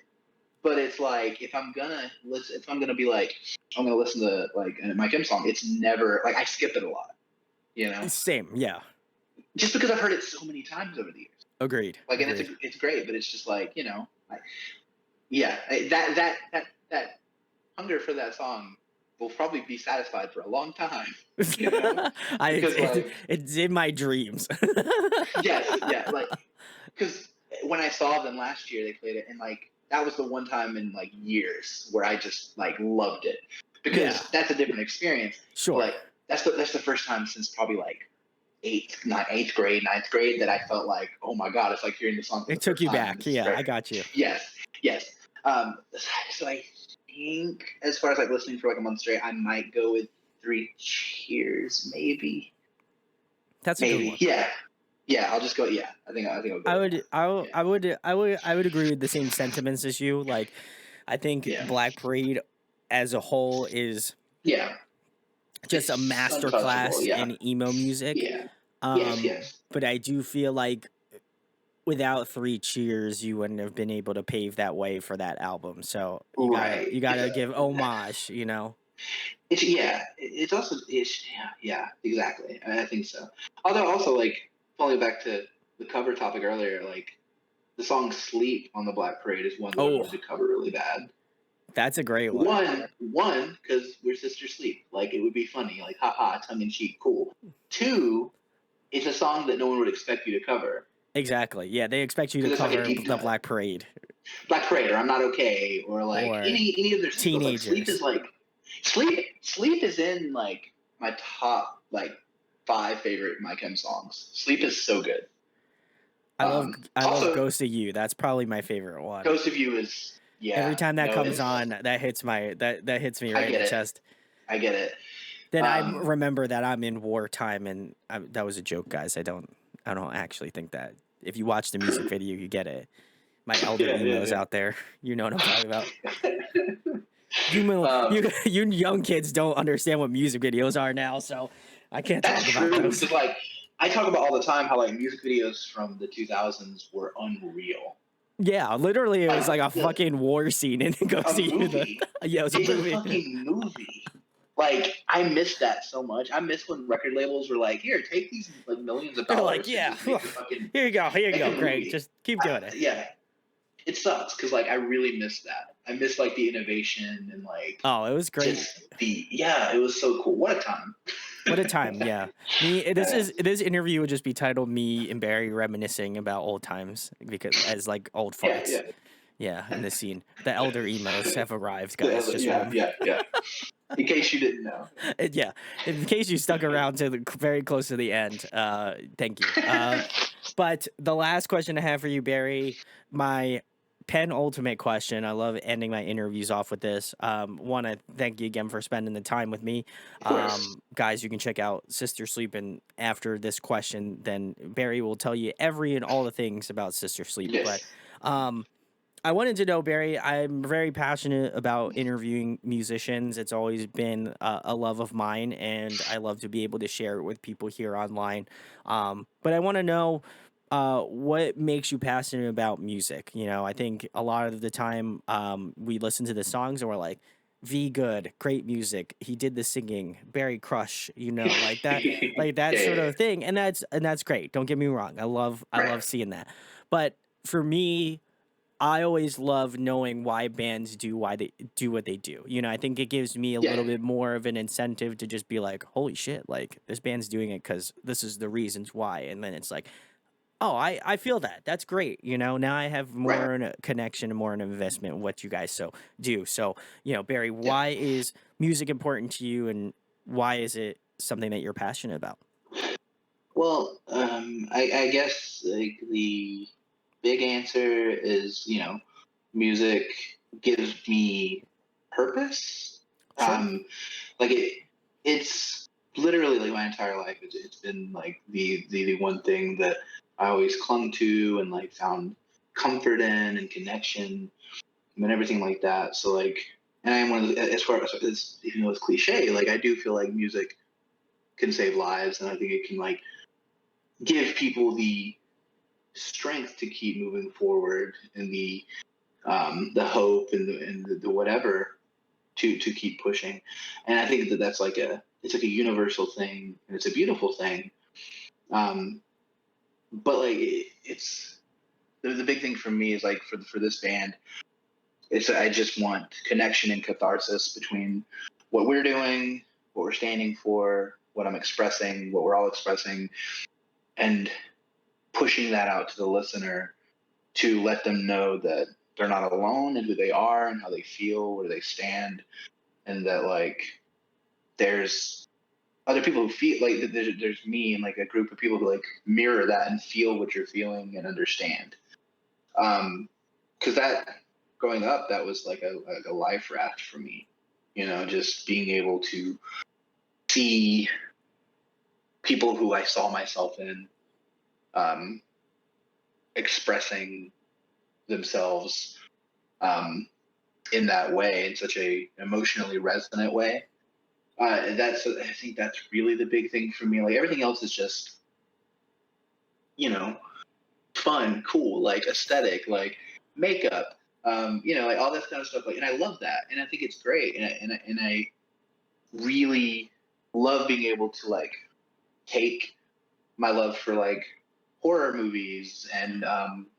[SPEAKER 2] but it's like if I'm gonna listen, if I'm gonna be like I'm gonna listen to like a Mike M song, it's never like I skip it a lot, you know,
[SPEAKER 1] Same. Yeah.
[SPEAKER 2] just because I've heard it so many times over the years.
[SPEAKER 1] Agreed.
[SPEAKER 2] Like, and
[SPEAKER 1] Agreed.
[SPEAKER 2] it's great, but it's just like yeah, that hunger for that song will probably be satisfied for a long time, you know, because like
[SPEAKER 1] It's in my dreams.
[SPEAKER 2] yes, yeah, like because when I saw them last year, they played it, and like that was the one time in like years where I just like loved it
[SPEAKER 1] Yeah.
[SPEAKER 2] because that's a different experience. But
[SPEAKER 1] Sure.
[SPEAKER 2] like that's the first time since probably like eighth grade, ninth grade that I felt like, oh my god, it's like hearing the song for
[SPEAKER 1] It
[SPEAKER 2] the
[SPEAKER 1] took
[SPEAKER 2] first
[SPEAKER 1] you
[SPEAKER 2] time, and
[SPEAKER 1] back.
[SPEAKER 2] this is
[SPEAKER 1] Yeah,
[SPEAKER 2] great.
[SPEAKER 1] I got you.
[SPEAKER 2] Yes, yes. So I think as far as like listening for like a month straight, I might go with Three Cheers, maybe.
[SPEAKER 1] That's a good
[SPEAKER 2] Maybe.
[SPEAKER 1] one.
[SPEAKER 2] Yeah. Yeah, I'll just go. Yeah, I think I'll go
[SPEAKER 1] I
[SPEAKER 2] with
[SPEAKER 1] would,
[SPEAKER 2] that.
[SPEAKER 1] I, would-
[SPEAKER 2] Yeah.
[SPEAKER 1] I would agree with the same sentiments as you. Like, I think
[SPEAKER 2] Yeah.
[SPEAKER 1] Black Parade as a whole is
[SPEAKER 2] Yeah.
[SPEAKER 1] just a
[SPEAKER 2] It's untouchable.
[SPEAKER 1] masterclass
[SPEAKER 2] Yeah.
[SPEAKER 1] in emo music.
[SPEAKER 2] Yeah. Yes. Yes.
[SPEAKER 1] But I do feel like without Three Cheers, you wouldn't have been able to pave that way for that album. So
[SPEAKER 2] Right.
[SPEAKER 1] you gotta give homage, you know.
[SPEAKER 2] It's yeah. It's also it's yeah. Exactly. I think so. Although also like falling back to the cover topic earlier, like the song "Sleep" on the Black Parade is one that I wanted
[SPEAKER 1] Oh,
[SPEAKER 2] to cover really bad.
[SPEAKER 1] that's a great one.
[SPEAKER 2] One, because we're sisters sleep. Like it would be funny, like haha, tongue in cheek, cool. Two, it's a song that no one would expect you to cover
[SPEAKER 1] Exactly. Yeah, they expect you to
[SPEAKER 2] because it's like a
[SPEAKER 1] cover
[SPEAKER 2] deep
[SPEAKER 1] the
[SPEAKER 2] cut.
[SPEAKER 1] Black Parade
[SPEAKER 2] Black Parade or I'm Not Okay or like
[SPEAKER 1] or
[SPEAKER 2] any of their singles. Like Sleep
[SPEAKER 1] Teenagers.
[SPEAKER 2] is like Sleep is in like my top like 5 favorite My Chem songs. Sleep is so good.
[SPEAKER 1] I love
[SPEAKER 2] Also,
[SPEAKER 1] Ghost of You. That's probably my favorite one.
[SPEAKER 2] Ghost of You is
[SPEAKER 1] Every
[SPEAKER 2] yeah,
[SPEAKER 1] time that
[SPEAKER 2] no,
[SPEAKER 1] comes
[SPEAKER 2] it's
[SPEAKER 1] on, that hits that hits me
[SPEAKER 2] I
[SPEAKER 1] right in
[SPEAKER 2] get
[SPEAKER 1] the
[SPEAKER 2] it.
[SPEAKER 1] chest.
[SPEAKER 2] I get it.
[SPEAKER 1] Then I
[SPEAKER 2] Um,
[SPEAKER 1] remember that I'm in wartime, and that was a joke, guys. I don't actually think that. If you watch the music video, you get it. My elder emos
[SPEAKER 2] yeah.
[SPEAKER 1] out there, you know what I'm talking about. You
[SPEAKER 2] um,
[SPEAKER 1] you young kids don't understand what music videos are now, so I can't
[SPEAKER 2] That's
[SPEAKER 1] talk about
[SPEAKER 2] true
[SPEAKER 1] those.
[SPEAKER 2] because like I talk about all the time how like music videos from the 2000s were unreal.
[SPEAKER 1] Yeah, literally, it was
[SPEAKER 2] Like
[SPEAKER 1] like a fucking war scene in Go
[SPEAKER 2] a
[SPEAKER 1] See You the
[SPEAKER 2] movie.
[SPEAKER 1] yeah, it was a
[SPEAKER 2] It's a
[SPEAKER 1] movie.
[SPEAKER 2] fucking movie. Like I miss that so much. I miss when record labels were like, "Here, take these like millions of
[SPEAKER 1] They're like,
[SPEAKER 2] dollars and
[SPEAKER 1] "Yeah,
[SPEAKER 2] just make a fucking
[SPEAKER 1] here you
[SPEAKER 2] make a
[SPEAKER 1] go, Craig,
[SPEAKER 2] movie."
[SPEAKER 1] just keep doing it."
[SPEAKER 2] Yeah, it sucks because like I really miss that. I miss like the innovation and like
[SPEAKER 1] Oh, it was great.
[SPEAKER 2] just the yeah. It was so cool. What a time.
[SPEAKER 1] What a time, yeah. Me
[SPEAKER 2] Uh,
[SPEAKER 1] this interview would just be titled "Me and Barry reminiscing about old times," because as, like, old
[SPEAKER 2] yeah,
[SPEAKER 1] farts.
[SPEAKER 2] yeah,
[SPEAKER 1] Yeah, in this scene. The elder emos have arrived, guys, just
[SPEAKER 2] yeah,
[SPEAKER 1] remember.
[SPEAKER 2] yeah, yeah. In case you didn't know.
[SPEAKER 1] Yeah, in case you stuck around to the very close to the end, thank you. But the last question I have for you, Barry, my penultimate question. I love ending my interviews off with this. Want to thank you again for spending the time with me.
[SPEAKER 2] Of course.
[SPEAKER 1] Guys, you can check out Sister Sleep, and after this question, then Barry will tell you every and all the things about Sister Sleep. But
[SPEAKER 2] Yes.
[SPEAKER 1] um, I wanted to know, Barry. I'm very passionate about interviewing musicians. It's always been a love of mine, and I love to be able to share it with people here online. But I want to know what makes you passionate about music. You know, I think a lot of the time we listen to the songs and we're like, "V good, great music. He did the singing, Barry Crush." You know, like
[SPEAKER 2] Yeah,
[SPEAKER 1] that
[SPEAKER 2] yeah,
[SPEAKER 1] sort
[SPEAKER 2] yeah.
[SPEAKER 1] of thing, and that's great. Don't get me wrong. I
[SPEAKER 2] Right.
[SPEAKER 1] love seeing that, but for me, I always love knowing why they do what they do. You know, I think it gives me a
[SPEAKER 2] Yeah.
[SPEAKER 1] little bit more of an incentive to just be like, "Holy shit, like this band's doing it cuz this is the reasons why." And then it's like, "Oh, I feel that. That's great." You know, now I have
[SPEAKER 2] Right.
[SPEAKER 1] more in a connection and more an investment in what you guys do. So, Barry,
[SPEAKER 2] Yeah.
[SPEAKER 1] why is music important to you, and why is it something that you're passionate about?
[SPEAKER 2] Well, I guess like the big answer is, music gives me purpose.
[SPEAKER 1] Sure.
[SPEAKER 2] Like it's literally like my entire life. It's been like the one thing that I always clung to and like found comfort in and connection and everything like that. So like, and I am one of the, as far as even though it's cliche, like I do feel like music can save lives, and I think it can like give people the strength to keep moving forward and the hope and the whatever to keep pushing. And I think that that's like it's like a universal thing and it's a beautiful thing. Um, but like it's the big thing for me is like for this band, it's I just want connection and catharsis between what we're doing, what we're standing for, what I'm expressing, what we're all expressing, and pushing that out to the listener to let them know that they're not alone in who they are and how they feel, where they stand, and that like there's other people who feel like there's me and like a group of people who like mirror that and feel what you're feeling and understand. Because that growing up, that was like a life raft for me. Just being able to see people who I saw myself in um, expressing themselves in that way, in such a emotionally resonant way. I think that's really the big thing for me. Like everything else is just you know fun, cool, like aesthetic, like makeup, like all that kind of stuff. Like, and I love that, and I think it's great, and I really love being able to like take my love for like horror movies and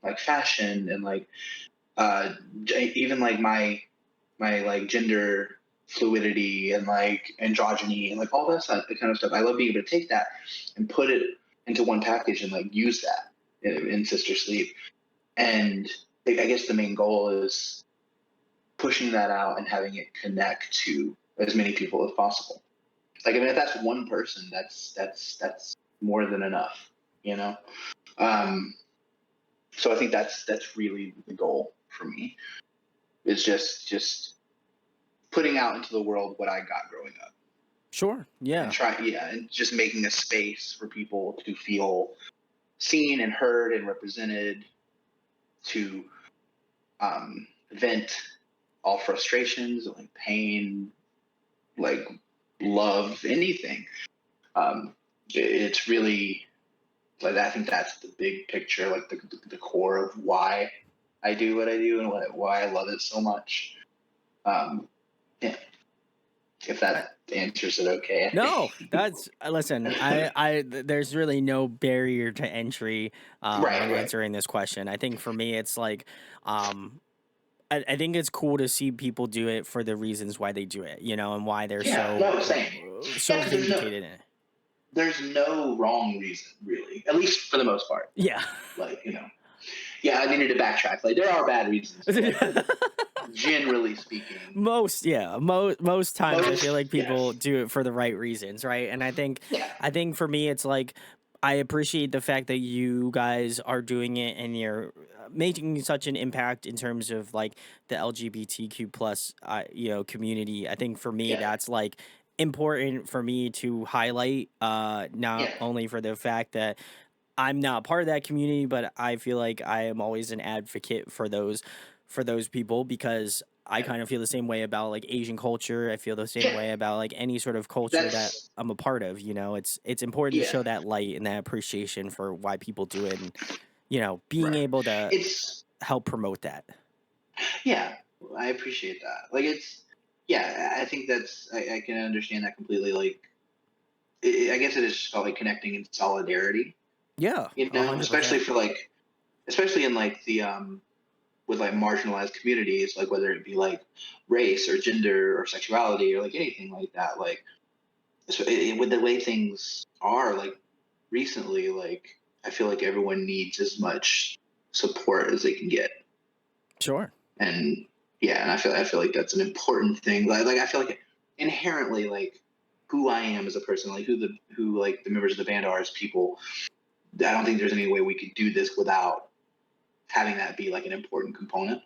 [SPEAKER 2] like fashion and like uh, even like my like gender fluidity and like androgyny and like all that kind of stuff. I love being able to take that and put it into one package and like use that in Sister Sleep. And I guess the main goal is pushing that out and having it connect to as many people as possible. Like I mean, if that's one person, that's more than enough, you know. Um, so I think that's really the goal for me. Is just putting out into the world what I got growing up
[SPEAKER 1] Sure.
[SPEAKER 2] and
[SPEAKER 1] Yeah.
[SPEAKER 2] and just making a space for people to feel seen and heard and represented to vent all frustrations, like pain, like love, anything. Um, it's really like I think that's the big picture, like the core of why. I do what I do and why I love it so much. Um, yeah, if that answers it okay.
[SPEAKER 1] No, that's listen. There's really no barrier to entry when
[SPEAKER 2] Right, right.
[SPEAKER 1] answering this question. I think for me, it's like, um, I think it's cool to see people do it for the reasons why they do it, and why they're
[SPEAKER 2] Yeah, no,
[SPEAKER 1] so
[SPEAKER 2] same. Yeah,
[SPEAKER 1] so
[SPEAKER 2] because
[SPEAKER 1] vindicated in it.
[SPEAKER 2] there's no wrong reason really, at least for the most part.
[SPEAKER 1] Yeah.
[SPEAKER 2] Like, yeah, I needed to backtrack. Like, there are bad reasons for it, but generally speaking,
[SPEAKER 1] Most times I feel
[SPEAKER 2] most
[SPEAKER 1] like people
[SPEAKER 2] yes,
[SPEAKER 1] do it for the right reasons, right? And
[SPEAKER 2] yeah,
[SPEAKER 1] I think for me it's like I appreciate the fact that you guys are doing it and you're making such an impact in terms of like the LGBTQ plus community. I think for me
[SPEAKER 2] yeah,
[SPEAKER 1] that's like important for me to highlight, not
[SPEAKER 2] yeah,
[SPEAKER 1] only for the fact that I'm not part of that community, but I feel like I am always an advocate for those people because I
[SPEAKER 2] yeah,
[SPEAKER 1] kind of feel the same way about like Asian culture. I feel the same
[SPEAKER 2] yeah.
[SPEAKER 1] way about like any sort of culture that
[SPEAKER 2] That's
[SPEAKER 1] I'm a part of, It's important to
[SPEAKER 2] yeah,
[SPEAKER 1] show that light and that appreciation for why people do it and being
[SPEAKER 2] right.
[SPEAKER 1] able to
[SPEAKER 2] It's
[SPEAKER 1] help promote that.
[SPEAKER 2] yeah, I appreciate that. Like, it's yeah, I think I can understand that completely. Like, I guess it is just about like connecting in solidarity,
[SPEAKER 1] Yeah, 100%.
[SPEAKER 2] especially for like, especially in like the with like marginalized communities, like whether it be like race or gender or sexuality or like anything like that. Like, with the way things are, like recently, like I feel like everyone needs as much support as they can get,
[SPEAKER 1] Sure.
[SPEAKER 2] and yeah, and I feel like that's an important thing. Like I feel like inherently, like who I am as a person, like who like the members of the band are as people. I don't think there's any way we could do this without having that be like an important component.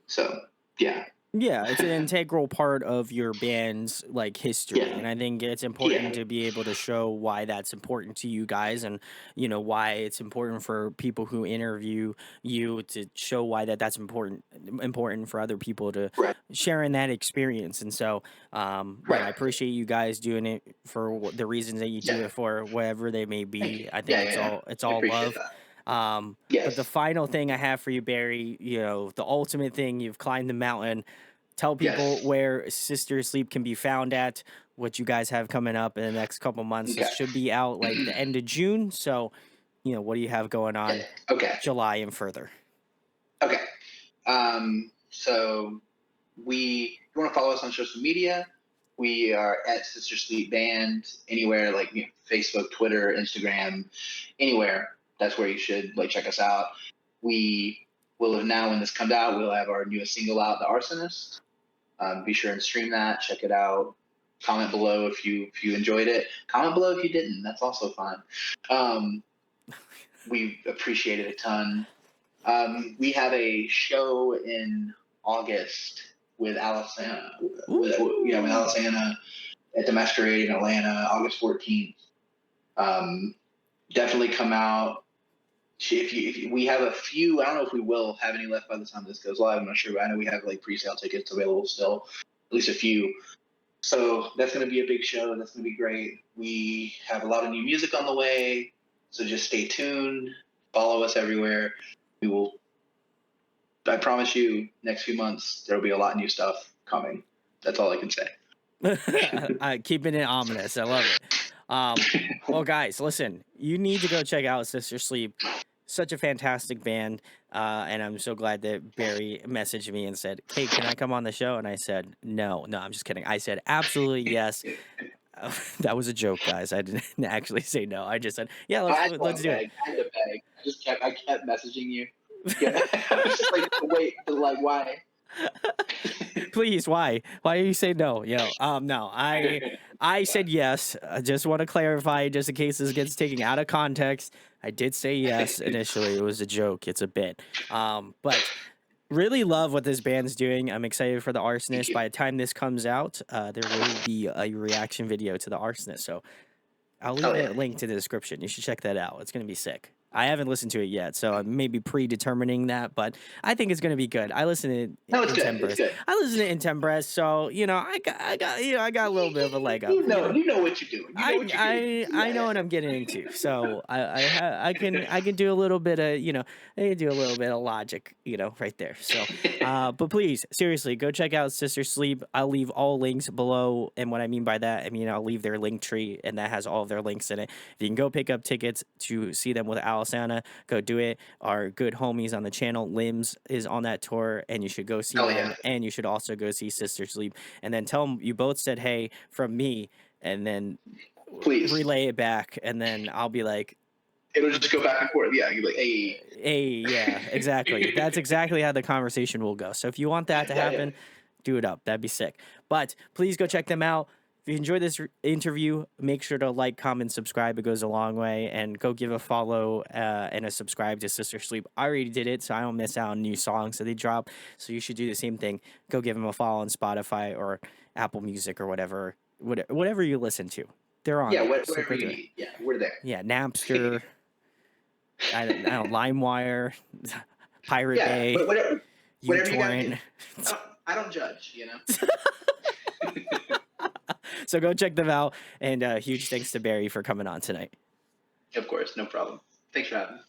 [SPEAKER 2] So yeah,
[SPEAKER 1] Yeah, it's an integral part of your band's like history,
[SPEAKER 2] yeah,
[SPEAKER 1] and I think it's important
[SPEAKER 2] yeah,
[SPEAKER 1] to be able to show why that's important to you guys, and why it's important for people who interview you to show why that's important for other people to
[SPEAKER 2] right,
[SPEAKER 1] share in that experience. And so, I
[SPEAKER 2] right,
[SPEAKER 1] appreciate you guys doing it for the reasons that you
[SPEAKER 2] yeah.
[SPEAKER 1] do it for, whatever they may
[SPEAKER 2] Thank you.
[SPEAKER 1] be. I think
[SPEAKER 2] Yeah, yeah, yeah.
[SPEAKER 1] it's
[SPEAKER 2] I
[SPEAKER 1] all
[SPEAKER 2] appreciate
[SPEAKER 1] love.
[SPEAKER 2] that.
[SPEAKER 1] But the
[SPEAKER 2] Yes,
[SPEAKER 1] final thing I have for you, Barry, the ultimate thing, you've climbed the mountain. Tell people
[SPEAKER 2] yes.
[SPEAKER 1] where Sister Sleep can be found at, what you guys have coming up in the next couple months. This
[SPEAKER 2] Okay.
[SPEAKER 1] should be out like the end of June. So, what do you have going
[SPEAKER 2] Yeah.
[SPEAKER 1] on
[SPEAKER 2] Okay.
[SPEAKER 1] July and further?
[SPEAKER 2] Okay. So if you want to follow us on social media, we are at Sister Sleep Band anywhere like Facebook, Twitter, Instagram, anywhere. That's where you should like check us out. We will have now when this comes out, we'll have our newest single out, The Arsonist. Be sure and stream that, check it out. Comment below if you enjoyed it. Comment below if you didn't. That's also fine. Um, we appreciate it a ton. We have a show in August with Alisana, with
[SPEAKER 1] Ooh.
[SPEAKER 2] Alisana at the Masquerade in Atlanta, August 14th. Um, Definitely come out. We have a few, I don't know if we will have any left by the time this goes live. I'm not sure, but I know we have like pre-sale tickets available still, at least a few. So that's going to be a big show. That's going to be great. We have a lot of new music on the way. So just stay tuned. Follow us everywhere. We will, I promise you, next few months, there will be a lot of new stuff coming. That's all I can say.
[SPEAKER 1] Keeping it ominous. I love it. Well, guys, listen, you need to go check out Sister Sleep. Such a fantastic band. And I'm so glad that Barry messaged me and said, "Hey, can I come on the show?" And I said, "No, no, I'm just kidding." I said, "Absolutely yes." That was a joke, guys. I didn't actually say no. I just said, "Yeah,
[SPEAKER 2] I had to
[SPEAKER 1] let's
[SPEAKER 2] like
[SPEAKER 1] do it."
[SPEAKER 2] beg. I had to beg. I kept messaging you. Yeah. I was just like, wait, like, why?
[SPEAKER 1] Please, why? Why do you say no? No, I said yes. I just want to clarify, just in case this gets taken out of context. I did say yes initially. It was a joke. It's a bit. But really love what this band's doing. I'm excited for the
[SPEAKER 2] Thank
[SPEAKER 1] Arsonist.
[SPEAKER 2] you.
[SPEAKER 1] By the time this comes out, there will be a reaction video to the Arsonist. So I'll leave
[SPEAKER 2] Oh yeah.
[SPEAKER 1] a link to the description. You should check that out. It's gonna be sick. I haven't listened to it yet, so I'm maybe predetermining that, but I think it's gonna be good. I listen to it
[SPEAKER 2] No, it's
[SPEAKER 1] in
[SPEAKER 2] good. It's
[SPEAKER 1] Tembres.
[SPEAKER 2] good.
[SPEAKER 1] I listen to it in Tembres, so I got a little bit of a leg up.
[SPEAKER 2] You know what you're doing. You know what you're getting into.
[SPEAKER 1] I
[SPEAKER 2] Yeah,
[SPEAKER 1] know
[SPEAKER 2] yeah.
[SPEAKER 1] what I'm getting into. So I can do a little bit of I can do a little bit of logic right there. So but please seriously go check out Sister Sleep. I'll leave all links below, and what I mean by that, I mean I'll leave their link tree, and that has all of their links in it. If you can go pick up tickets to see them with Alisana, go do it. Our good homies on the channel, Limbs, is on that tour, and you should go see
[SPEAKER 2] Hell yeah.
[SPEAKER 1] them, and you should also go see Sister Sleep, and then tell them you both said hey from me, and then
[SPEAKER 2] Please.
[SPEAKER 1] relay it back, and then I'll be like,
[SPEAKER 2] It'll just go back and forth. Yeah, you're like, hey.
[SPEAKER 1] hey, yeah, exactly. That's exactly how the conversation will go. So if you want that to
[SPEAKER 2] Yeah, yeah.
[SPEAKER 1] happen, do it up. That'd be sick. But please go check them out. If you enjoyed this interview, make sure to like, comment, subscribe. It goes a long way. And go give a follow and a subscribe to Sister Sleep. I already did it, so I don't miss out on new songs that they drop. So you should do the same thing. Go give them a follow on Spotify or Apple Music or whatever you listen to. They're on
[SPEAKER 2] Yeah,
[SPEAKER 1] there. So
[SPEAKER 2] whatever
[SPEAKER 1] go
[SPEAKER 2] you
[SPEAKER 1] do it.
[SPEAKER 2] need. Yeah, we're there.
[SPEAKER 1] Yeah, Napster. I don't LimeWire, Pirate
[SPEAKER 2] Yeah,
[SPEAKER 1] Bay,
[SPEAKER 2] whatever you got.
[SPEAKER 1] uTorrent.
[SPEAKER 2] I don't judge, you know?
[SPEAKER 1] So go check them out, and huge thanks to Barry for coming on tonight.
[SPEAKER 2] Of course, no problem. Thanks for having me.